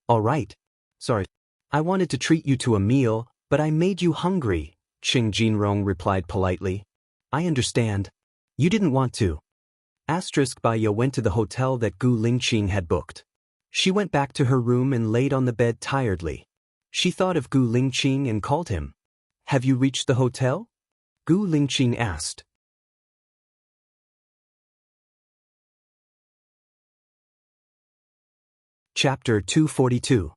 All right. Sorry. I wanted to treat you to a meal, but I made you hungry, Qing Jinrong replied politely. I understand. You didn't want to. Baya went to the hotel that Gu Lingqing had booked. She went back to her room and laid on the bed tiredly. She thought of Gu Lingqing and called him. Have you reached the hotel? Gu Lingqing asked. Chapter 242.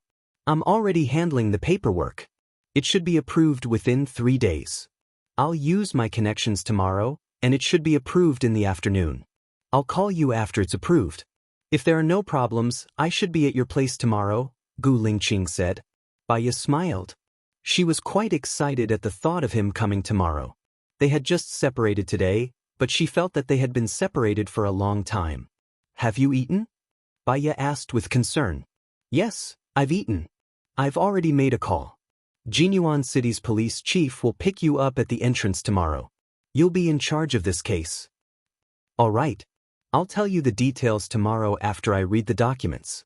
I'm already handling the paperwork. It should be approved within 3 days. I'll use my connections tomorrow, and it should be approved in the afternoon. I'll call you after it's approved. If there are no problems, I should be at your place tomorrow, Gu Lingqing said. Baya smiled. She was quite excited at the thought of him coming tomorrow. They had just separated today, but she felt that they had been separated for a long time. Have you eaten? Baya asked with concern. Yes, I've eaten. I've already made a call. Jinyuan City's police chief will pick you up at the entrance tomorrow. You'll be in charge of this case. All right. I'll tell you the details tomorrow after I read the documents.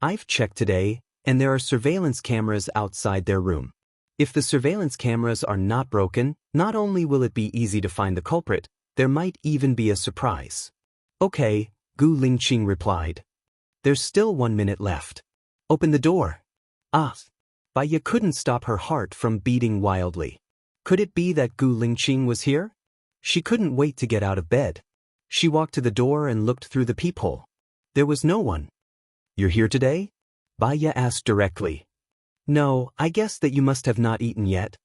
I've checked today, and there are surveillance cameras outside their room. If the surveillance cameras are not broken, not only will it be easy to find the culprit, there might even be a surprise. Okay, Gu Lingqing replied. There's still 1 minute left. Open the door. Baya couldn't stop her heart from beating wildly. Could it be that Gu Lingqing was here? She couldn't wait to get out of bed. She walked to the door and looked through the peephole. There was no one. You're here today? Baya asked directly. No, I guess that you must have not eaten yet.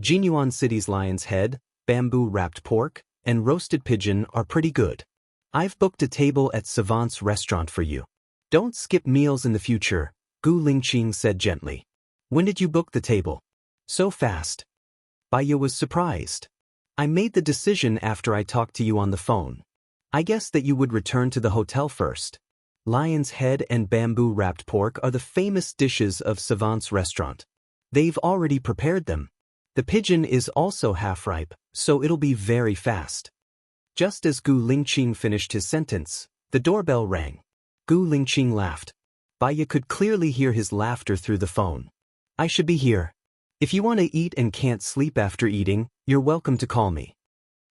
Jinyuan City's lion's head, bamboo-wrapped pork, and roasted pigeon are pretty good. I've booked a table at Savant's restaurant for you. Don't skip meals in the future, Gu Lingqing said gently. When did you book the table? So fast. Baya was surprised. I made the decision after I talked to you on the phone. I guess that you would return to the hotel first. Lion's head and bamboo-wrapped pork are the famous dishes of Savant's restaurant. They've already prepared them. The pigeon is also half-ripe, so it'll be very fast. Just as Gu Lingqing finished his sentence, the doorbell rang. Gu Lingqing laughed. Baya could clearly hear his laughter through the phone. I should be here. If you want to eat and can't sleep after eating, you're welcome to call me.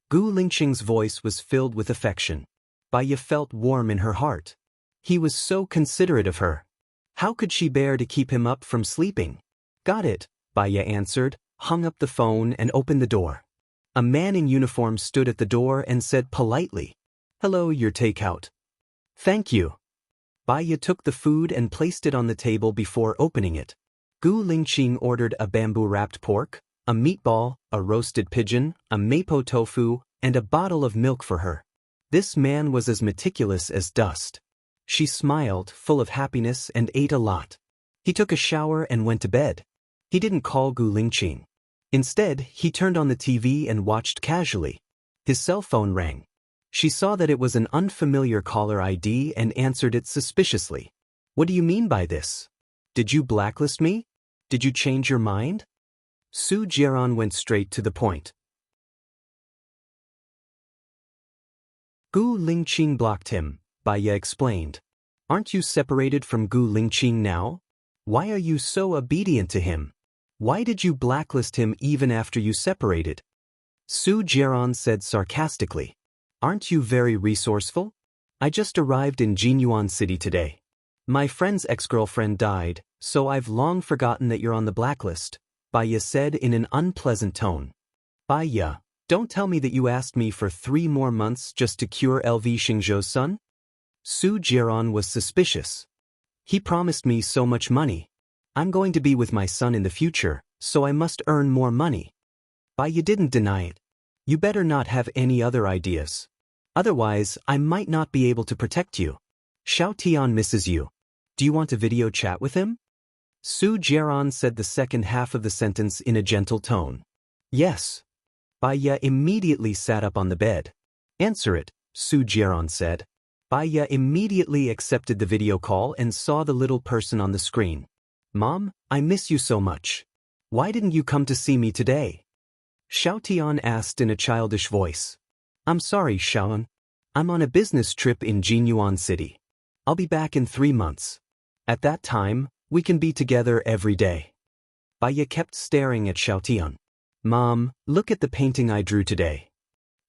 Gu Lingqing's voice was filled with affection. Baya felt warm in her heart. He was so considerate of her. How could she bear to keep him up from sleeping? Got it, Baya answered, hung up the phone and opened the door. A man in uniform stood at the door and said politely, Hello, your takeout. Thank you. Baya took the food and placed it on the table before opening it. Gu Lingqing ordered a bamboo-wrapped pork, a meatball, a roasted pigeon, a mapo tofu, and a bottle of milk for her. This man was as meticulous as dust. She smiled, full of happiness, and ate a lot. He took a shower and went to bed. He didn't call Gu Lingqing. Instead, he turned on the TV and watched casually. His cell phone rang. She saw that it was an unfamiliar caller ID and answered it suspiciously. What do you mean by this? Did you blacklist me? Did you change your mind? Su Jiaran went straight to the point. Gu Lingqing blocked him, Baya explained. Aren't you separated from Gu Lingqing now? Why are you so obedient to him? Why did you blacklist him even after you separated? Su Jiaran said sarcastically. Aren't you very resourceful? I just arrived in Jinyuan City today. My friend's ex-girlfriend died, so I've long forgotten that you're on the blacklist, Baya said in an unpleasant tone. Baya, don't tell me that you asked me for 3 more months just to cure LV Xingzhou's son? Su Jiaran was suspicious. He promised me so much money. I'm going to be with my son in the future, so I must earn more money. Baya didn't deny it. You better not have any other ideas. Otherwise, I might not be able to protect you. Xiao Tian misses you. Do you want a video chat with him? Su Jiaran said the second half of the sentence in a gentle tone. Yes. Baya immediately sat up on the bed. Answer it, Su Jiaran said. Baya immediately accepted the video call and saw the little person on the screen. Mom, I miss you so much. Why didn't you come to see me today? Xiao Tian asked in a childish voice. I'm sorry, Xiaoan. I'm on a business trip in Jinyuan City. I'll be back in 3 months. At that time, we can be together every day. Baya kept staring at Xiao Tian. Mom, look at the painting I drew today.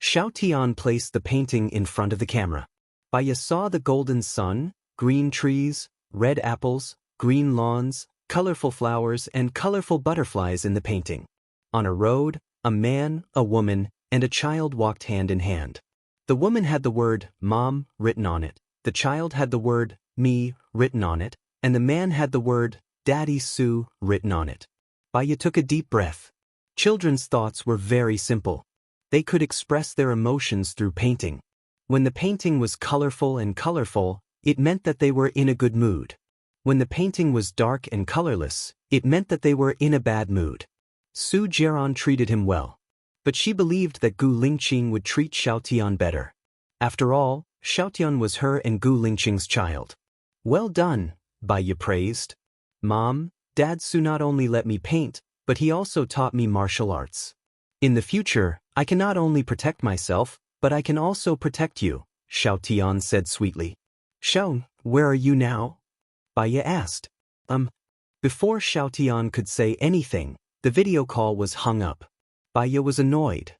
Xiao Tian placed the painting in front of the camera. Baya saw the golden sun, green trees, red apples, green lawns, colorful flowers and colorful butterflies in the painting. On a road, a man, a woman, and a child walked hand in hand. The woman had the word, Mom, written on it. The child had the word, Me, written on it. And the man had the word, Daddy Su, written on it. Baya took a deep breath. Children's thoughts were very simple. They could express their emotions through painting. When the painting was colorful, it meant that they were in a good mood. When the painting was dark and colorless, it meant that they were in a bad mood. Su Jiaran treated him well. But she believed that Gu Lingqing would treat Xiao Tian better. After all, Xiao Tian was her and Gu Lingqing's child. Well done, Baya praised. Mom, Dad Su not only let me paint, but he also taught me martial arts. In the future, I can not only protect myself, but I can also protect you, Xiao Tian said sweetly. Xiao, where are you now? Baya asked. Before Xiao Tian could say anything, the video call was hung up. Baya was annoyed.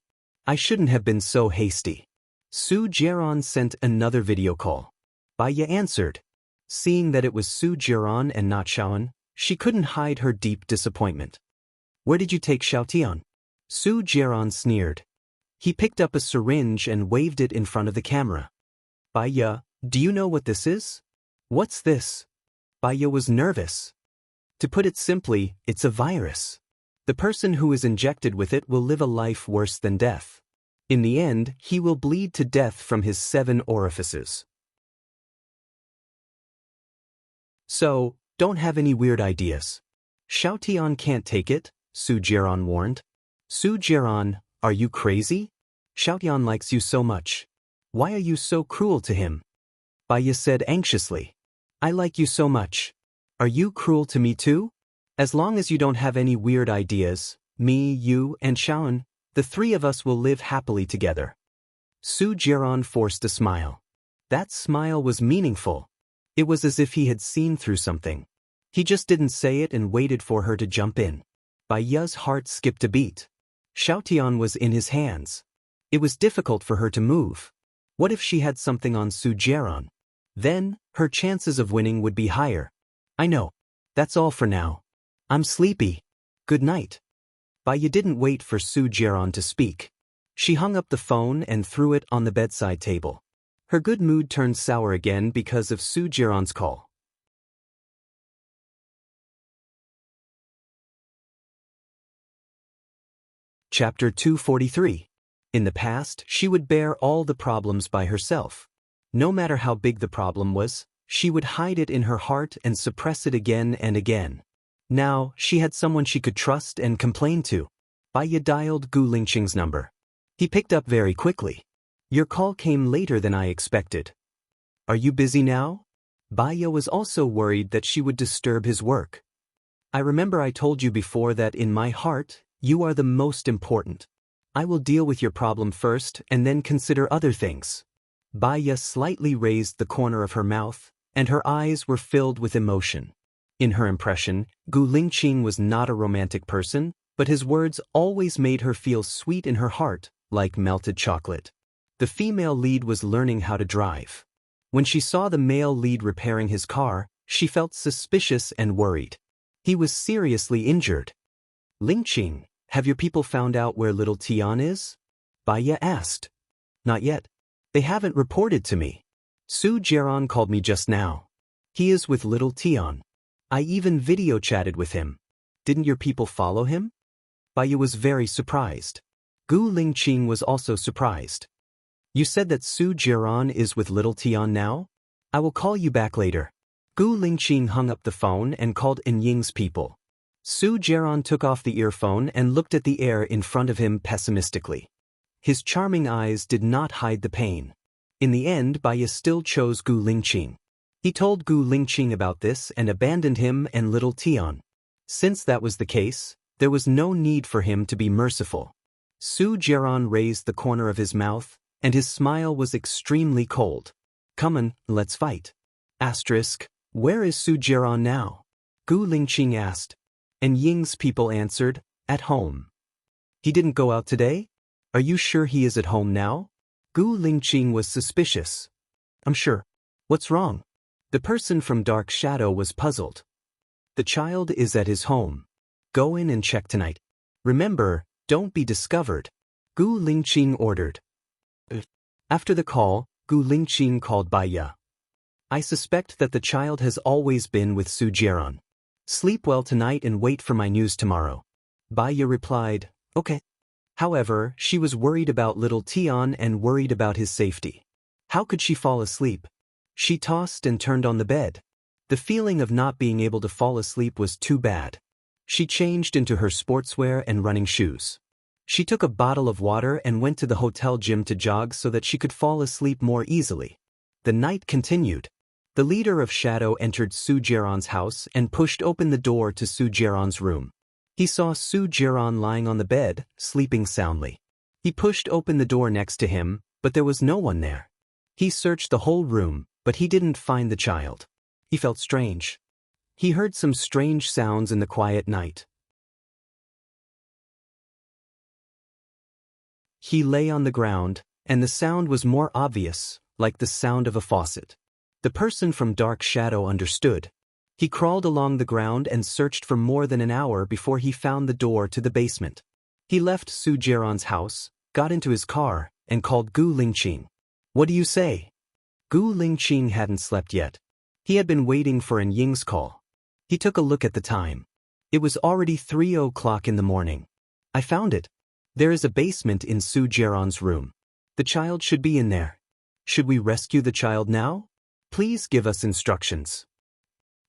I shouldn't have been so hasty. Su Jiaran sent another video call. Baya answered. Seeing that it was Su Jiaran and not Xiaoan, she couldn't hide her deep disappointment. Where did you take Xiao Tian? Su Jiaran sneered. He picked up a syringe and waved it in front of the camera. Baya, do you know what this is? What's this? Baya was nervous. To put it simply, it's a virus. The person who is injected with it will live a life worse than death. In the end, he will bleed to death from his 7 orifices. So, don't have any weird ideas. Xiao Tian can't take it, Su Jiaran warned. Su Jiaran, are you crazy? Xiao Tian likes you so much. Why are you so cruel to him? Baya said anxiously. I like you so much. Are you cruel to me too? As long as you don't have any weird ideas, me, you, and Xiaoan, the 3 of us will live happily together. Su Jiaran forced a smile. That smile was meaningful. It was as if he had seen through something. He just didn't say it and waited for her to jump in. Baya's heart skipped a beat. Xiao Tian was in his hands. It was difficult for her to move. What if she had something on Su Jiaran? Then, her chances of winning would be higher. I know. That's all for now. I'm sleepy. Good night. Baya didn't wait for Su Jiaran to speak. She hung up the phone and threw it on the bedside table. Her good mood turned sour again because of Su Jiaran's call. Chapter 243. In the past, she would bear all the problems by herself. No matter how big the problem was, she would hide it in her heart and suppress it again and again. Now, she had someone she could trust and complain to. Baya dialed Gu Lingqing's number. He picked up very quickly. Your call came later than I expected. Are you busy now? Baya was also worried that she would disturb his work. I remember I told you before that in my heart, you are the most important. I will deal with your problem first and then consider other things. Baya slightly raised the corner of her mouth, and her eyes were filled with emotion. In her impression, Gu Lingqing was not a romantic person, but his words always made her feel sweet in her heart, like melted chocolate. The female lead was learning how to drive. When she saw the male lead repairing his car, she felt suspicious and worried. He was seriously injured. Lingqing, have your people found out where little Tian is? Baya asked. Not yet. They haven't reported to me. Su Jiran called me just now. He is with little Tian. I even video chatted with him. Didn't your people follow him? Baya was very surprised. Gu Lingqing was also surprised. You said that Su Jiran is with little Tian now? I will call you back later. Gu Lingqing hung up the phone and called Ying's people. Su Jiran took off the earphone and looked at the air in front of him pessimistically. His charming eyes did not hide the pain. In the end, Baya still chose Gu Lingqing. He told Gu Lingqing about this and abandoned him and little Tian. Since that was the case, there was no need for him to be merciful. Su Jiran raised the corner of his mouth, and his smile was extremely cold. Come on, let's fight. Asterisk, where is Su Jiran now? Gu Lingqing asked. And Ying's people answered, at home. He didn't go out today? Are you sure he is at home now? Gu Lingqing was suspicious. I'm sure. What's wrong? The person from Dark Shadow was puzzled. The child is at his home. Go in and check tonight. Remember, don't be discovered. Gu Lingqing ordered. After the call, Gu Lingqing called Baya. I suspect that the child has always been with Su Jiran. Sleep well tonight and wait for my news tomorrow. Baya replied, okay. However, she was worried about little Tian and worried about his safety. How could she fall asleep? She tossed and turned on the bed. The feeling of not being able to fall asleep was too bad. She changed into her sportswear and running shoes. She took a bottle of water and went to the hotel gym to jog so that she could fall asleep more easily. The night continued. The leader of Shadow entered Su Jiran's house and pushed open the door to Su Jiran's room. He saw Su Jiran lying on the bed, sleeping soundly. He pushed open the door next to him, but there was no one there. He searched the whole room, but he didn't find the child. He felt strange. He heard some strange sounds in the quiet night. He lay on the ground, and the sound was more obvious, like the sound of a faucet. The person from Dark Shadow understood. He crawled along the ground and searched for more than an hour before he found the door to the basement. He left Su Jiran's house, got into his car, and called Gu Lingqing. What do you say? Gu Lingqing hadn't slept yet. He had been waiting for Ying's call. He took a look at the time. It was already 3 o'clock in the morning. I found it. There is a basement in Su Jiran's room. The child should be in there. Should we rescue the child now? Please give us instructions.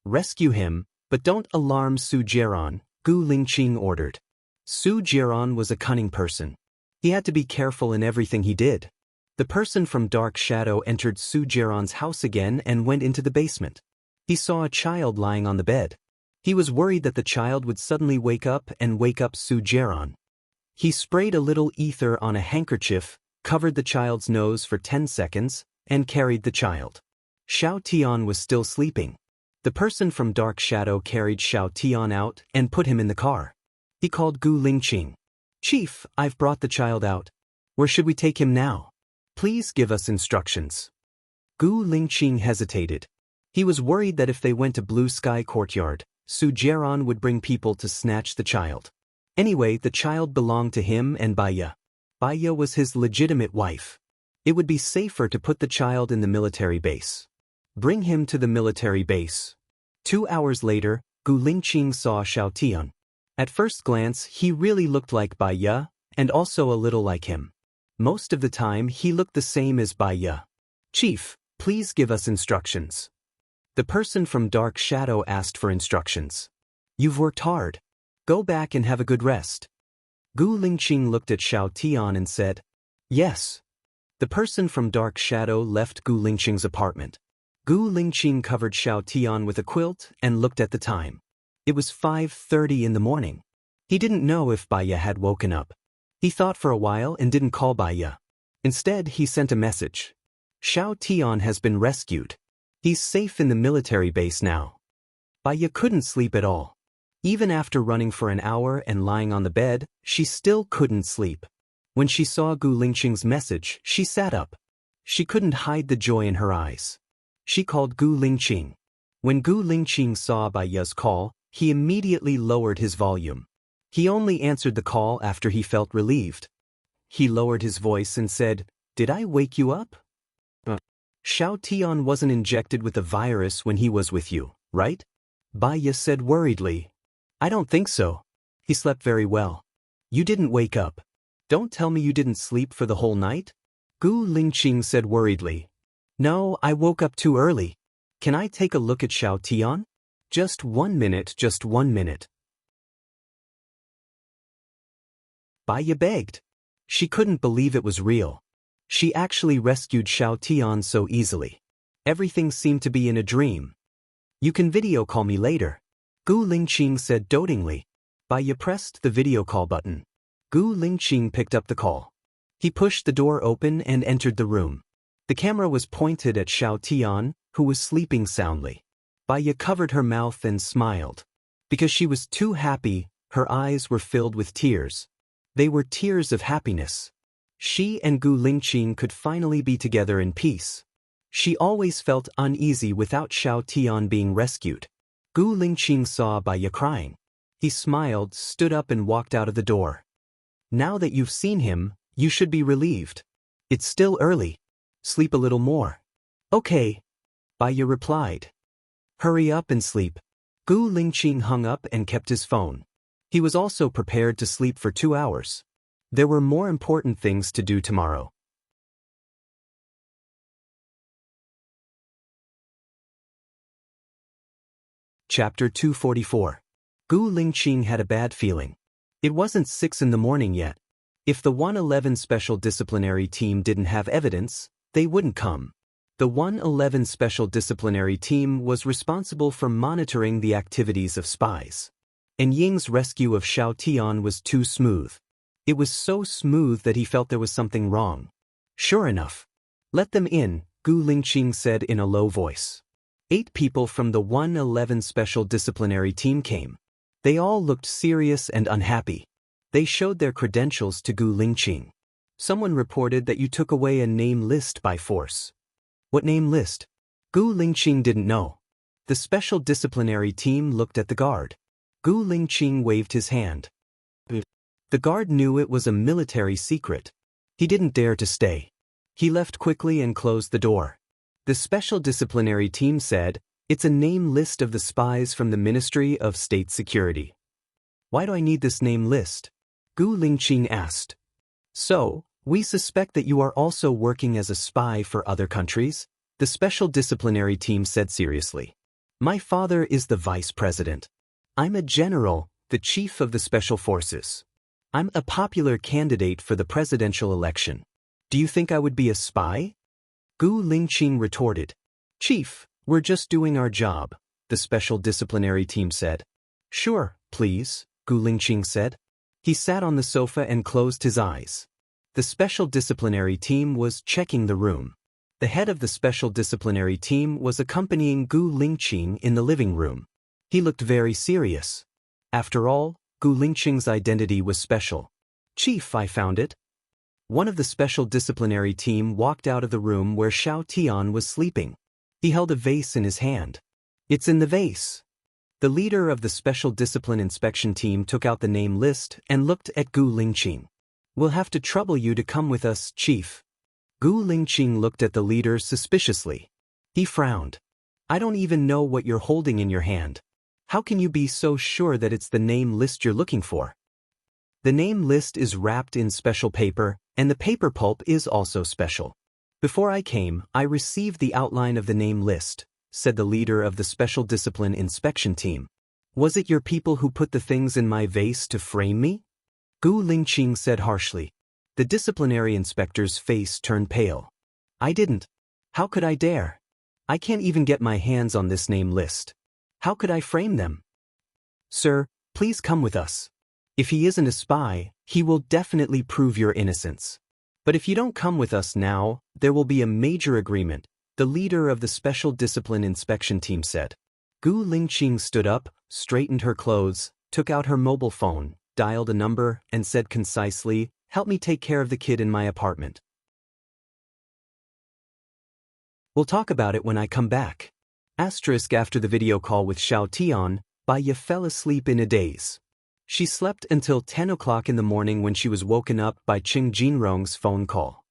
Rescue him, but don't alarm Su Jiran, Gu Lingqing ordered. Su Jiran was a cunning person. He had to be careful in everything he did. The person from Dark Shadow entered Su Jiran's house again and went into the basement. He saw a child lying on the bed. He was worried that the child would suddenly wake up and wake up Su Jiran. He sprayed a little ether on a handkerchief, covered the child's nose for 10 seconds, and carried the child. Xiao Tian was still sleeping. The person from Dark Shadow carried Xiao Tian out and put him in the car. He called Gu Lingqing. Chief, I've brought the child out. Where should we take him now? Please give us instructions. Gu Lingqing hesitated. He was worried that if they went to Blue Sky Courtyard, Su Jiran would bring people to snatch the child. Anyway, the child belonged to him and Baya. Baya was his legitimate wife. It would be safer to put the child in the military base. Bring him to the military base. 2 hours later, Gu Lingqing saw Xiao Tian. At first glance, he really looked like Baya, and also a little like him. Most of the time, he looked the same as Baya. Chief, please give us instructions. The person from Dark Shadow asked for instructions. You've worked hard. Go back and have a good rest. Gu Lingqing looked at Xiao Tian and said, yes. The person from Dark Shadow left Gu Lingqing's apartment. Gu Lingqing covered Xiao Tian with a quilt and looked at the time. It was 5:30 in the morning. He didn't know if Baya had woken up. He thought for a while and didn't call Baya. Instead, he sent a message. Xiao Tian has been rescued. He's safe in the military base now. Baya couldn't sleep at all. Even after running for an hour and lying on the bed, she still couldn't sleep. When she saw Gu Lingqing's message, she sat up. She couldn't hide the joy in her eyes. She called Gu Lingqing. When Gu Lingqing saw Baya's call, he immediately lowered his volume. He only answered the call after he felt relieved. He lowered his voice and said, "Did I wake you up? Xiao Tian wasn't injected with the virus when he was with you, right?" Baya said worriedly. "I don't think so. He slept very well. You didn't wake up. Don't tell me you didn't sleep for the whole night?" Gu Lingqing said worriedly. "No, I woke up too early. Can I take a look at Xiao Tian? Just 1 minute, just 1 minute." Baya begged. She couldn't believe it was real. She actually rescued Xiao Tian so easily. Everything seemed to be in a dream. "You can video call me later," Gu Lingqing said dotingly. Baya pressed the video call button. Gu Lingqing picked up the call. He pushed the door open and entered the room. The camera was pointed at Xiao Tian, who was sleeping soundly. Baya covered her mouth and smiled. Because she was too happy, her eyes were filled with tears. They were tears of happiness. She and Gu Lingqing could finally be together in peace. She always felt uneasy without Xiao Tian being rescued. Gu Lingqing saw Baya crying. He smiled, stood up and walked out of the door. "Now that you've seen him, you should be relieved. It's still early. Sleep a little more." "Okay," Baya replied. "Hurry up and sleep." Gu Lingqing hung up and kept his phone. He was also prepared to sleep for 2 hours. There were more important things to do tomorrow. Chapter 244. Gu Lingqing had a bad feeling. It wasn't 6 in the morning yet. If the 111 Special Disciplinary Team didn't have evidence, they wouldn't come. The 111 Special Disciplinary Team was responsible for monitoring the activities of spies. And Ying's rescue of Xiao Tian was too smooth. It was so smooth that he felt there was something wrong. "Sure enough. Let them in," Gu Lingqing said in a low voice. 8 people from the 111 Special Disciplinary Team came. They all looked serious and unhappy. They showed their credentials to Gu Lingqing. "Someone reported that you took away a name list by force." "What name list?" Gu Lingqing didn't know. The Special Disciplinary Team looked at the guard. Gu Lingqing waved his hand. The guard knew it was a military secret. He didn't dare to stay. He left quickly and closed the door. The Special Disciplinary Team said, "It's a name list of the spies from the Ministry of State Security." "Why do I need this name list?" Gu Lingqing asked. "So, we suspect that you are also working as a spy for other countries," the Special Disciplinary Team said seriously. "My father is the vice president. I'm a general, the chief of the special forces. I'm a popular candidate for the presidential election. Do you think I would be a spy?" Gu Lingqing retorted. "Chief, we're just doing our job," the Special Disciplinary Team said. "Sure, please," Gu Lingqing said. He sat on the sofa and closed his eyes. The Special Disciplinary Team was checking the room. The head of the Special Disciplinary Team was accompanying Gu Lingqing in the living room. He looked very serious. After all, Gu Lingqing's identity was special. "Chief, I found it." One of the Special Disciplinary Team walked out of the room where Xiao Tian was sleeping. He held a vase in his hand. "It's in the vase." The leader of the Special Discipline Inspection Team took out the name list and looked at Gu Lingqing. "We'll have to trouble you to come with us, Chief." Gu Lingqing looked at the leader suspiciously. He frowned. "I don't even know what you're holding in your hand. How can you be so sure that it's the name list you're looking for?" "The name list is wrapped in special paper, and the paper pulp is also special. Before I came, I received the outline of the name list," said the leader of the Special Discipline Inspection Team. "Was it your people who put the things in my vase to frame me?" Gu Lingqing said harshly. The disciplinary inspector's face turned pale. "I didn't. How could I dare? I can't even get my hands on this name list. How could I frame them?" "Sir, please come with us. If he isn't a spy, he will definitely prove your innocence." But if you don't come with us now, there will be a major agreement, the leader of the Special Discipline Inspection Team said. Gu Lingqing stood up, straightened her clothes, took out her mobile phone, dialed a number, and said concisely, "Help me take care of the kid in my apartment. We'll talk about it when I come back." After the video call with Xiao Tian, Baiya fell asleep in a daze. She slept until 10 o'clock in the morning when she was woken up by Qing Jinrong's phone call.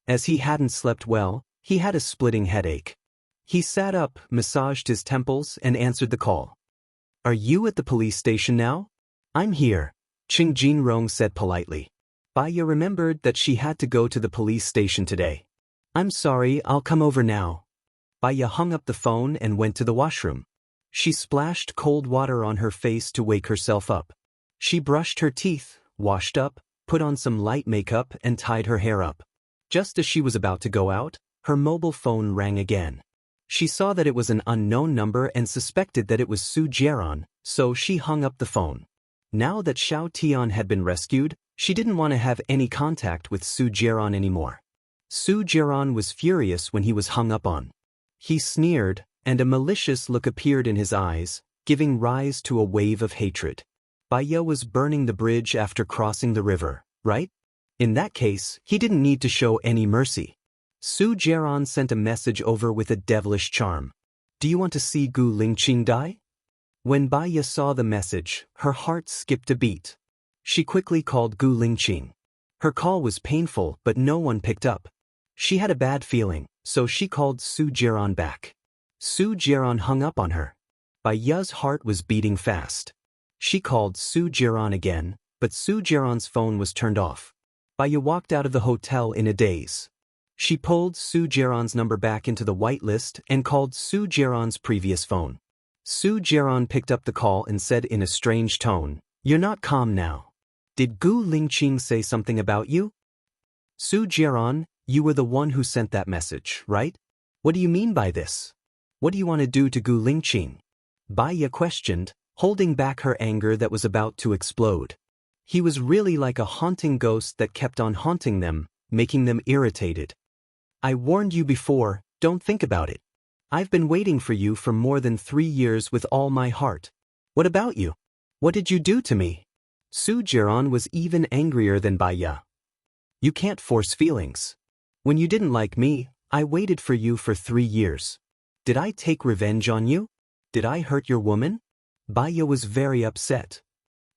As he hadn't slept well, he had a splitting headache. He sat up, massaged his temples, and answered the call. "Are you at the police station now?" "I'm here," Qing Jinrong said politely. Baiya remembered that she had to go to the police station today. "I'm sorry, I'll come over now." Baiya hung up the phone and went to the washroom. She splashed cold water on her face to wake herself up. She brushed her teeth, washed up, put on some light makeup, and tied her hair up. Just as she was about to go out, her mobile phone rang again. She saw that it was an unknown number and suspected that it was Su Jiaran, so she hung up the phone. Now that Xiao Tian had been rescued, she didn't want to have any contact with Su Jiaran anymore. Su Jiaran was furious when he was hung up on. He sneered, and a malicious look appeared in his eyes, giving rise to a wave of hatred. Baiya was burning the bridge after crossing the river, right? In that case, he didn't need to show any mercy. Su Jiaran sent a message over with a devilish charm. "Do you want to see Gu Lingqing die?" When Baiya saw the message, her heart skipped a beat. She quickly called Gu Lingqing. Her call was painful, but no one picked up. She had a bad feeling, so she called Su Jiaran back. Su Jiaran hung up on her. Baiya's heart was beating fast. She called Su Jiaran again, but Su Jiaran's phone was turned off. Baiya walked out of the hotel in a daze. She pulled Su Jiaran's number back into the whitelist and called Su Jiaran's previous phone. Su Jiaran picked up the call and said in a strange tone, "You're not calm now. Did Gu Lingqing say something about you?" "Su Jiaran, you were the one who sent that message, right? What do you mean by this? What do you want to do to Gu Lingqing?" Baiya questioned, holding back her anger that was about to explode. He was really like a haunting ghost that kept on haunting them, making them irritated. "I warned you before, don't think about it. I've been waiting for you for more than 3 years with all my heart. What about you? What did you do to me?" Su Jiaran was even angrier than Baiya. "You can't force feelings. When you didn't like me, I waited for you for 3 years. Did I take revenge on you? Did I hurt your woman?" Baiya was very upset.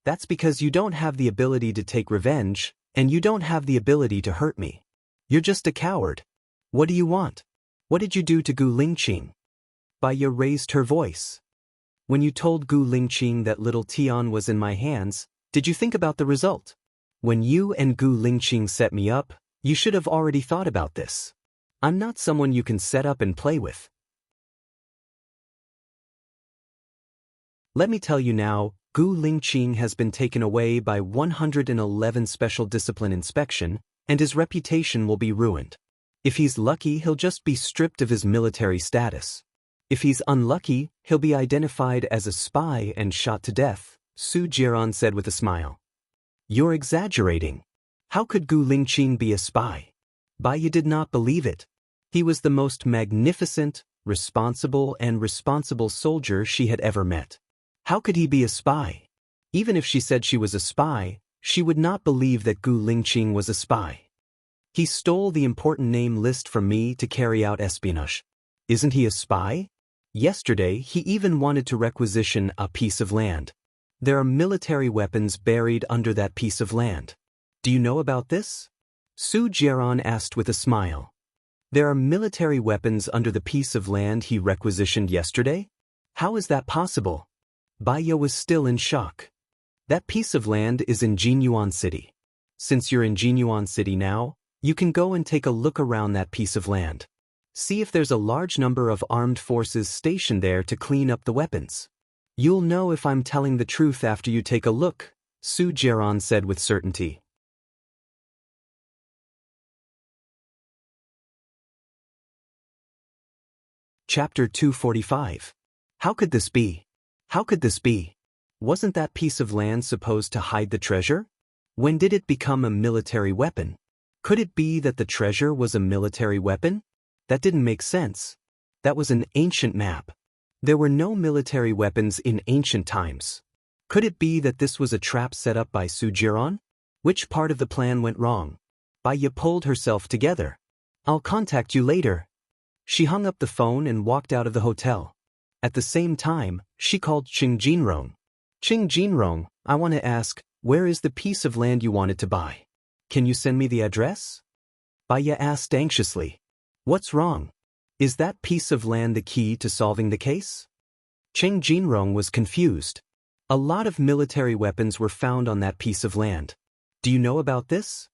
"That's because you don't have the ability to take revenge, and you don't have the ability to hurt me. You're just a coward. What do you want? What did you do to Gu Lingqing?" Baiya raised her voice. "When you told Gu Lingqing that little Tian was in my hands, did you think about the result? When you and Gu Lingqing set me up, you should have already thought about this. I'm not someone you can set up and play with. Let me tell you now, Gu Lingqing has been taken away by 111 Special Discipline Inspection, and his reputation will be ruined. If he's lucky, he'll just be stripped of his military status. If he's unlucky, he'll be identified as a spy and shot to death," Su Jiaran said with a smile. "You're exaggerating. How could Gu Lingqing be a spy?" Baiya did not believe it. He was the most magnificent, responsible soldier she had ever met. How could he be a spy? Even if she said she was a spy, she would not believe that Gu Lingqing was a spy. "He stole the important name list from me to carry out espionage. Isn't he a spy? Yesterday, he even wanted to requisition a piece of land. There are military weapons buried under that piece of land. Do you know about this?" Su Jiaran asked with a smile. "There are military weapons under the piece of land he requisitioned yesterday? How is that possible?" Baiya was still in shock. "That piece of land is in Jinyuan City. Since you're in Jinyuan City now, you can go and take a look around that piece of land. See if there's a large number of armed forces stationed there to clean up the weapons. You'll know if I'm telling the truth after you take a look," Su Jiaran said with certainty. Chapter 245. How could this be? How could this be? Wasn't that piece of land supposed to hide the treasure? When did it become a military weapon? Could it be that the treasure was a military weapon? That didn't make sense. That was an ancient map. There were no military weapons in ancient times. Could it be that this was a trap set up by Su Jiran? Which part of the plan went wrong? Baiya pulled herself together. I'll contact you later. She hung up the phone and walked out of the hotel. At the same time, she called Qing Jinrong. Qing Jinrong, I want to ask, where is the piece of land you wanted to buy? Can you send me the address? Baiya asked anxiously. What's wrong? Is that piece of land the key to solving the case? Qing Jinrong was confused. A lot of military weapons were found on that piece of land. Do you know about this?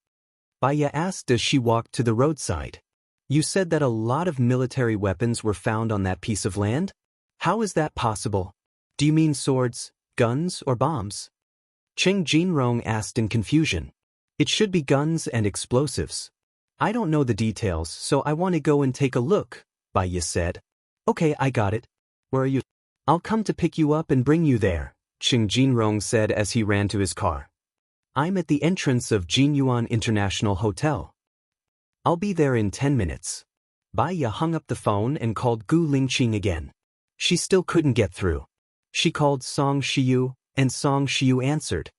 Baiya asked as she walked to the roadside. You said that a lot of military weapons were found on that piece of land? How is that possible? Do you mean swords, guns, or bombs? Qing Jinrong asked in confusion. It should be guns and explosives. I don't know the details, so I want to go and take a look, Baiya said. Okay, I got it. Where are you? I'll come to pick you up and bring you there, Qing Jinrong said as he ran to his car. I'm at the entrance of Jinyuan International Hotel. I'll be there in 10 minutes. Baiya hung up the phone and called Gu Lingqing again. She still couldn't get through. She called Song Shiyu, and Song Shiyu answered.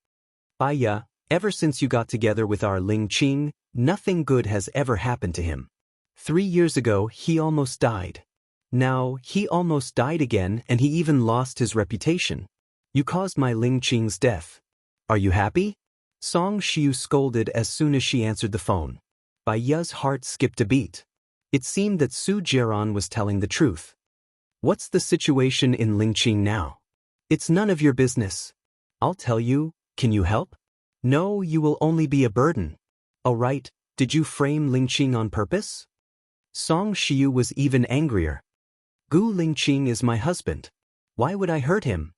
Baiya, ever since you got together with our Lingqing, nothing good has ever happened to him. 3 years ago, he almost died. Now, he almost died again and he even lost his reputation. You caused my Lingqing's death. Are you happy? Song Shiyu scolded as soon as she answered the phone. Baiya's heart skipped a beat. It seemed that Su Jiran was telling the truth. What's the situation in Lingqing now? It's none of your business. I'll tell you, can you help? No, you will only be a burden. Oh right, did you frame Lingqing on purpose? Song Shiyu was even angrier. Gu Lingqing is my husband. Why would I hurt him?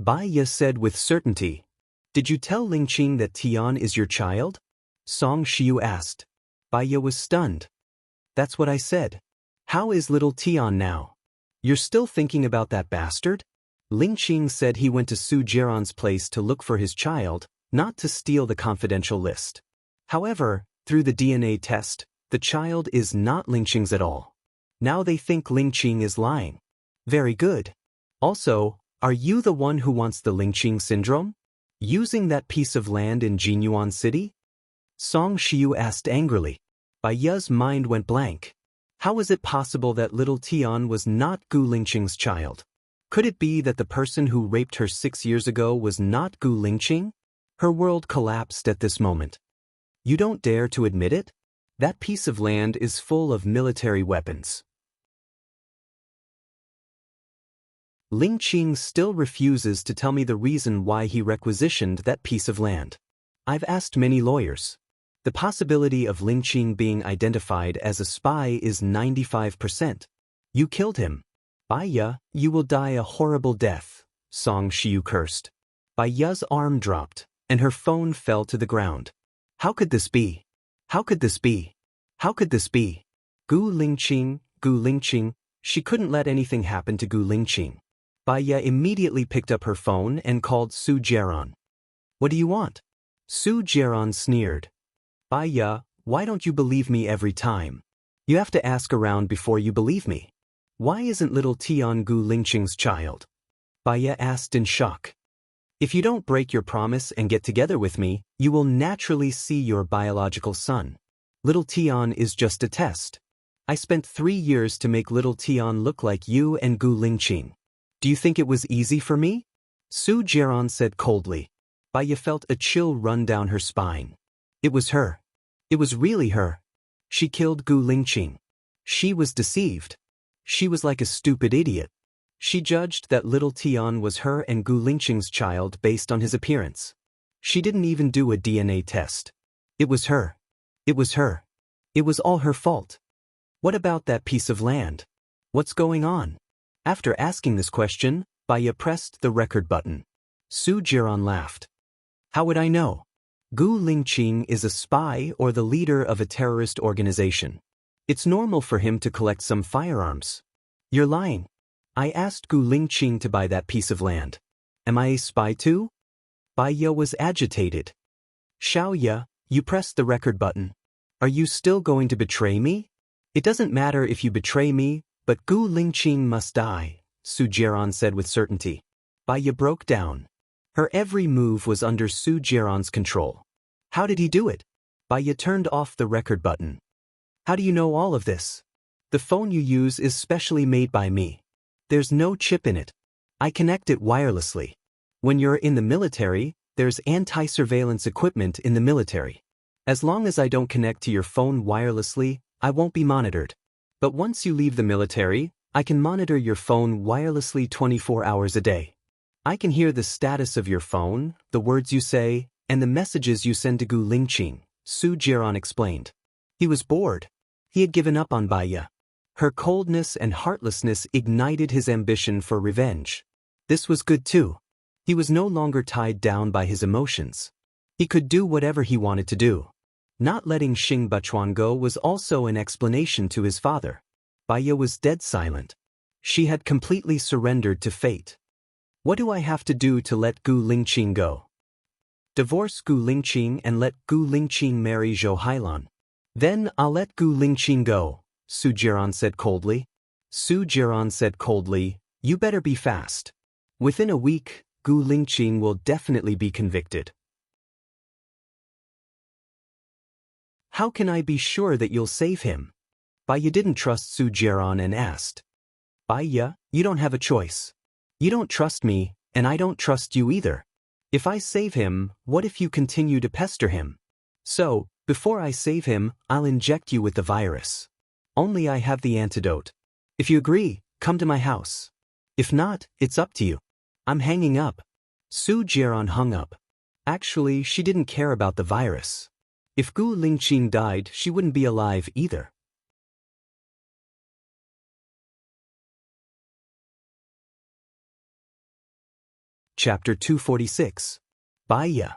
Baiya said with certainty. Did you tell Lingqing that Tian is your child? Song Shiyu asked. Baiya was stunned. That's what I said. How is little Tian now? You're still thinking about that bastard? Lingqing said he went to Su Jiran's place to look for his child, not to steal the confidential list. However, through the DNA test, the child is not Lingqing's at all. Now they think Lingqing is lying. Very good. Also, are you the one who wants the Lingqing syndrome? Using that piece of land in Jinyuan City? Song Shiyu asked angrily. Baiya's mind went blank. How is it possible that little Tian was not Gu Lingqing's child? Could it be that the person who raped her 6 years ago was not Gu Lingqing? Her world collapsed at this moment. You don't dare to admit it? That piece of land is full of military weapons. Lingqing still refuses to tell me the reason why he requisitioned that piece of land. I've asked many lawyers. The possibility of Lingqing being identified as a spy is 95%. You killed him. Baiya, you will die a horrible death, Song Shiyu cursed. Baiya's arm dropped, and her phone fell to the ground. How could this be? How could this be? How could this be? Gu Lingqing, she couldn't let anything happen to Gu Lingqing. Baiya immediately picked up her phone and called Su Jiran. What do you want? Su Jiran sneered. Baiya, why don't you believe me every time? You have to ask around before you believe me. Why isn't little Tian Gu Lingqing's child? Baiya asked in shock. If you don't break your promise and get together with me, you will naturally see your biological son. Little Tian is just a test. I spent 3 years to make little Tian look like you and Gu Lingqing. Do you think it was easy for me? Su Jiran said coldly. Baiya felt a chill run down her spine. It was her. It was really her. She killed Gu Lingqing. She was deceived. She was like a stupid idiot. She judged that little Tian was her and Gu Lingqing's child based on his appearance. She didn't even do a DNA test. It was her. It was her. It was all her fault. What about that piece of land? What's going on? After asking this question, Baiya pressed the record button. Su Jiran laughed. How would I know? Gu Lingqing is a spy or the leader of a terrorist organization. It's normal for him to collect some firearms. You're lying. I asked Gu Lingqing to buy that piece of land. Am I a spy too? Baiya was agitated. Xiaoya, you pressed the record button. Are you still going to betray me? It doesn't matter if you betray me, but Gu Lingqing must die, Su Jiran said with certainty. Baiya broke down. Her every move was under Su Jiran's control. How did he do it? Baiya turned off the record button. How do you know all of this? The phone you use is specially made by me. There's no chip in it. I connect it wirelessly. When you're in the military, there's anti-surveillance equipment in the military. As long as I don't connect to your phone wirelessly, I won't be monitored. But once you leave the military, I can monitor your phone wirelessly 24 hours a day. I can hear the status of your phone, the words you say, and the messages you send to Gu Lingqing, Su Jiran explained. He was bored. He had given up on Baiya. Her coldness and heartlessness ignited his ambition for revenge. This was good too. He was no longer tied down by his emotions. He could do whatever he wanted to do. Not letting Xing Bachuan go was also an explanation to his father. Baiya was dead silent. She had completely surrendered to fate. What do I have to do to let Gu Lingqing go? Divorce Gu Lingqing and let Gu Lingqing marry Zhou Hailan. Then I'll let Gu Lingqing go, Su Jiran said coldly. Su Jiran said coldly, you better be fast. Within a week, Gu Lingqing will definitely be convicted. How can I be sure that you'll save him? Baiya didn't trust Su Jiran and asked. Baiya, you don't have a choice. You don't trust me, and I don't trust you either. If I save him, what if you continue to pester him? So, before I save him, I'll inject you with the virus. Only I have the antidote. If you agree, come to my house. If not, it's up to you. I'm hanging up. Su Jiran hung up. Actually, she didn't care about the virus. If Gu Lingqing died, she wouldn't be alive either. Chapter 246. Baiya.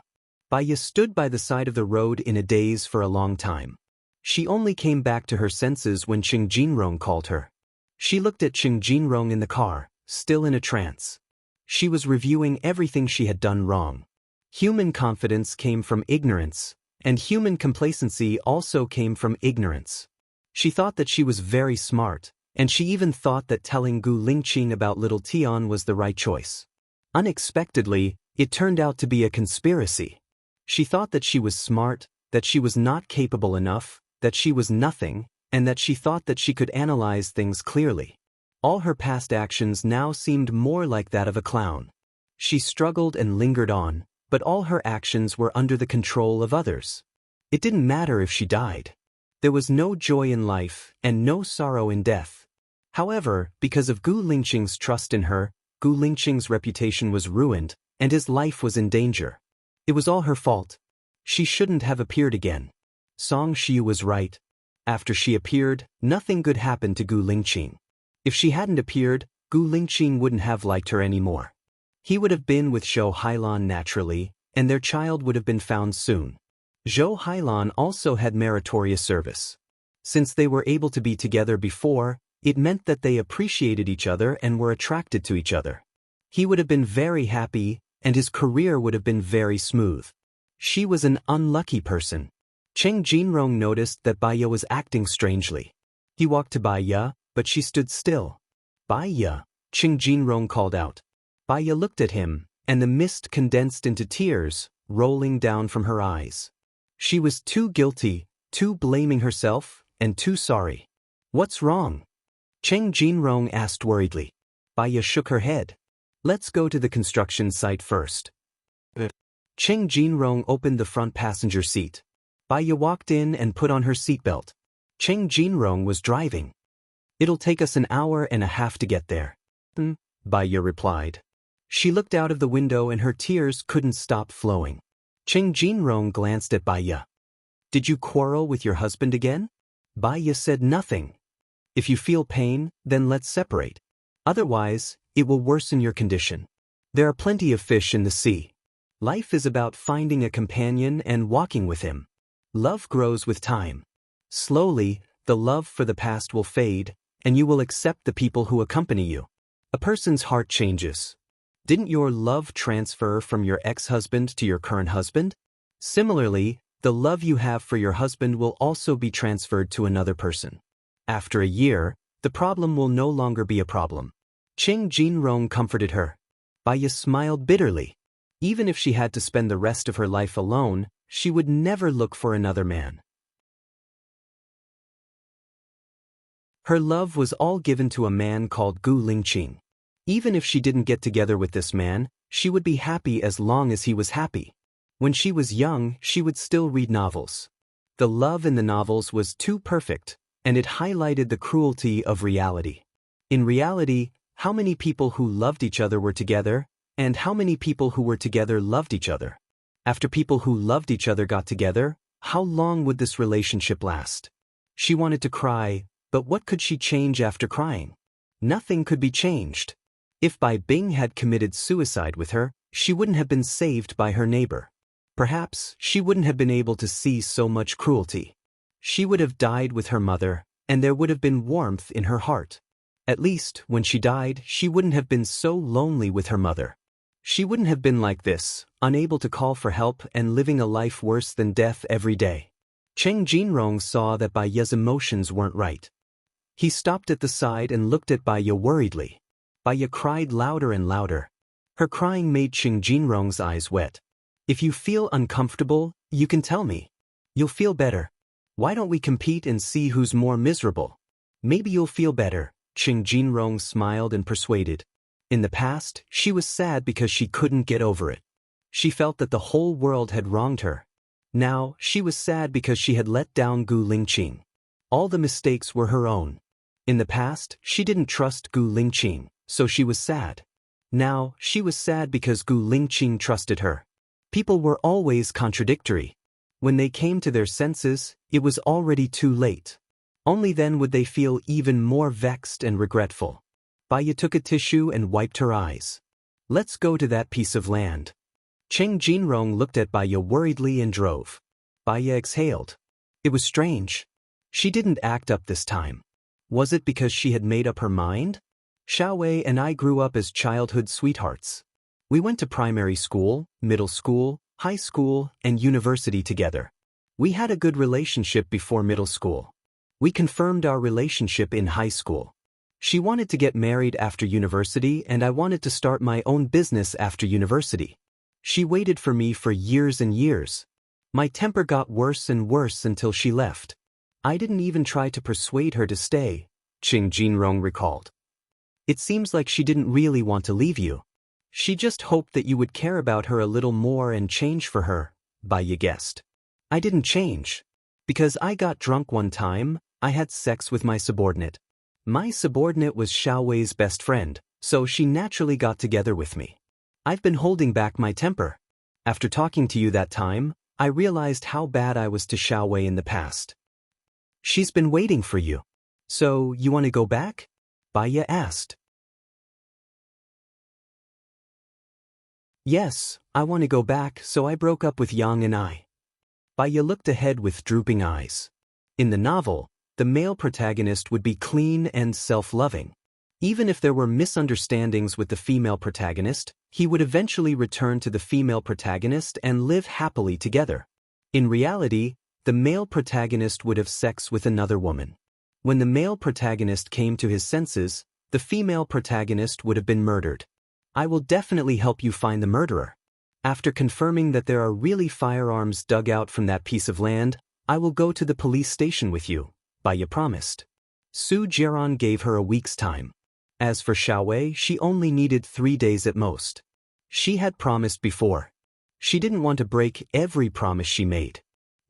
Baiya stood by the side of the road in a daze for a long time. She only came back to her senses when Qing Jinrong called her. She looked at Qing Jinrong in the car, still in a trance. She was reviewing everything she had done wrong. Human confidence came from ignorance, and human complacency also came from ignorance. She thought that she was very smart, and she even thought that telling Gu Lingqing about little Tian was the right choice. Unexpectedly, it turned out to be a conspiracy. She thought that she was smart, that she was not capable enough, that she was nothing, and that she thought that she could analyze things clearly. All her past actions now seemed more like that of a clown. She struggled and lingered on, but all her actions were under the control of others. It didn't matter if she died. There was no joy in life and no sorrow in death. However, because of Gu Lingqing's trust in her, Gu Lingqing's reputation was ruined, and his life was in danger. It was all her fault. She shouldn't have appeared again. Song Xiu was right. After she appeared, nothing good happened to Gu Lingqing. If she hadn't appeared, Gu Lingqing wouldn't have liked her anymore. He would have been with Zhou Hailan naturally, and their child would have been found soon. Zhou Hailan also had meritorious service. Since they were able to be together before, it meant that they appreciated each other and were attracted to each other. He would have been very happy, and his career would have been very smooth. She was an unlucky person. Cheng Jinrong noticed that Baiya was acting strangely. He walked to Baiya, but she stood still. Baiya, Cheng Jinrong called out. Baiya looked at him, and the mist condensed into tears, rolling down from her eyes. She was too guilty, too blaming herself, and too sorry. What's wrong? Cheng Jinrong asked worriedly. Baiya shook her head. Let's go to the construction site first. Cheng Jinrong opened the front passenger seat. Baiya walked in and put on her seatbelt. Cheng Jinrong was driving. It'll take us an hour and a half to get there. Baiya replied. She looked out of the window and her tears couldn't stop flowing. Cheng Jinrong glanced at Baiya. Did you quarrel with your husband again? Baiya said nothing. If you feel pain, then let's separate. Otherwise, it will worsen your condition. There are plenty of fish in the sea. Life is about finding a companion and walking with him. Love grows with time. Slowly, the love for the past will fade, and you will accept the people who accompany you. A person's heart changes. Didn't your love transfer from your ex-husband to your current husband? Similarly, The love you have for your husband will also be transferred to another person. After a year, the problem will no longer be a problem. Ching Jinrong comforted her. Baya smiled bitterly. Even if she had to spend the rest of her life alone, she would never look for another man. Her love was all given to a man called Gu Lingqing. Even if she didn't get together with this man, she would be happy as long as he was happy. When she was young, she would still read novels. The love in the novels was too perfect, and it highlighted the cruelty of reality. In reality, how many people who loved each other were together, and how many people who were together loved each other? After people who loved each other got together, how long would this relationship last? She wanted to cry, but what could she change after crying? Nothing could be changed. If Bai Bing had committed suicide with her, she wouldn't have been saved by her neighbor. Perhaps she wouldn't have been able to see so much cruelty. She would have died with her mother, and there would have been warmth in her heart. At least, when she died, she wouldn't have been so lonely with her mother. She wouldn't have been like this, unable to call for help and living a life worse than death every day. Cheng Jinrong saw that Baya's emotions weren't right. He stopped at the side and looked at Baya worriedly. Baya cried louder and louder. Her crying made Cheng Jinrong's eyes wet. If you feel uncomfortable, you can tell me. You'll feel better. Why don't we compete and see who's more miserable? Maybe you'll feel better. Cheng Jinrong smiled and persuaded. In the past, she was sad because she couldn't get over it. She felt that the whole world had wronged her. Now, she was sad because she had let down Gu Lingqing. All the mistakes were her own. In the past, she didn't trust Gu Lingqing, so she was sad. Now, she was sad because Gu Lingqing trusted her. People were always contradictory. When they came to their senses, it was already too late. Only then would they feel even more vexed and regretful. Baya took a tissue and wiped her eyes. Let's go to that piece of land. Cheng Jinrong looked at Baya worriedly and drove. Baya exhaled. It was strange. She didn't act up this time. Was it because she had made up her mind? Xiaowei and I grew up as childhood sweethearts. We went to primary school, middle school, high school, and university together. We had a good relationship before middle school. We confirmed our relationship in high school. She wanted to get married after university and I wanted to start my own business after university. She waited for me for years and years. My temper got worse and worse until she left. I didn't even try to persuade her to stay, Cheng Jinrong recalled. It seems like she didn't really want to leave you. She just hoped that you would care about her a little more and change for her, Baya guessed. I didn't change. Because I got drunk one time, I had sex with my subordinate. My subordinate was Xiaowei's best friend, so she naturally got together with me. I've been holding back my temper. After talking to you that time, I realized how bad I was to Xiaowei in the past. She's been waiting for you. So, you want to go back? Baya asked. Yes, I want to go back, so I broke up with Yang and I. Baya looked ahead with drooping eyes. In the novel, the male protagonist would be clean and self-loving. Even if there were misunderstandings with the female protagonist, he would eventually return to the female protagonist and live happily together. In reality, the male protagonist would have sex with another woman. When the male protagonist came to his senses, the female protagonist would have been murdered. I will definitely help you find the murderer. After confirming that there are really firearms dug out from that piece of land, I will go to the police station with you, Baya promised. Su Jiran gave her a week's time. As for Xiaowei, she only needed 3 days at most. She had promised before. She didn't want to break every promise she made.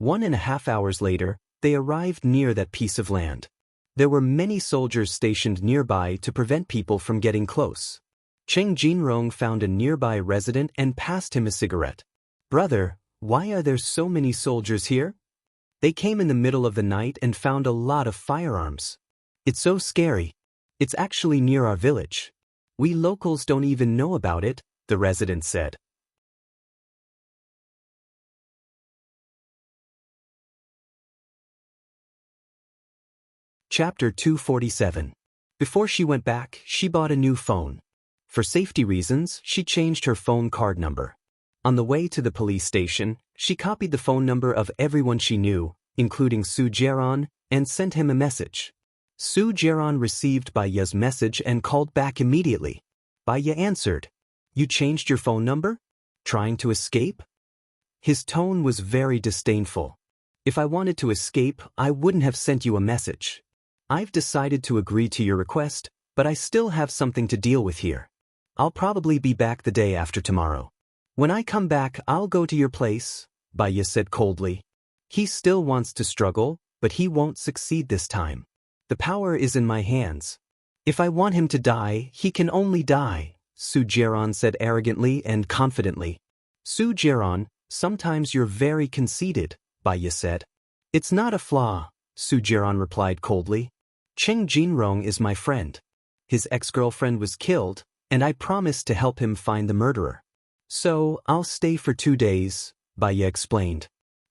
1.5 hours later, they arrived near that piece of land. There were many soldiers stationed nearby to prevent people from getting close. Cheng Jinrong found a nearby resident and passed him a cigarette. Brother, why are there so many soldiers here? They came in the middle of the night and found a lot of firearms. It's so scary. It's actually near our village. We locals don't even know about it, the resident said. Chapter 247. Before she went back, she bought a new phone. For safety reasons, she changed her phone card number. On the way to the police station, she copied the phone number of everyone she knew, including Su Jaeron, and sent him a message. Su Jaeron received Baya's message and called back immediately. Baya answered. You changed your phone number? Trying to escape? His tone was very disdainful. If I wanted to escape, I wouldn't have sent you a message. I've decided to agree to your request, but I still have something to deal with here. I'll probably be back the day after tomorrow. When I come back, I'll go to your place, Baya said coldly. He still wants to struggle, but he won't succeed this time. The power is in my hands. If I want him to die, he can only die, Su Jaeron said arrogantly and confidently. Su Jaeron, sometimes you're very conceited, Baya said. It's not a flaw, Su Jaeron replied coldly. Cheng Jinrong is my friend. His ex-girlfriend was killed, and I promised to help him find the murderer. So, I'll stay for 2 days, Baya explained.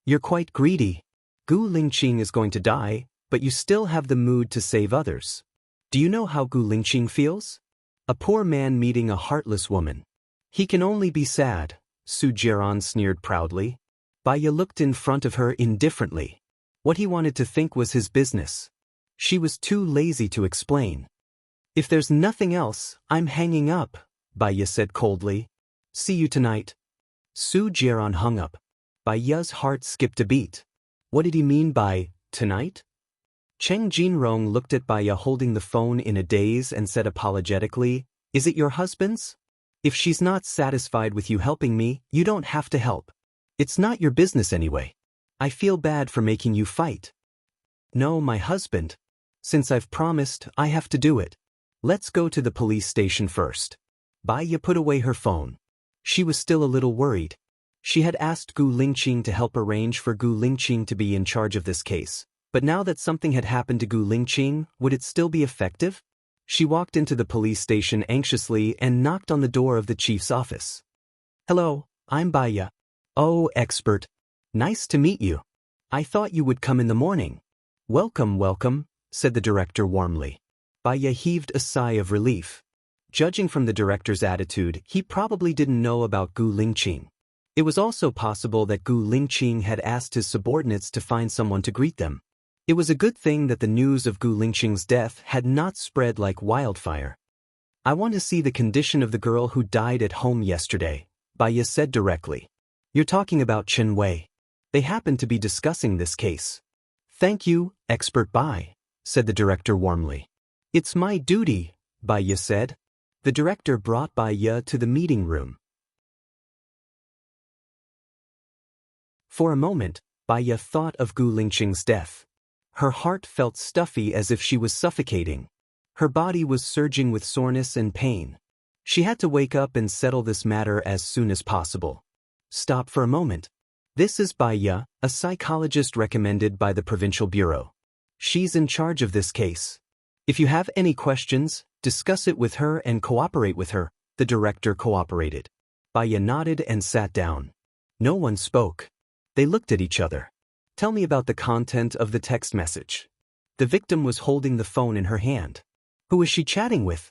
You're quite greedy. Gu Lingqing is going to die, but you still have the mood to save others. Do you know how Gu Lingqing feels? A poor man meeting a heartless woman. He can only be sad, Su Jaeron sneered proudly. Baya looked in front of her indifferently. What he wanted to think was his business. She was too lazy to explain. If there's nothing else, I'm hanging up, Baya said coldly. See you tonight. Su Jaeron hung up. Baya's heart skipped a beat. What did he mean by, tonight? Cheng Jinrong looked at Baya holding the phone in a daze and said apologetically, Is it your husband's? If she's not satisfied with you helping me, you don't have to help. It's not your business anyway. I feel bad for making you fight. No, my husband. Since I've promised, I have to do it. Let's go to the police station first. Baya put away her phone. She was still a little worried. She had asked Gu Lingqing to help arrange for Gu Lingqing to be in charge of this case. But now that something had happened to Gu Lingqing, would it still be effective? She walked into the police station anxiously and knocked on the door of the chief's office. Hello, I'm Baya. Oh, expert. Nice to meet you. I thought you would come in the morning. Welcome, welcome, said the director warmly. Baya heaved a sigh of relief. Judging from the director's attitude, he probably didn't know about Gu Lingqing. It was also possible that Gu Lingqing had asked his subordinates to find someone to greet them. It was a good thing that the news of Gu Lingqing's death had not spread like wildfire. I want to see the condition of the girl who died at home yesterday, Baya said directly. You're talking about Chen Wei. They happen to be discussing this case. Thank you, expert Bai, said the director warmly. It's my duty, Baya said. The director brought Baya to the meeting room. For a moment, Baya thought of Gu Lingqing's death. Her heart felt stuffy as if she was suffocating. Her body was surging with soreness and pain. She had to wake up and settle this matter as soon as possible. Stop for a moment. This is Baya, a psychologist recommended by the Provincial Bureau. She's in charge of this case. If you have any questions, discuss it with her and cooperate with her, the director cooperated. Baya nodded and sat down. No one spoke. They looked at each other. Tell me about the content of the text message. The victim was holding the phone in her hand. Who is she chatting with?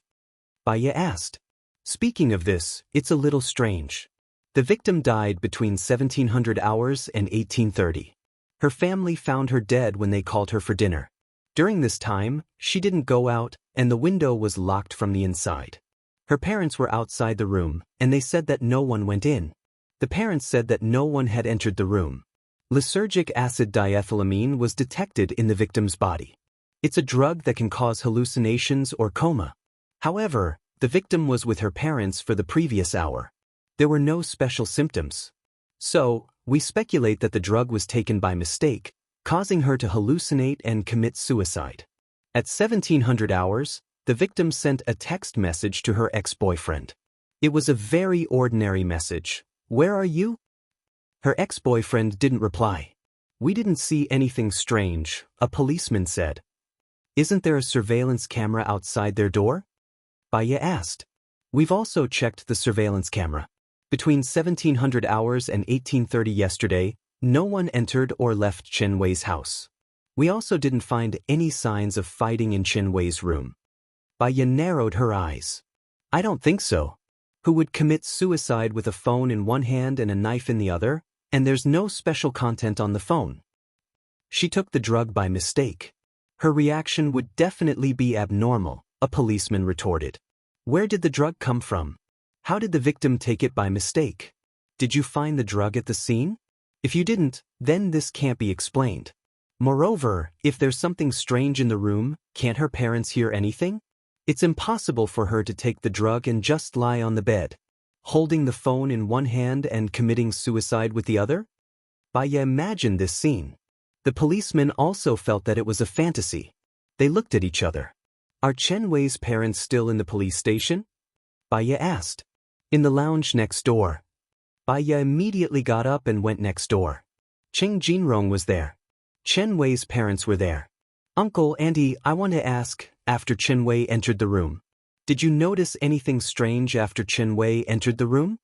Baya asked. Speaking of this, it's a little strange. The victim died between 1700 hours and 1830. Her family found her dead when they called her for dinner. During this time, she didn't go out, and the window was locked from the inside. Her parents were outside the room, and they said that no one went in. The parents said that no one had entered the room. Lysergic acid diethylamine was detected in the victim's body. It's a drug that can cause hallucinations or coma. However, the victim was with her parents for the previous hour. There were no special symptoms. So, we speculate that the drug was taken by mistake, causing her to hallucinate and commit suicide. At 1700 hours, the victim sent a text message to her ex-boyfriend. It was a very ordinary message. Where are you? Her ex-boyfriend didn't reply. We didn't see anything strange, a policeman said. Isn't there a surveillance camera outside their door? Baya asked. We've also checked the surveillance camera. Between 1700 hours and 1830 yesterday, no one entered or left Chen Wei's house. We also didn't find any signs of fighting in Chen Wei's room. Baya narrowed her eyes. I don't think so. Who would commit suicide with a phone in one hand and a knife in the other, and there's no special content on the phone. She took the drug by mistake. Her reaction would definitely be abnormal, a policeman retorted. Where did the drug come from? How did the victim take it by mistake? Did you find the drug at the scene? If you didn't, then this can't be explained. Moreover, if there's something strange in the room, can't her parents hear anything? It's impossible for her to take the drug and just lie on the bed, holding the phone in one hand and committing suicide with the other? Baya imagined this scene. The policeman also felt that it was a fantasy. They looked at each other. Are Chen Wei's parents still in the police station? Baya asked. In the lounge next door. Baya immediately got up and went next door. Cheng Jinrong was there. Chen Wei's parents were there. Uncle, Auntie, I want to ask, after Chen Wei entered the room. Did you notice anything strange after Chen Wei entered the room?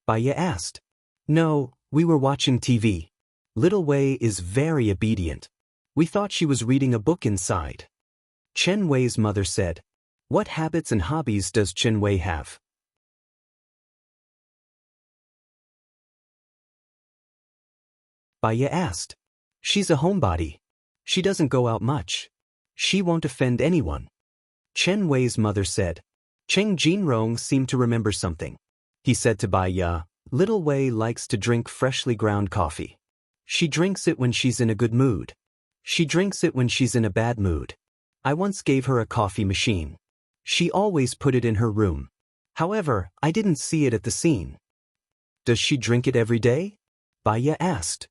Baya asked. No, we were watching TV. Little Wei is very obedient. We thought she was reading a book inside. Chen Wei's mother said. What habits and hobbies does Chen Wei have? Baya asked. She's a homebody. She doesn't go out much. She won't offend anyone. Chen Wei's mother said. Cheng Jinrong seemed to remember something. He said to Baya, Little Wei likes to drink freshly ground coffee. She drinks it when she's in a good mood. She drinks it when she's in a bad mood. I once gave her a coffee machine. She always put it in her room. However, I didn't see it at the scene. Does she drink it every day? Baya asked.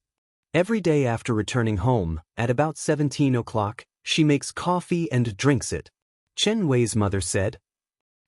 Every day after returning home, at about 17 o'clock, she makes coffee and drinks it. Chen Wei's mother said.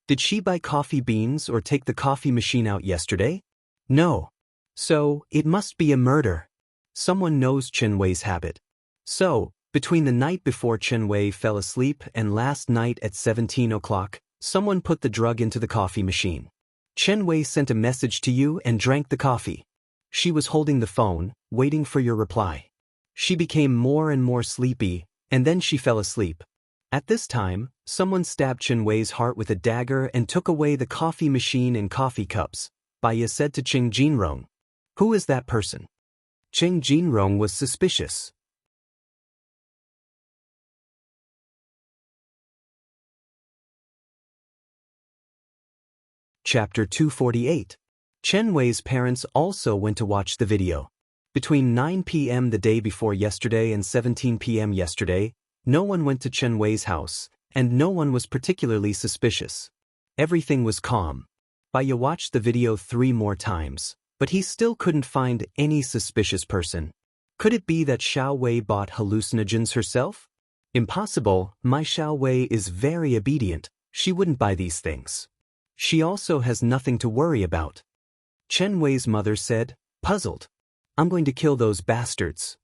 Did she buy coffee beans or take the coffee machine out yesterday? No. So, it must be a murder. Someone knows Chen Wei's habit. So, between the night before Chen Wei fell asleep and last night at 17 o'clock, someone put the drug into the coffee machine. Chen Wei sent a message to you and drank the coffee. She was holding the phone, waiting for your reply. She became more and more sleepy, and then she fell asleep. At this time, someone stabbed Chen Wei's heart with a dagger and took away the coffee machine and coffee cups. Baya said to Cheng Jinrong. Who is that person? Cheng Jinrong was suspicious. Chapter 248. Chen Wei's parents also went to watch the video. Between 9 p.m. the day before yesterday and 17 p.m. yesterday, no one went to Chen Wei's house, and no one was particularly suspicious. Everything was calm. Baya watched the video 3 more times, but he still couldn't find any suspicious person. Could it be that Xiao Wei bought hallucinogens herself? Impossible, my Xiao Wei is very obedient, she wouldn't buy these things. She also has nothing to worry about. Chen Wei's mother said, puzzled. I'm going to kill those bastards.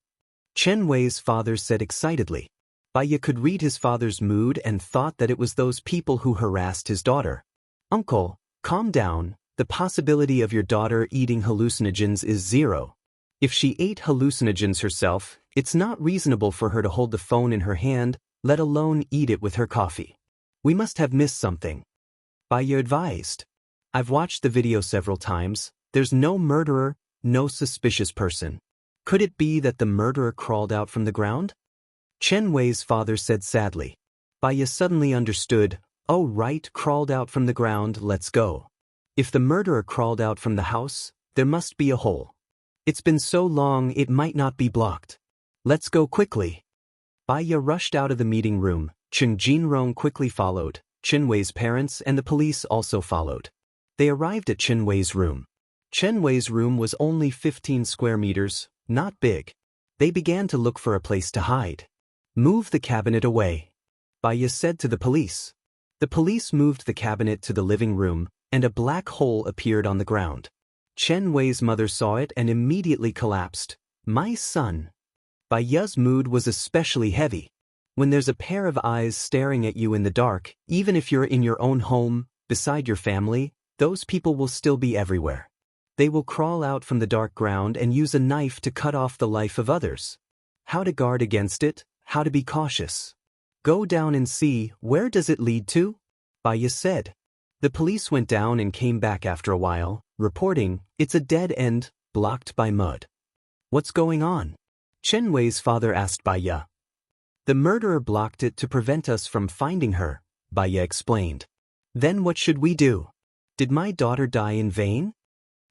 Chen Wei's father said excitedly. Baya could read his father's mood and thought that it was those people who harassed his daughter. Uncle, calm down, the possibility of your daughter eating hallucinogens is 0. If she ate hallucinogens herself, it's not reasonable for her to hold the phone in her hand, let alone eat it with her coffee. We must have missed something. Baya advised. I've watched the video several times. There's no murderer, no suspicious person. Could it be that the murderer crawled out from the ground? Chen Wei's father said sadly. Baya suddenly understood. Oh right, crawled out from the ground, let's go. If the murderer crawled out from the house, there must be a hole. It's been so long it might not be blocked. Let's go quickly. Baya rushed out of the meeting room. Cheng Jinrong quickly followed. Chen Wei's parents and the police also followed. They arrived at Chen Wei's room. Chen Wei's room was only 15 square meters, not big. They began to look for a place to hide. Move the cabinet away. Baya said to the police. The police moved the cabinet to the living room, and a black hole appeared on the ground. Chen Wei's mother saw it and immediately collapsed. My son. Baya's mood was especially heavy. When there's a pair of eyes staring at you in the dark, even if you're in your own home, beside your family, those people will still be everywhere. They will crawl out from the dark ground and use a knife to cut off the life of others. How to guard against it, how to be cautious. Go down and see, where does it lead to? Baya said. The police went down and came back after a while, reporting, "It's a dead end, blocked by mud." "What's going on?" Chen Wei's father asked Baya. "The murderer blocked it to prevent us from finding her," Baya explained. "Then what should we do? Did my daughter die in vain?"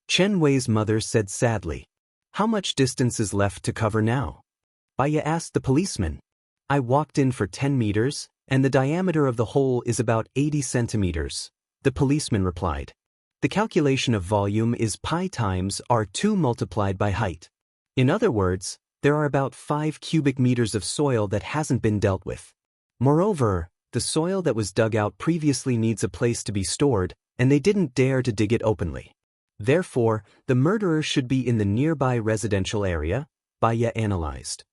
Chen Wei's mother said sadly. "How much distance is left to cover now?" Baya asked the policeman. "I walked in for 10 meters, and the diameter of the hole is about 80 centimeters, the policeman replied. "The calculation of volume is pi times r2 multiplied by height. In other words, there are about 5 cubic meters of soil that hasn't been dealt with. Moreover, the soil that was dug out previously needs a place to be stored, and they didn't dare to dig it openly. Therefore, the murderer should be in the nearby residential area," Baya analyzed.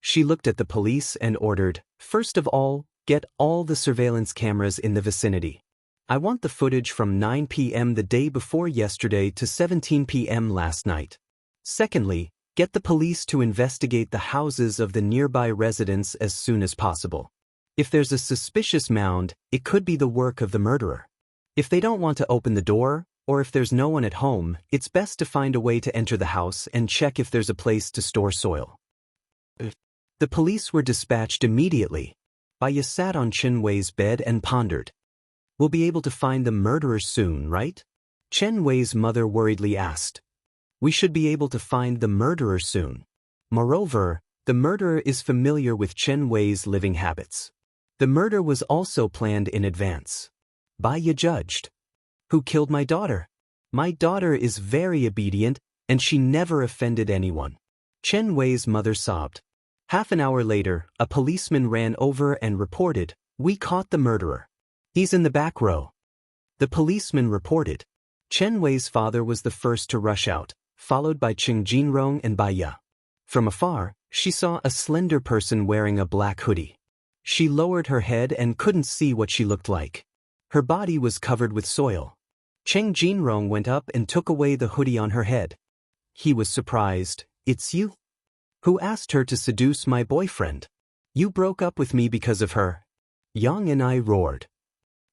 She looked at the police and ordered, "First of all, get all the surveillance cameras in the vicinity. I want the footage from 9 p.m. the day before yesterday to 17 p.m. last night. Secondly, get the police to investigate the houses of the nearby residents as soon as possible. If there's a suspicious mound, it could be the work of the murderer. If they don't want to open the door, or if there's no one at home, it's best to find a way to enter the house and check if there's a place to store soil." The police were dispatched immediately. Baya sat on Chen Wei's bed and pondered. "We'll be able to find the murderer soon, right?" Chen Wei's mother worriedly asked. "We should be able to find the murderer soon. Moreover, the murderer is familiar with Chen Wei's living habits. The murder was also planned in advance." Baya judged. "Who killed my daughter? My daughter is very obedient, and she never offended anyone." Chen Wei's mother sobbed. Half an hour later, a policeman ran over and reported, "We caught the murderer. He's in the back row." The policeman reported. Chen Wei's father was the first to rush out, followed by Ching Jinrong and Baya. From afar, she saw a slender person wearing a black hoodie. She lowered her head and couldn't see what she looked like. Her body was covered with soil. Cheng Jinrong went up and took away the hoodie on her head. He was surprised. "It's you? Who asked her to seduce my boyfriend? You broke up with me because of her." Yang and I roared.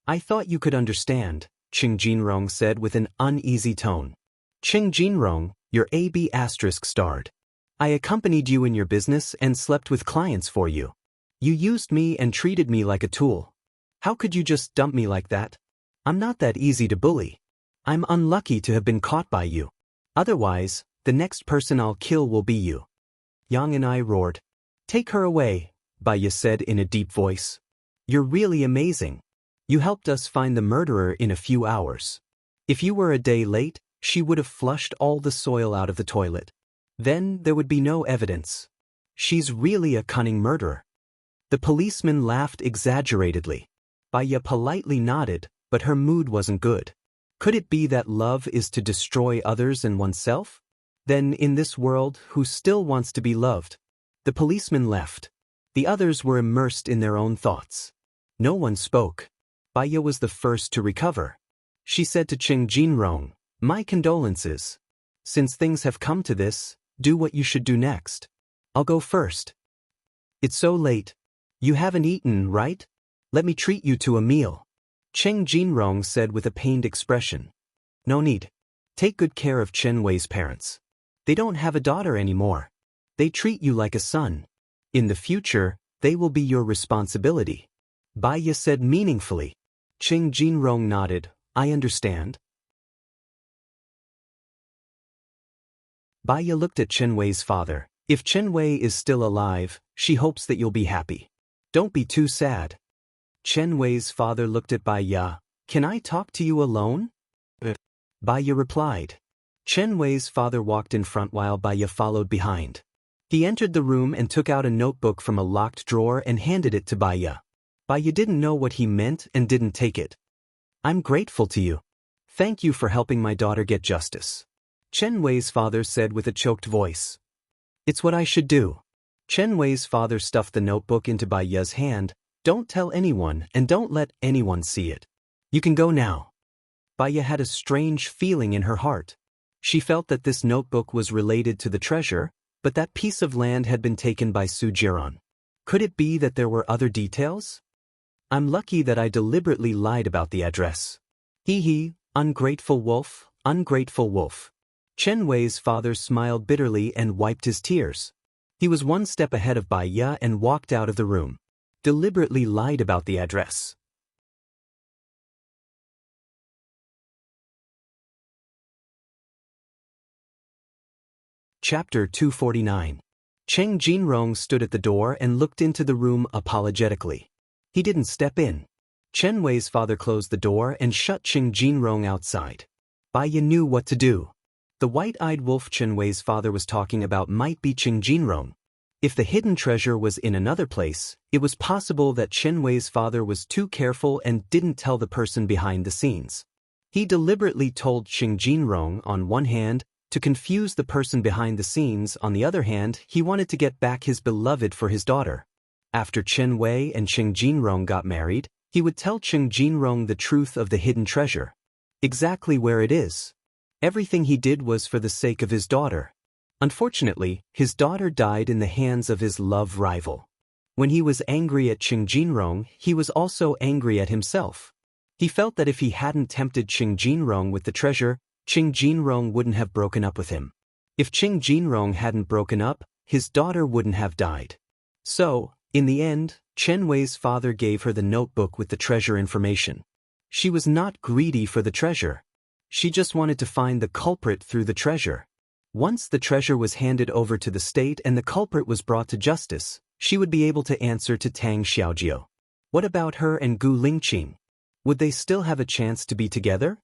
"I thought you could understand," Cheng Jinrong said with an uneasy tone. "Cheng Jinrong, your AB asterisk starred. I accompanied you in your business and slept with clients for you. You used me and treated me like a tool. How could you just dump me like that? I'm not that easy to bully. I'm unlucky to have been caught by you. Otherwise, the next person I'll kill will be you." Yang and I roared. "Take her away," Baya said in a deep voice. "You're really amazing. You helped us find the murderer in a few hours. If you were a day late, she would have flushed all the soil out of the toilet. Then there would be no evidence. She's really a cunning murderer." The policeman laughed exaggeratedly. Baya politely nodded, but her mood wasn't good. Could it be that love is to destroy others and oneself? Then in this world, who still wants to be loved? The policeman left. The others were immersed in their own thoughts. No one spoke. Baya was the first to recover. She said to Cheng Jinrong, "My condolences. Since things have come to this, do what you should do next. I'll go first." "It's so late. You haven't eaten, right? Let me treat you to a meal," Cheng Jinrong said with a pained expression. "No need. Take good care of Chen Wei's parents. They don't have a daughter anymore. They treat you like a son. In the future, they will be your responsibility," Baya said meaningfully. Cheng Jinrong nodded. "I understand." Baya looked at Chen Wei's father. "If Chen Wei is still alive, she hopes that you'll be happy. Don't be too sad." Chen Wei's father looked at Baya. "Can I talk to you alone?" Baya replied. Chen Wei's father walked in front while Baya followed behind. He entered the room and took out a notebook from a locked drawer and handed it to Baya. Baya didn't know what he meant and didn't take it. "I'm grateful to you. Thank you for helping my daughter get justice," Chen Wei's father said with a choked voice. "It's what I should do." Chen Wei's father stuffed the notebook into Baya's hand. "Don't tell anyone and don't let anyone see it. You can go now." Baya had a strange feeling in her heart. She felt that this notebook was related to the treasure, but that piece of land had been taken by Su Jiran. Could it be that there were other details? I'm lucky that I deliberately lied about the address. Hee hee, ungrateful wolf, ungrateful wolf. Chen Wei's father smiled bitterly and wiped his tears. He was one step ahead of Bai Ye and walked out of the room. Deliberately lied about the address. Chapter 249. Cheng Jinrong stood at the door and looked into the room apologetically. He didn't step in. Chen Wei's father closed the door and shut Cheng Jinrong outside. Bai Ye knew what to do. The white-eyed wolf Chen Wei's father was talking about might be Cheng Jinrong. If the hidden treasure was in another place, it was possible that Chen Wei's father was too careful and didn't tell the person behind the scenes. He deliberately told Cheng Jinrong on one hand, to confuse the person behind the scenes. On the other hand, he wanted to get back his beloved for his daughter. After Chen Wei and Cheng Jinrong got married, he would tell Cheng Jinrong the truth of the hidden treasure. Exactly where it is. Everything he did was for the sake of his daughter. Unfortunately, his daughter died in the hands of his love rival. When he was angry at Cheng Jinrong, he was also angry at himself. He felt that if he hadn't tempted Cheng Jinrong with the treasure, Cheng Jinrong wouldn't have broken up with him. If Cheng Jinrong hadn't broken up, his daughter wouldn't have died. So, in the end, Chen Wei's father gave her the notebook with the treasure information. She was not greedy for the treasure. She just wanted to find the culprit through the treasure. Once the treasure was handed over to the state and the culprit was brought to justice, she would be able to answer to Tang Xiaojiu. What about her and Gu Lingqing? Would they still have a chance to be together?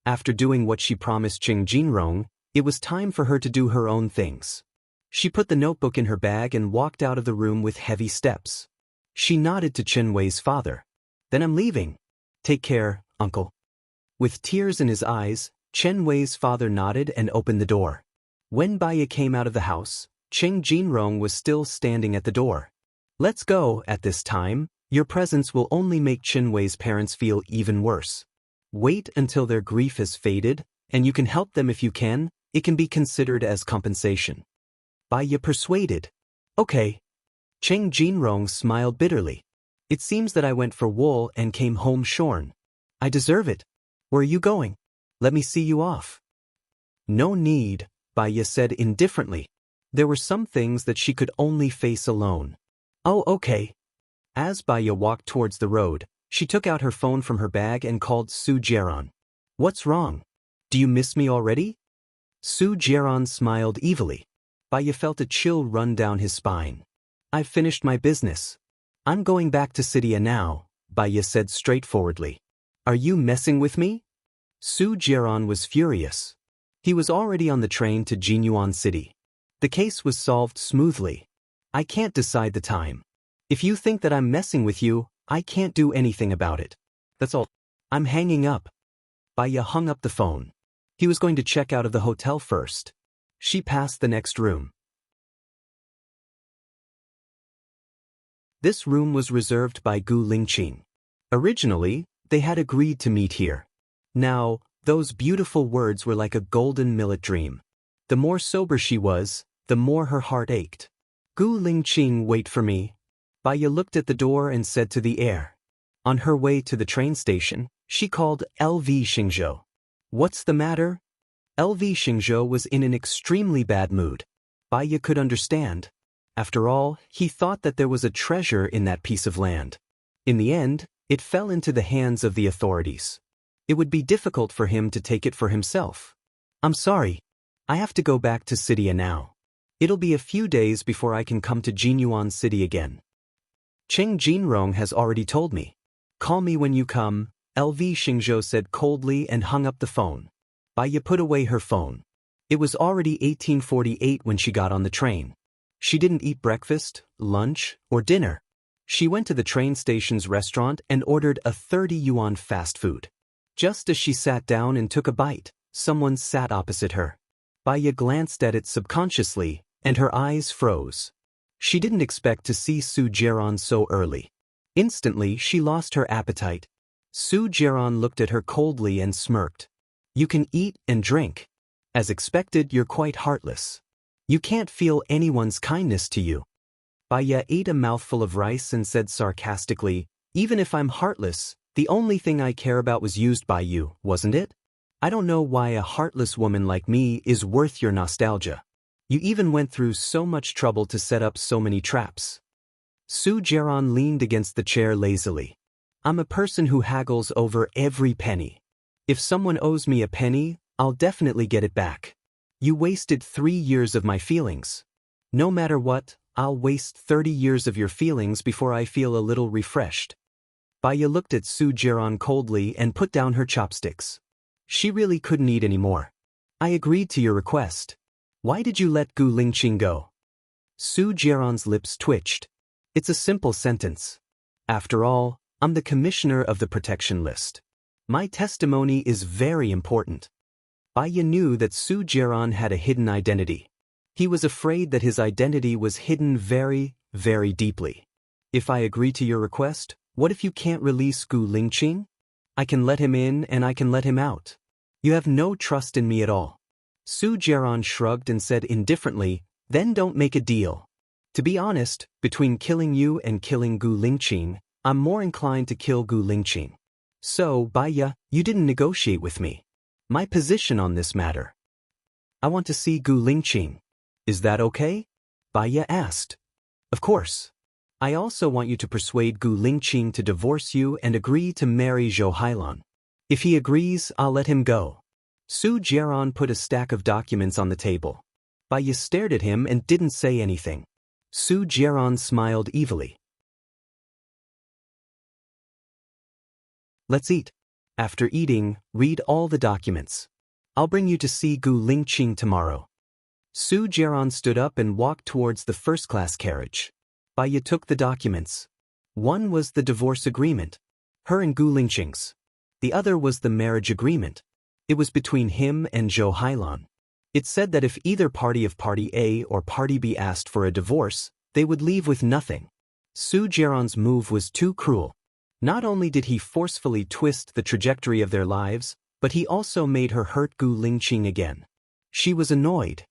After doing what she promised Cheng Jinrong, it was time for her to do her own things. She put the notebook in her bag and walked out of the room with heavy steps. She nodded to Chen Wei's father. Then I'm leaving. Take care, uncle. With tears in his eyes, Chen Wei's father nodded and opened the door. When Bai Ye came out of the house, Cheng Jinrong was still standing at the door. Let's go. At this time, your presence will only make Chen Wei's parents feel even worse. Wait until their grief has faded, and you can help them if you can. It can be considered as compensation. Bai Ye persuaded. Okay. Cheng Jinrong smiled bitterly. It seems that I went for wool and came home shorn. I deserve it. Where are you going? Let me see you off. No need, Bai Ye said indifferently. There were some things that she could only face alone. Oh, okay. As Bai Ye walked towards the road, she took out her phone from her bag and called Su Jiaran. What's wrong? Do you miss me already? Su Jiaran smiled evilly. Bai Ye felt a chill run down his spine. I've finished my business. I'm going back to Sidia now, Bai Ye said straightforwardly. Are you messing with me? Su Jiaran was furious. He was already on the train to Jinyuan City. The case was solved smoothly. I can't decide the time. If you think that I'm messing with you, I can't do anything about it. That's all. I'm hanging up. Bai Ye hung up the phone. He was going to check out of the hotel first. She passed the next room. This room was reserved by Gu Lingqing. Originally, they had agreed to meet here. Now, those beautiful words were like a golden millet dream. The more sober she was, the more her heart ached. Gu Lingqing, wait for me. Bai Ye looked at the door and said to the heir. On her way to the train station, she called LV Xingzhou. What's the matter? LV Xingzhou was in an extremely bad mood. Bai Ye could understand. After all, he thought that there was a treasure in that piece of land. In the end, it fell into the hands of the authorities. It would be difficult for him to take it for himself. I'm sorry. I have to go back to Sidia now. It'll be a few days before I can come to Jinyuan City again. Cheng Jinrong has already told me. Call me when you come, LV Xingzhou said coldly and hung up the phone. Bai Ye put away her phone. It was already 1848 when she got on the train. She didn't eat breakfast, lunch, or dinner. She went to the train station's restaurant and ordered a 30 yuan fast food. Just as she sat down and took a bite, someone sat opposite her. Bai Ye glanced at it subconsciously, and her eyes froze. She didn't expect to see Su Jiaran so early. Instantly, she lost her appetite. Su Jiaran looked at her coldly and smirked. You can eat and drink. As expected, you're quite heartless. You can't feel anyone's kindness to you. Bai Ye ate a mouthful of rice and said sarcastically, Even if I'm heartless, the only thing I care about was used by you, wasn't it? I don't know why a heartless woman like me is worth your nostalgia. You even went through so much trouble to set up so many traps. Su Jiaran leaned against the chair lazily. I'm a person who haggles over every penny. If someone owes me a penny, I'll definitely get it back. You wasted 3 years of my feelings. No matter what, I'll waste 30 years of your feelings before I feel a little refreshed. Baya looked at Su Jiaran coldly and put down her chopsticks. She really couldn't eat anymore. I agreed to your request. Why did you let Gu Lingqing go? Su Jiaran's lips twitched. It's a simple sentence. After all, I'm the commissioner of the protection list. My testimony is very important. Baya knew that Su Jiaran had a hidden identity. He was afraid that his identity was hidden very, very deeply. If I agree to your request, what if you can't release Gu Lingqing? I can let him in and I can let him out. You have no trust in me at all. Su Jiaran shrugged and said indifferently, then don't make a deal. To be honest, between killing you and killing Gu Lingqing, I'm more inclined to kill Gu Lingqing. So, Baya, you didn't negotiate with me. My position on this matter. I want to see Gu Lingqing. Is that okay? Baya asked. Of course. I also want you to persuade Gu Lingqing to divorce you and agree to marry Zhou Hailan. If he agrees, I'll let him go. Su Jiaran put a stack of documents on the table. Baya stared at him and didn't say anything. Su Jiaran smiled evilly. Let's eat. After eating, read all the documents. I'll bring you to see Gu Lingqing tomorrow. Su Jiaran stood up and walked towards the first-class carriage. Baya took the documents. One was the divorce agreement. Her and Gu Lingqing's. The other was the marriage agreement. It was between him and Zhou Hailan. It said that if either party of Party A or Party B asked for a divorce, they would leave with nothing. Su Jiaran's move was too cruel. Not only did he forcefully twist the trajectory of their lives, but he also made her hurt Gu Lingqing again. She was annoyed.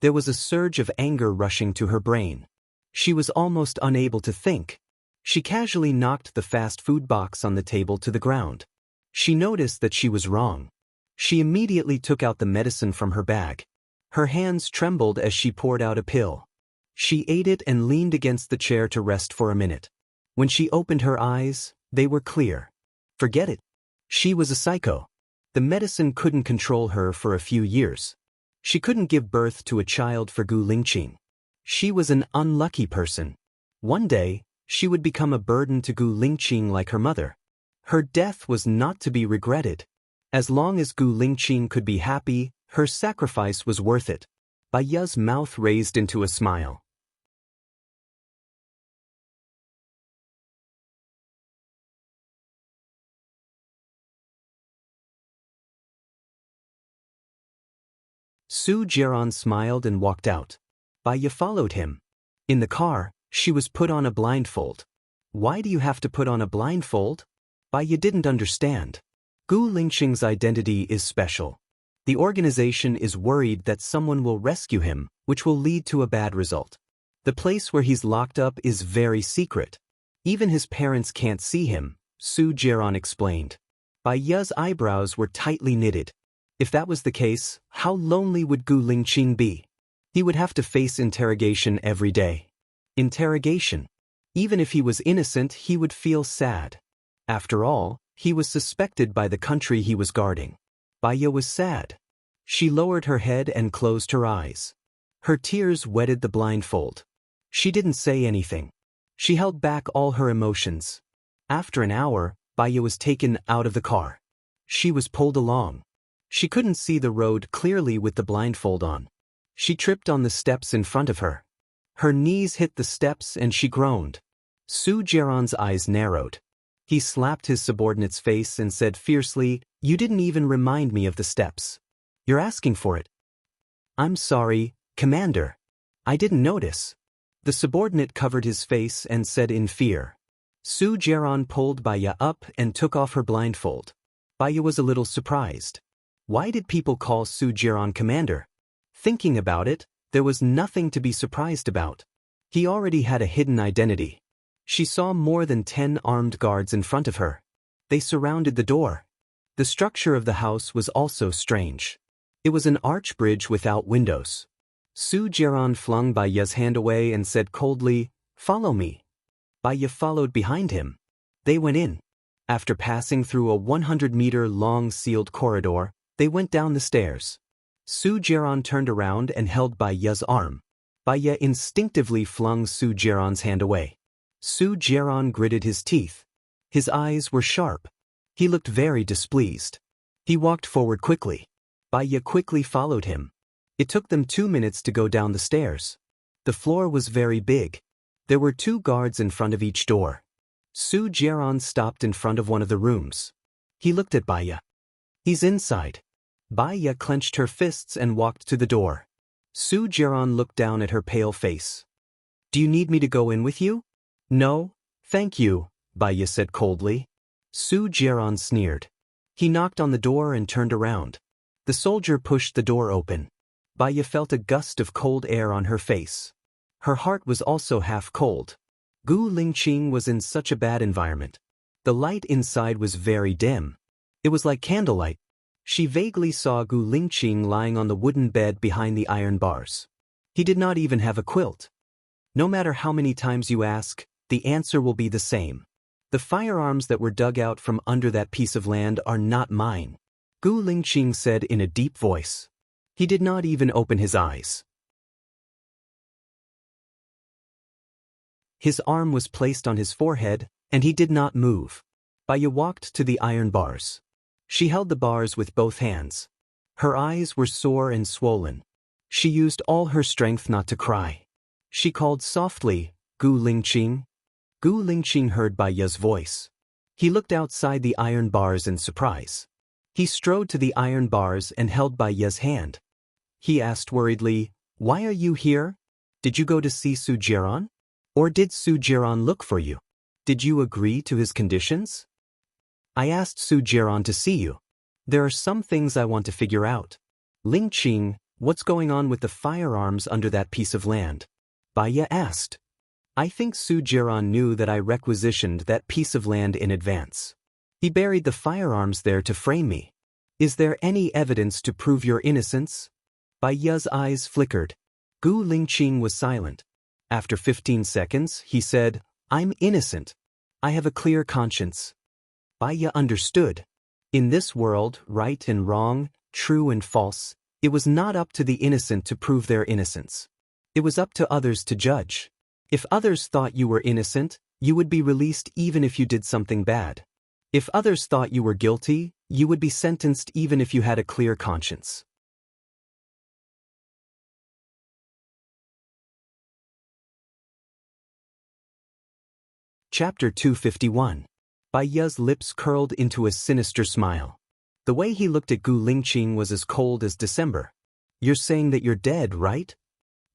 There was a surge of anger rushing to her brain. She was almost unable to think. She casually knocked the fast food box on the table to the ground. She noticed that she was wrong. She immediately took out the medicine from her bag. Her hands trembled as she poured out a pill. She ate it and leaned against the chair to rest for a minute. When she opened her eyes, they were clear. Forget it. She was a psycho. The medicine couldn't control her for a few years. She couldn't give birth to a child for Gu Lingqing. She was an unlucky person. One day, she would become a burden to Gu Lingqing like her mother. Her death was not to be regretted. As long as Gu Lingqing could be happy, her sacrifice was worth it. Baya's mouth raised into a smile. Su Jiaran smiled and walked out. Baya followed him. In the car, she was put on a blindfold. Why do you have to put on a blindfold? Baya didn't understand. Gu Lingqing's identity is special. The organization is worried that someone will rescue him, which will lead to a bad result. The place where he's locked up is very secret. Even his parents can't see him, Su Jiaran explained. Baya's eyebrows were tightly knitted. If that was the case, how lonely would Gu Lingqing be? He would have to face interrogation every day. Interrogation. Even if he was innocent, he would feel sad. After all, he was suspected by the country he was guarding. Baya was sad. She lowered her head and closed her eyes. Her tears wetted the blindfold. She didn't say anything. She held back all her emotions. After an hour, Baya was taken out of the car. She was pulled along. She couldn't see the road clearly with the blindfold on. She tripped on the steps in front of her. Her knees hit the steps and she groaned. Su Jiaran's eyes narrowed. He slapped his subordinate's face and said fiercely, "You didn't even remind me of the steps. You're asking for it." "I'm sorry, Commander. I didn't notice." The subordinate covered his face and said in fear. Su Jiaran pulled Baya up and took off her blindfold. Baya was a little surprised. Why did people call Su Jiaran Commander? Thinking about it, there was nothing to be surprised about. He already had a hidden identity. She saw more than 10 armed guards in front of her. They surrounded the door. The structure of the house was also strange. It was an arch bridge without windows. Su Jiran flung Baiya's hand away and said coldly, "Follow me." Baiya followed behind him. They went in. After passing through a 100-meter-long sealed corridor, they went down the stairs. Su Jiran turned around and held Baiya's arm. Baiya instinctively flung Su Jiran's hand away. Su Jiran gritted his teeth. His eyes were sharp. He looked very displeased. He walked forward quickly. Baiya quickly followed him. It took them 2 minutes to go down the stairs. The floor was very big. There were 2 guards in front of each door. Su Jiran stopped in front of one of the rooms. He looked at Baiya. "He's inside." Baiya clenched her fists and walked to the door. Su Jiran looked down at her pale face. "Do you need me to go in with you?" "No, thank you," Baiya said coldly. Su Jiran sneered. He knocked on the door and turned around. The soldier pushed the door open. Baiya felt a gust of cold air on her face. Her heart was also half cold. Gu Lingqing was in such a bad environment. The light inside was very dim. It was like candlelight. She vaguely saw Gu Lingqing lying on the wooden bed behind the iron bars. He did not even have a quilt. No matter how many times you ask, the answer will be the same. The firearms that were dug out from under that piece of land are not mine, Gu Lingqing said in a deep voice. He did not even open his eyes. His arm was placed on his forehead, and he did not move. Baiya walked to the iron bars. She held the bars with both hands. Her eyes were sore and swollen. She used all her strength not to cry. She called softly, "Gu Lingqing." Gu Lingqing heard Baiya's voice. He looked outside the iron bars in surprise. He strode to the iron bars and held Baiya's hand. He asked worriedly, "Why are you here? Did you go to see Su Jiran? Or did Su Jiran look for you? Did you agree to his conditions?" "I asked Su Jiran to see you. There are some things I want to figure out." "Lingqing, what's going on with the firearms under that piece of land?" Baiya asked. "I think Su Jiran knew that I requisitioned that piece of land in advance. He buried the firearms there to frame me. Is there any evidence to prove your innocence?" Baiya's eyes flickered. Gu Lingqing was silent. After 15 seconds, he said, "I'm innocent. I have a clear conscience." Baiya understood. In this world, right and wrong, true and false, it was not up to the innocent to prove their innocence. It was up to others to judge. If others thought you were innocent, you would be released even if you did something bad. If others thought you were guilty, you would be sentenced even if you had a clear conscience. Chapter 251. Baiya's lips curled into a sinister smile. The way he looked at Gu Lingqing was as cold as December. "You're saying that you're dead, right?"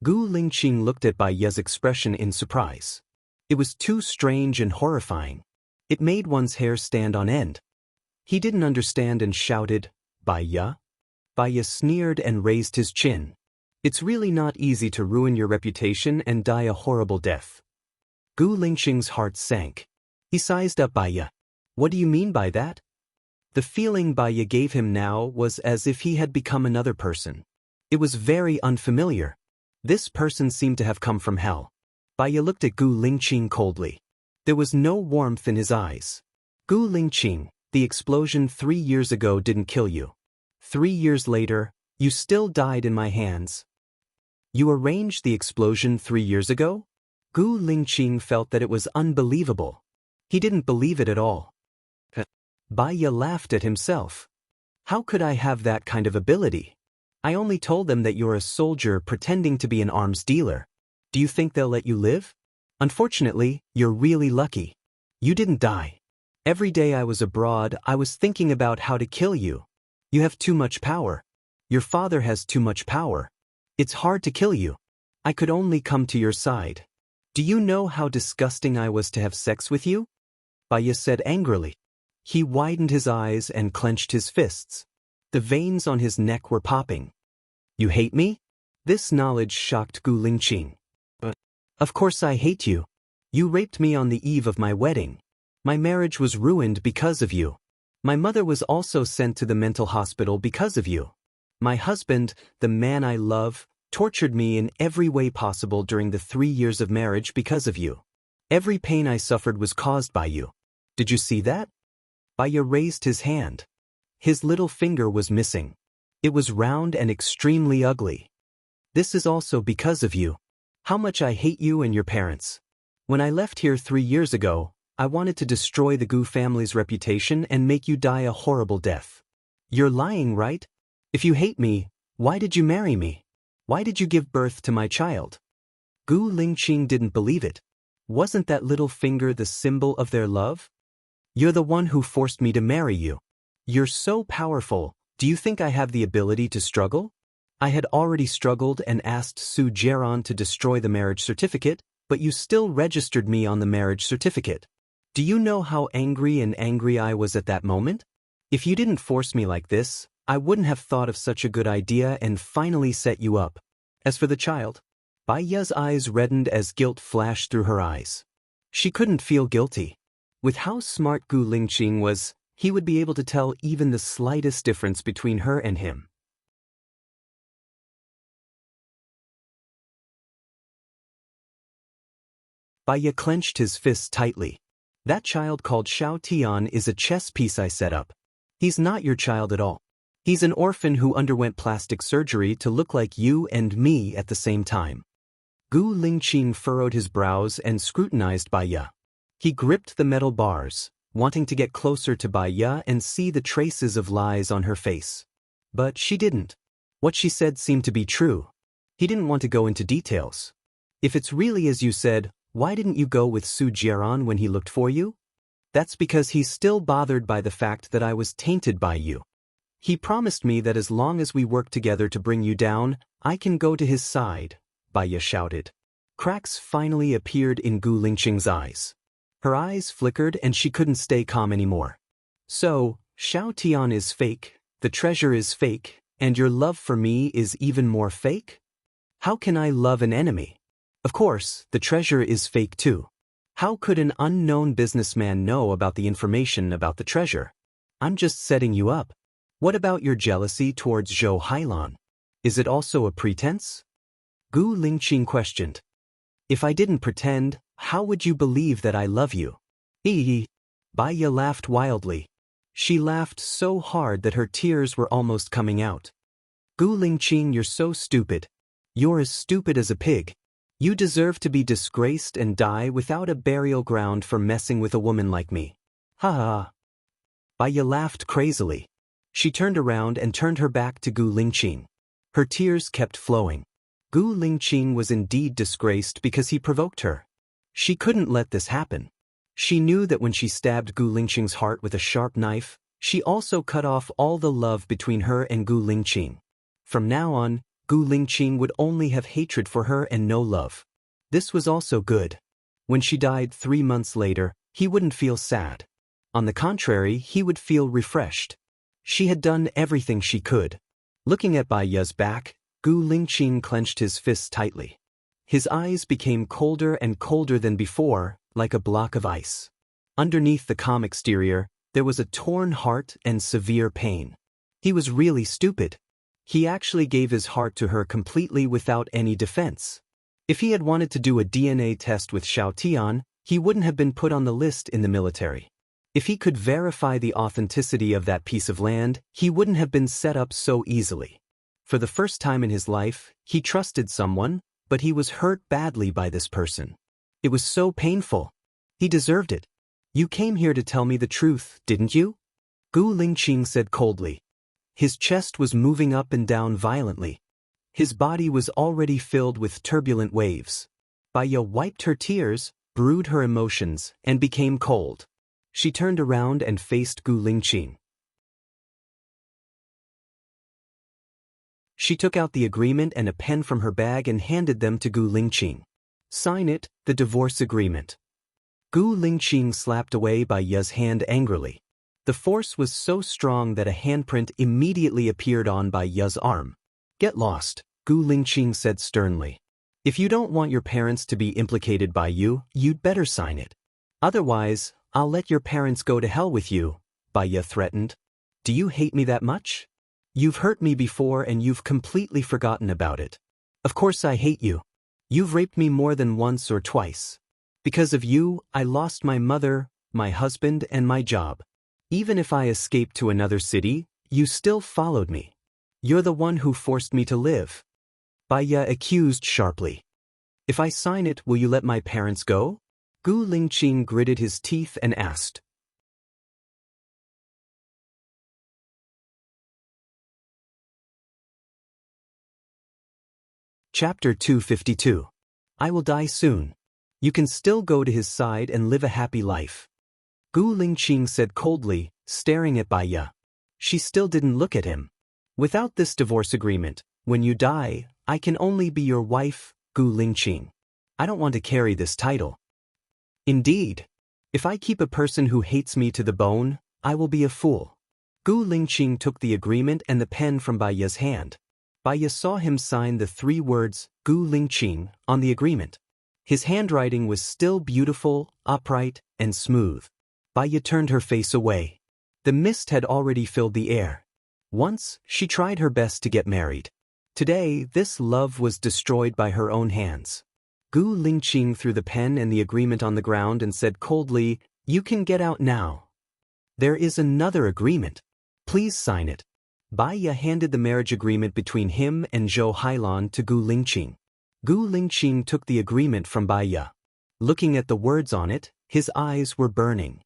Gu Lingqing looked at Baiya's expression in surprise. It was too strange and horrifying. It made one's hair stand on end. He didn't understand and shouted, "Baiya?" Baiya sneered and raised his chin. "It's really not easy to ruin your reputation and die a horrible death." Gu Lingqing's heart sank. He sized up Baiya. "What do you mean by that?" The feeling Baiya gave him now was as if he had become another person. It was very unfamiliar. This person seemed to have come from hell. Baiya looked at Gu Lingqing coldly. There was no warmth in his eyes. "Gu Lingqing, the explosion 3 years ago didn't kill you. 3 years later, you still died in my hands." "You arranged the explosion 3 years ago?" Gu Lingqing felt that it was unbelievable. He didn't believe it at all. Baiya laughed at himself. "How could I have that kind of ability? I only told them that you're a soldier pretending to be an arms dealer. Do you think they'll let you live? Unfortunately, you're really lucky. You didn't die. Every day I was abroad, I was thinking about how to kill you. You have too much power. Your father has too much power. It's hard to kill you. I could only come to your side. Do you know how disgusting I was to have sex with you?" Baiya said angrily. He widened his eyes and clenched his fists. The veins on his neck were popping. "You hate me?" This knowledge shocked Gu Lingqing. "Of course I hate you. You raped me on the eve of my wedding. My marriage was ruined because of you. My mother was also sent to the mental hospital because of you. My husband, the man I love, tortured me in every way possible during the 3 years of marriage because of you. Every pain I suffered was caused by you. Did you see that? Baya raised his hand. His little finger was missing. It was round and extremely ugly. This is also because of you. How much I hate you and your parents. When I left here 3 years ago, I wanted to destroy the Gu family's reputation and make you die a horrible death. You're lying, right? If you hate me, why did you marry me? Why did you give birth to my child? Gu Lingqing didn't believe it. Wasn't that little finger the symbol of their love? You're the one who forced me to marry you. You're so powerful, do you think I have the ability to struggle? I had already struggled and asked Su Jiaran to destroy the marriage certificate, but you still registered me on the marriage certificate. Do you know how angry I was at that moment? If you didn't force me like this, I wouldn't have thought of such a good idea and finally set you up. As for the child, Baya's eyes reddened as guilt flashed through her eyes. She couldn't feel guilty. With how smart Gu Lingqing was, he would be able to tell even the slightest difference between her and him. Baya clenched his fists tightly. That child called Xiao Tian is a chess piece I set up. He's not your child at all. He's an orphan who underwent plastic surgery to look like you and me at the same time. Gu Lingqing furrowed his brows and scrutinized Baya. He gripped the metal bars, wanting to get closer to Baya and see the traces of lies on her face. But she didn't. What she said seemed to be true. He didn't want to go into details. If it's really as you said, why didn't you go with Su Jiaran when he looked for you? That's because he's still bothered by the fact that I was tainted by you. He promised me that as long as we work together to bring you down, I can go to his side, Baya shouted. Cracks finally appeared in Gu Lingqing's eyes. Her eyes flickered and she couldn't stay calm anymore. So, Xiao Tian is fake, the treasure is fake, and your love for me is even more fake? How can I love an enemy? Of course, the treasure is fake too. How could an unknown businessman know about the information about the treasure? I'm just setting you up. What about your jealousy towards Zhou Hailan? Is it also a pretense? Gu Lingqing questioned. If I didn't pretend, how would you believe that I love you? Baya laughed wildly. She laughed so hard that her tears were almost coming out. Gu Lingqing, you're so stupid. You're as stupid as a pig. You deserve to be disgraced and die without a burial ground for messing with a woman like me. Ha ha. Baya laughed crazily. She turned around and turned her back to Gu Lingqing. Her tears kept flowing. Gu Lingqing was indeed disgraced because he provoked her. She couldn't let this happen. She knew that when she stabbed Gu Lingqing's heart with a sharp knife, she also cut off all the love between her and Gu Lingqing. From now on, Gu Lingqing would only have hatred for her and no love. This was also good. When she died 3 months later, he wouldn't feel sad. On the contrary, he would feel refreshed. She had done everything she could. Looking at Baya's back, Gu Lingqing clenched his fists tightly. His eyes became colder and colder than before, like a block of ice. Underneath the calm exterior, there was a torn heart and severe pain. He was really stupid. He actually gave his heart to her completely without any defense. If he had wanted to do a DNA test with Xiao Tian, he wouldn't have been put on the list in the military. If he could verify the authenticity of that piece of land, he wouldn't have been set up so easily. For the first time in his life, he trusted someone, but he was hurt badly by this person. It was so painful. He deserved it. You came here to tell me the truth, didn't you? Gu Lingqing said coldly. His chest was moving up and down violently. His body was already filled with turbulent waves. Baya wiped her tears, brewed her emotions, and became cold. She turned around and faced Gu Lingqing. She took out the agreement and a pen from her bag and handed them to Gu Lingqing. Sign it, the divorce agreement. Gu Lingqing slapped away Baya's hand angrily. The force was so strong that a handprint immediately appeared on Baya's arm. Get lost, Gu Lingqing said sternly. If you don't want your parents to be implicated by you, you'd better sign it. Otherwise, I'll let your parents go to hell with you, Baya threatened. Do you hate me that much? You've hurt me before and you've completely forgotten about it. Of course I hate you. You've raped me more than once or twice. Because of you, I lost my mother, my husband, and my job. Even if I escaped to another city, you still followed me. You're the one who forced me to live. Baya accused sharply. If I sign it, will you let my parents go? Gu Lingqing gritted his teeth and asked. Chapter 252. I will die soon. You can still go to his side and live a happy life. Gu Lingqing said coldly, staring at Baya. She still didn't look at him. Without this divorce agreement, when you die, I can only be your wife, Gu Lingqing. I don't want to carry this title. Indeed. If I keep a person who hates me to the bone, I will be a fool. Gu Lingqing took the agreement and the pen from Baya's hand. Baya saw him sign the 3 words, Gu Lingqing, on the agreement. His handwriting was still beautiful, upright, and smooth. Baya turned her face away. The mist had already filled the air. Once, she tried her best to get married. Today, this love was destroyed by her own hands. Gu Lingqing threw the pen and the agreement on the ground and said coldly, You can get out now. There is another agreement. Please sign it. Baya handed the marriage agreement between him and Zhou Hailan to Gu Lingqing. Gu Lingqing took the agreement from Baya. Looking at the words on it, his eyes were burning.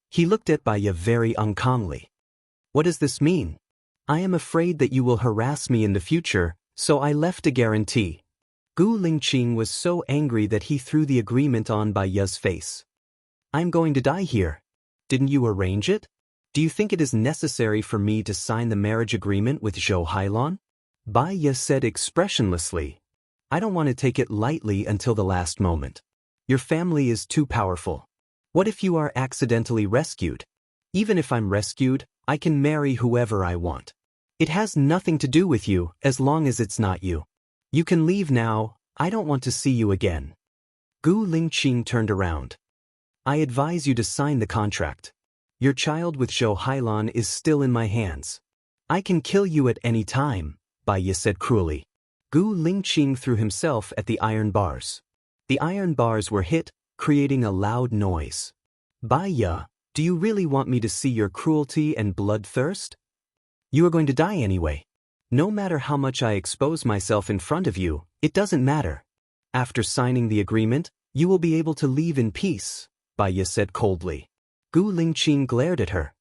He looked at Baya very uncommonly. What does this mean? I am afraid that you will harass me in the future, so I left a guarantee. Gu Lingqing was so angry that he threw the agreement on Baya's face. I'm going to die here. Didn't you arrange it? Do you think it is necessary for me to sign the marriage agreement with Zhou Hailan? Baya said expressionlessly. I don't want to take it lightly until the last moment. Your family is too powerful. What if you are accidentally rescued? Even if I'm rescued, I can marry whoever I want. It has nothing to do with you as long as it's not you. You can leave now, I don't want to see you again. Gu Lingqing turned around. I advise you to sign the contract. Your child with Zhou Hailan is still in my hands. I can kill you at any time, Baya said cruelly. Gu Lingqing threw himself at the iron bars. The iron bars were hit, creating a loud noise. Baya, do you really want me to see your cruelty and bloodthirst? You are going to die anyway. No matter how much I expose myself in front of you, it doesn't matter. After signing the agreement, you will be able to leave in peace, Baya said coldly. Gu Lingqing glared at her.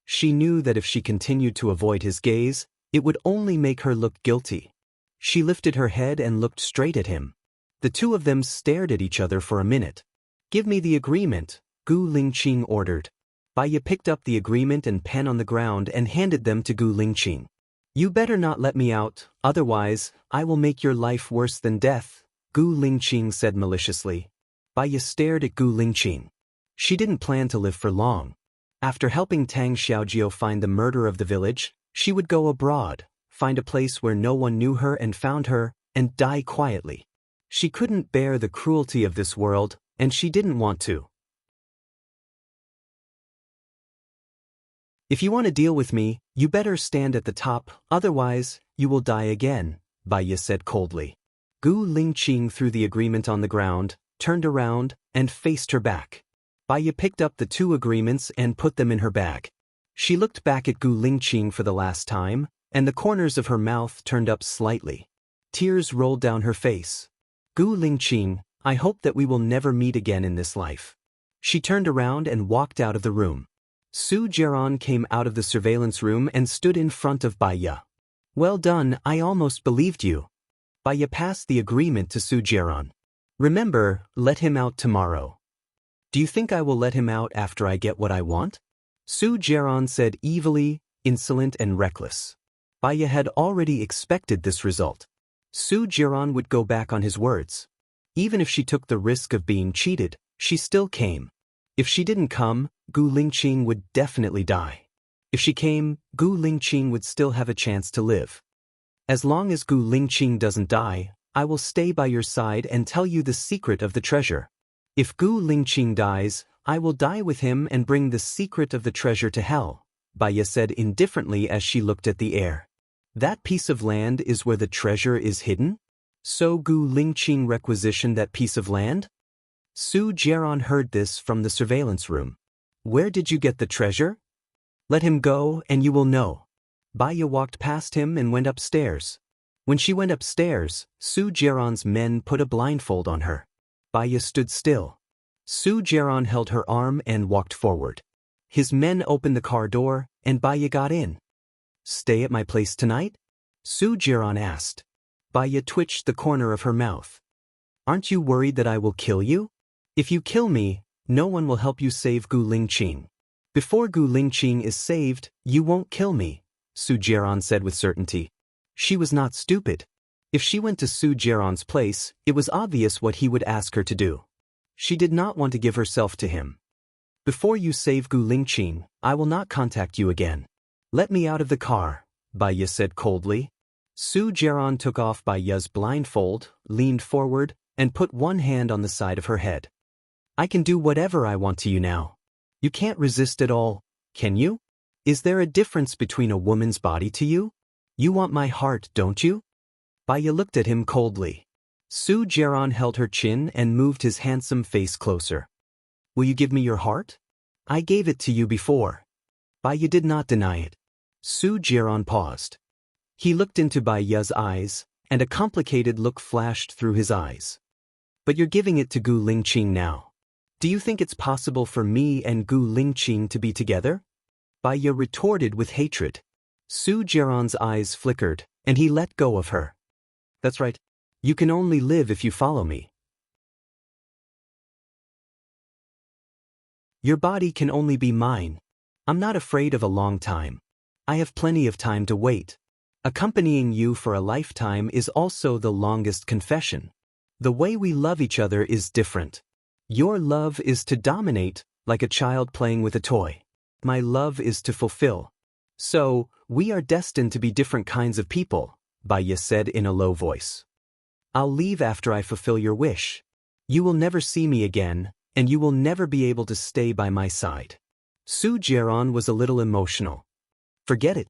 She knew that if she continued to avoid his gaze, it would only make her look guilty. She lifted her head and looked straight at him. The two of them stared at each other for a minute. Give me the agreement, Gu Lingqing ordered. Baya picked up the agreement and pen on the ground and handed them to Gu Lingqing. You better not let me out, otherwise, I will make your life worse than death, Gu Lingqing said maliciously. Baya stared at Gu Lingqing. She didn't plan to live for long. After helping Tang Xiaojiu find the murderer of the village, she would go abroad, find a place where no one knew her and found her, and die quietly. She couldn't bear the cruelty of this world, and she didn't want to. If you want to deal with me, you better stand at the top, otherwise, you will die again, Baya said coldly. Gu Lingqing threw the agreement on the ground, turned around, and faced her back. Baya picked up the 2 agreements and put them in her bag. She looked back at Gu Lingqing for the last time, and the corners of her mouth turned up slightly. Tears rolled down her face. Gu Lingqing, I hope that we will never meet again in this life. She turned around and walked out of the room. Su Jiaran came out of the surveillance room and stood in front of Baya. Well done, I almost believed you. Baya passed the agreement to Su Jiaran. Remember, let him out tomorrow. Do you think I will let him out after I get what I want? Su Jiaran said evilly, insolent and reckless. Baya had already expected this result. Su Jiaran would go back on his words. Even if she took the risk of being cheated, she still came. If she didn't come, Gu Lingqing would definitely die. If she came, Gu Lingqing would still have a chance to live. As long as Gu Lingqing doesn't die, I will stay by your side and tell you the secret of the treasure. If Gu Lingqing dies, I will die with him and bring the secret of the treasure to hell, Baya said indifferently as she looked at the air. That piece of land is where the treasure is hidden? So Gu Lingqing requisitioned that piece of land? Su Jiaran heard this from the surveillance room. Where did you get the treasure? Let him go and you will know. Baya walked past him and went upstairs. When she went upstairs, Su Jiaran's men put a blindfold on her. Baya stood still. Su Jiaran held her arm and walked forward. His men opened the car door, and Baya got in. Stay at my place tonight? Su Jiaran asked. Baya twitched the corner of her mouth. Aren't you worried that I will kill you? If you kill me, no one will help you save Gu Lingqing. Before Gu Lingqing is saved, you won't kill me, Su Jiaran said with certainty. She was not stupid. If she went to Su Jiaran's place, it was obvious what he would ask her to do. She did not want to give herself to him. Before you save Gu Lingqing, I will not contact you again. Let me out of the car, Baya said coldly. Su Jiaran took off Baya's blindfold, leaned forward, and put one hand on the side of her head. I can do whatever I want to you now. You can't resist at all, can you? Is there a difference between a woman's body to you? You want my heart, don't you? Baya looked at him coldly. Su Jiaran held her chin and moved his handsome face closer. Will you give me your heart? I gave it to you before. Baya did not deny it. Su Jiaran paused. He looked into Baya's eyes, and a complicated look flashed through his eyes. But you're giving it to Gu Lingqing now. Do you think it's possible for me and Gu Lingqing to be together? Baya retorted with hatred. Su Jiaran's eyes flickered, and he let go of her. That's right. You can only live if you follow me. Your body can only be mine. I'm not afraid of a long time. I have plenty of time to wait. Accompanying you for a lifetime is also the longest confession. The way we love each other is different. Your love is to dominate, like a child playing with a toy. My love is to fulfill. So, we are destined to be different kinds of people, Baya said in a low voice. I'll leave after I fulfill your wish. You will never see me again, and you will never be able to stay by my side. Su Jiaran was a little emotional. Forget it.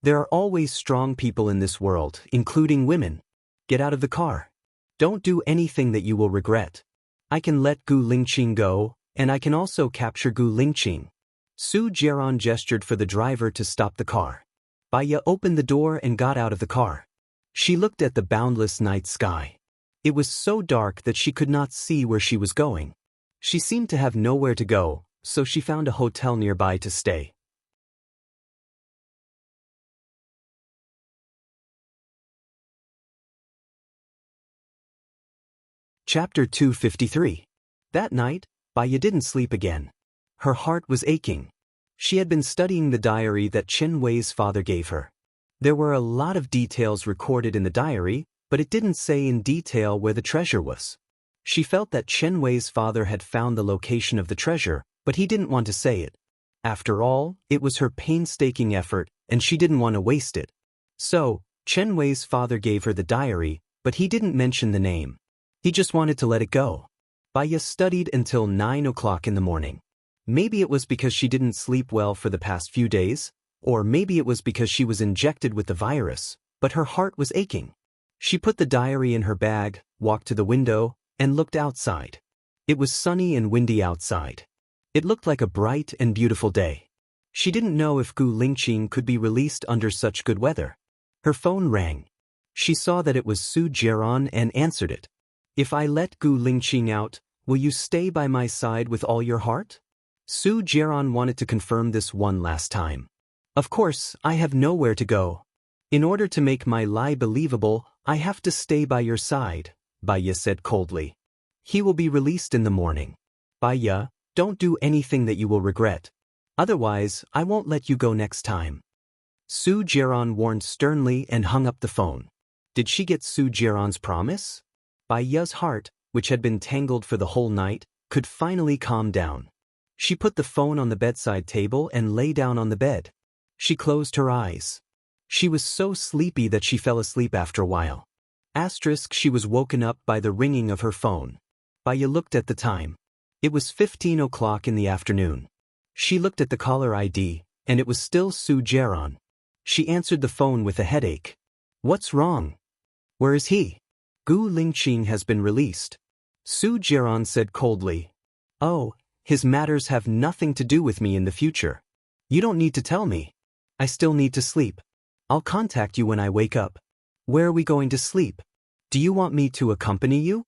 There are always strong people in this world, including women. Get out of the car. Don't do anything that you will regret. I can let Gu Lingqing go, and I can also capture Gu Lingqing. Su Jiaran gestured for the driver to stop the car. Baya opened the door and got out of the car. She looked at the boundless night sky. It was so dark that she could not see where she was going. She seemed to have nowhere to go, so she found a hotel nearby to stay. Chapter 253. That night, Baya didn't sleep again. Her heart was aching. She had been studying the diary that Chen Wei's father gave her. There were a lot of details recorded in the diary, but it didn't say in detail where the treasure was. She felt that Chen Wei's father had found the location of the treasure, but he didn't want to say it. After all, it was her painstaking effort, and she didn't want to waste it. So, Chen Wei's father gave her the diary, but he didn't mention the name. He just wanted to let it go. Baya studied until 9 o'clock in the morning. Maybe it was because she didn't sleep well for the past few days, or maybe it was because she was injected with the virus, but her heart was aching. She put the diary in her bag, walked to the window, and looked outside. It was sunny and windy outside. It looked like a bright and beautiful day. She didn't know if Gu Lingqing could be released under such good weather. Her phone rang. She saw that it was Su Jiaran and answered it. If I let Gu Lingqing out, will you stay by my side with all your heart? Su Jiaran wanted to confirm this one last time. Of course, I have nowhere to go. In order to make my lie believable, I have to stay by your side, Baya said coldly. He will be released in the morning. Baya, don't do anything that you will regret. Otherwise, I won't let you go next time. Su Jiaran warned sternly and hung up the phone. Did she get Su Jiaran's promise? Baya's heart, which had been tangled for the whole night, could finally calm down. She put the phone on the bedside table and lay down on the bed. She closed her eyes. She was so sleepy that she fell asleep after a while. Asterisk she was woken up by the ringing of her phone. Baya looked at the time. It was 15 o'clock in the afternoon. She looked at the caller ID, and it was still Su Jaron. She answered the phone with a headache. What's wrong? Where is he? Gu Lingqing has been released. Su Jaron said coldly. Oh, his matters have nothing to do with me in the future. You don't need to tell me. I still need to sleep. I'll contact you when I wake up. Where are we going to sleep? Do you want me to accompany you?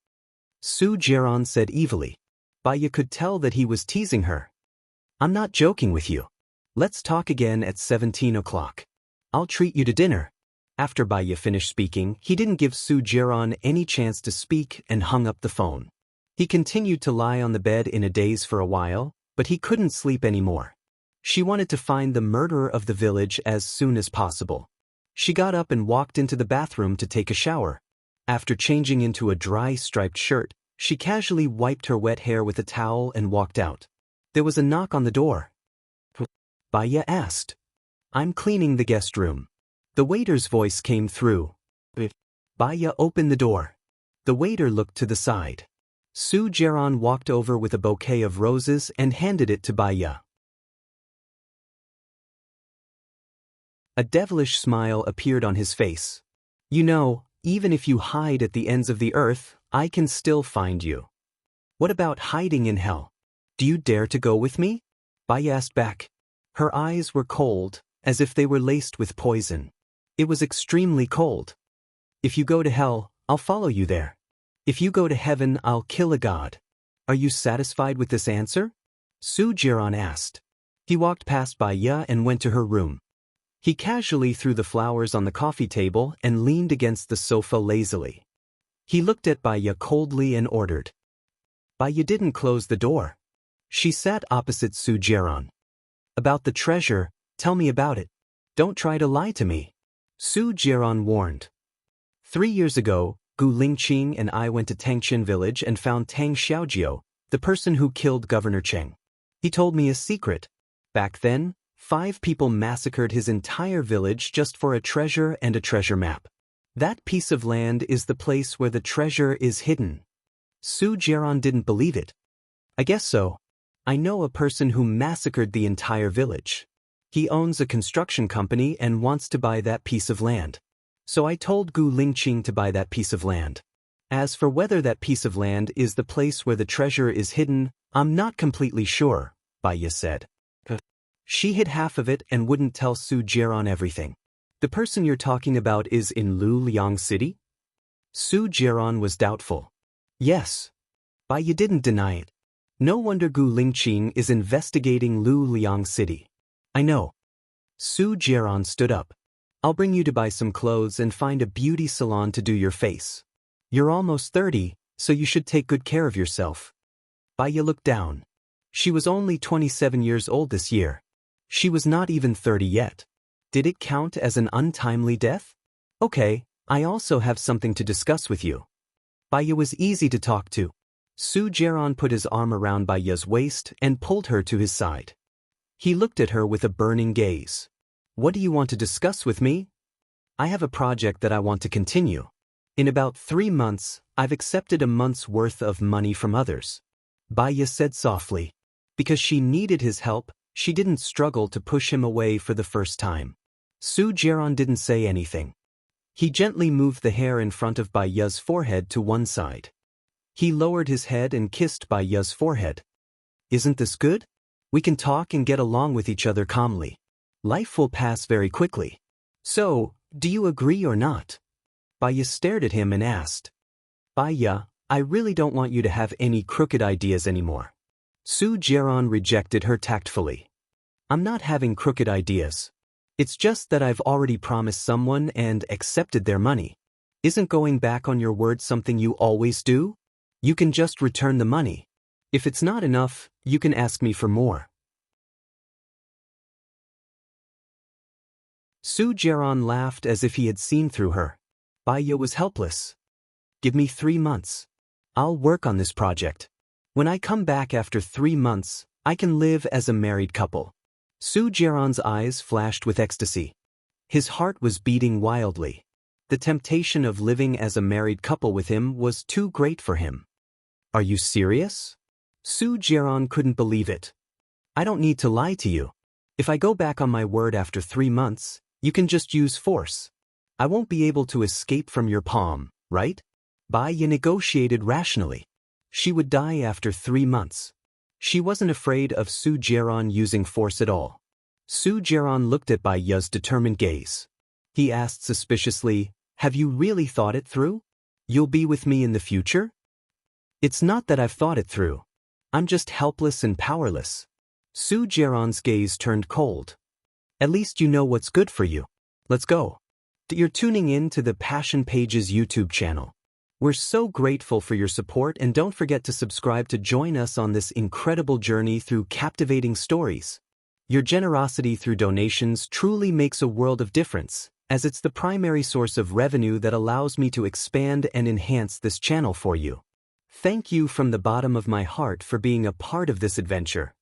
Su Jaron said evilly. Baya could tell that he was teasing her. I'm not joking with you. Let's talk again at 17 o'clock. I'll treat you to dinner. After Baya finished speaking, he didn't give Su Jaron any chance to speak and hung up the phone. He continued to lie on the bed in a daze for a while, but he couldn't sleep anymore. She wanted to find the murderer of the village as soon as possible. She got up and walked into the bathroom to take a shower. After changing into a dry striped shirt, she casually wiped her wet hair with a towel and walked out. There was a knock on the door. Baya asked. I'm cleaning the guest room. The waiter's voice came through. Baya opened the door. The waiter looked to the side. Su Jaron walked over with a bouquet of roses and handed it to Baya. A devilish smile appeared on his face. You know, even if you hide at the ends of the earth, I can still find you. What about hiding in hell? Do you dare to go with me? Baya asked back. Her eyes were cold, as if they were laced with poison. It was extremely cold. If you go to hell, I'll follow you there. If you go to heaven, I'll kill a god. Are you satisfied with this answer? Su Jaron asked. He walked past Baya and went to her room. He casually threw the flowers on the coffee table and leaned against the sofa lazily. He looked at Baya coldly and ordered. Baya didn't close the door. She sat opposite Su Jaron. About the treasure, tell me about it. Don't try to lie to me. Su Jaron warned. 3 years ago, Gu Lingqing and I went to Tangchen village and found Tang Xiaojiu, the person who killed Governor Cheng. He told me a secret. Back then, 5 people massacred his entire village just for a treasure and a treasure map. That piece of land is the place where the treasure is hidden. Su Jaron didn't believe it. I guess so. I know a person who massacred the entire village. He owns a construction company and wants to buy that piece of land. So I told Gu Lingqing to buy that piece of land. As for whether that piece of land is the place where the treasure is hidden, I'm not completely sure, Baya said. She hid half of it and wouldn't tell Su Jaron everything. The person you're talking about is in Luliang City? Su Jaron was doubtful. Yes. Baya didn't deny it. No wonder Gu Lingqing is investigating Luliang City. I know. Su Jaron stood up. I'll bring you to buy some clothes and find a beauty salon to do your face. You're almost 30, so you should take good care of yourself. Baya looked down. She was only 27 years old this year. She was not even 30 yet. Did it count as an untimely death? Okay, I also have something to discuss with you. Baya was easy to talk to. Su Jaron put his arm around Baya's waist and pulled her to his side. He looked at her with a burning gaze. What do you want to discuss with me? I have a project that I want to continue. In about 3 months, I've accepted a month's worth of money from others. Baya said softly. Because she needed his help, she didn't struggle to push him away for the first time. Su Jaron didn't say anything. He gently moved the hair in front of Baya's forehead to one side. He lowered his head and kissed Baya's forehead. Isn't this good? We can talk and get along with each other calmly. Life will pass very quickly. So, do you agree or not? Baya stared at him and asked. Baya, I really don't want you to have any crooked ideas anymore. Su Jaron rejected her tactfully. I'm not having crooked ideas. It's just that I've already promised someone and accepted their money. Isn't going back on your word something you always do? You can just return the money. If it's not enough, you can ask me for more. Su Jaron laughed as if he had seen through her. Baya was helpless. Give me 3 months. I'll work on this project. When I come back after 3 months, I can live as a married couple. Su Jaron's eyes flashed with ecstasy. His heart was beating wildly. The temptation of living as a married couple with him was too great for him. Are you serious? Su Jiaran couldn't believe it. I don't need to lie to you. If I go back on my word after 3 months, you can just use force. I won't be able to escape from your palm, right? Bai Yi negotiated rationally. She would die after 3 months. She wasn't afraid of Su Jiaran using force at all. Su Jiaran looked at Bai Yi's determined gaze. He asked suspiciously, "Have you really thought it through? You'll be with me in the future?" "It's not that I've thought it through. I'm just helpless and powerless." Su Jiaran's gaze turned cold. "At least you know what's good for you. Let's go." You're tuning in to the Passion Pages YouTube channel. We're so grateful for your support, and don't forget to subscribe to join us on this incredible journey through captivating stories. Your generosity through donations truly makes a world of difference, as it's the primary source of revenue that allows me to expand and enhance this channel for you. Thank you from the bottom of my heart for being a part of this adventure.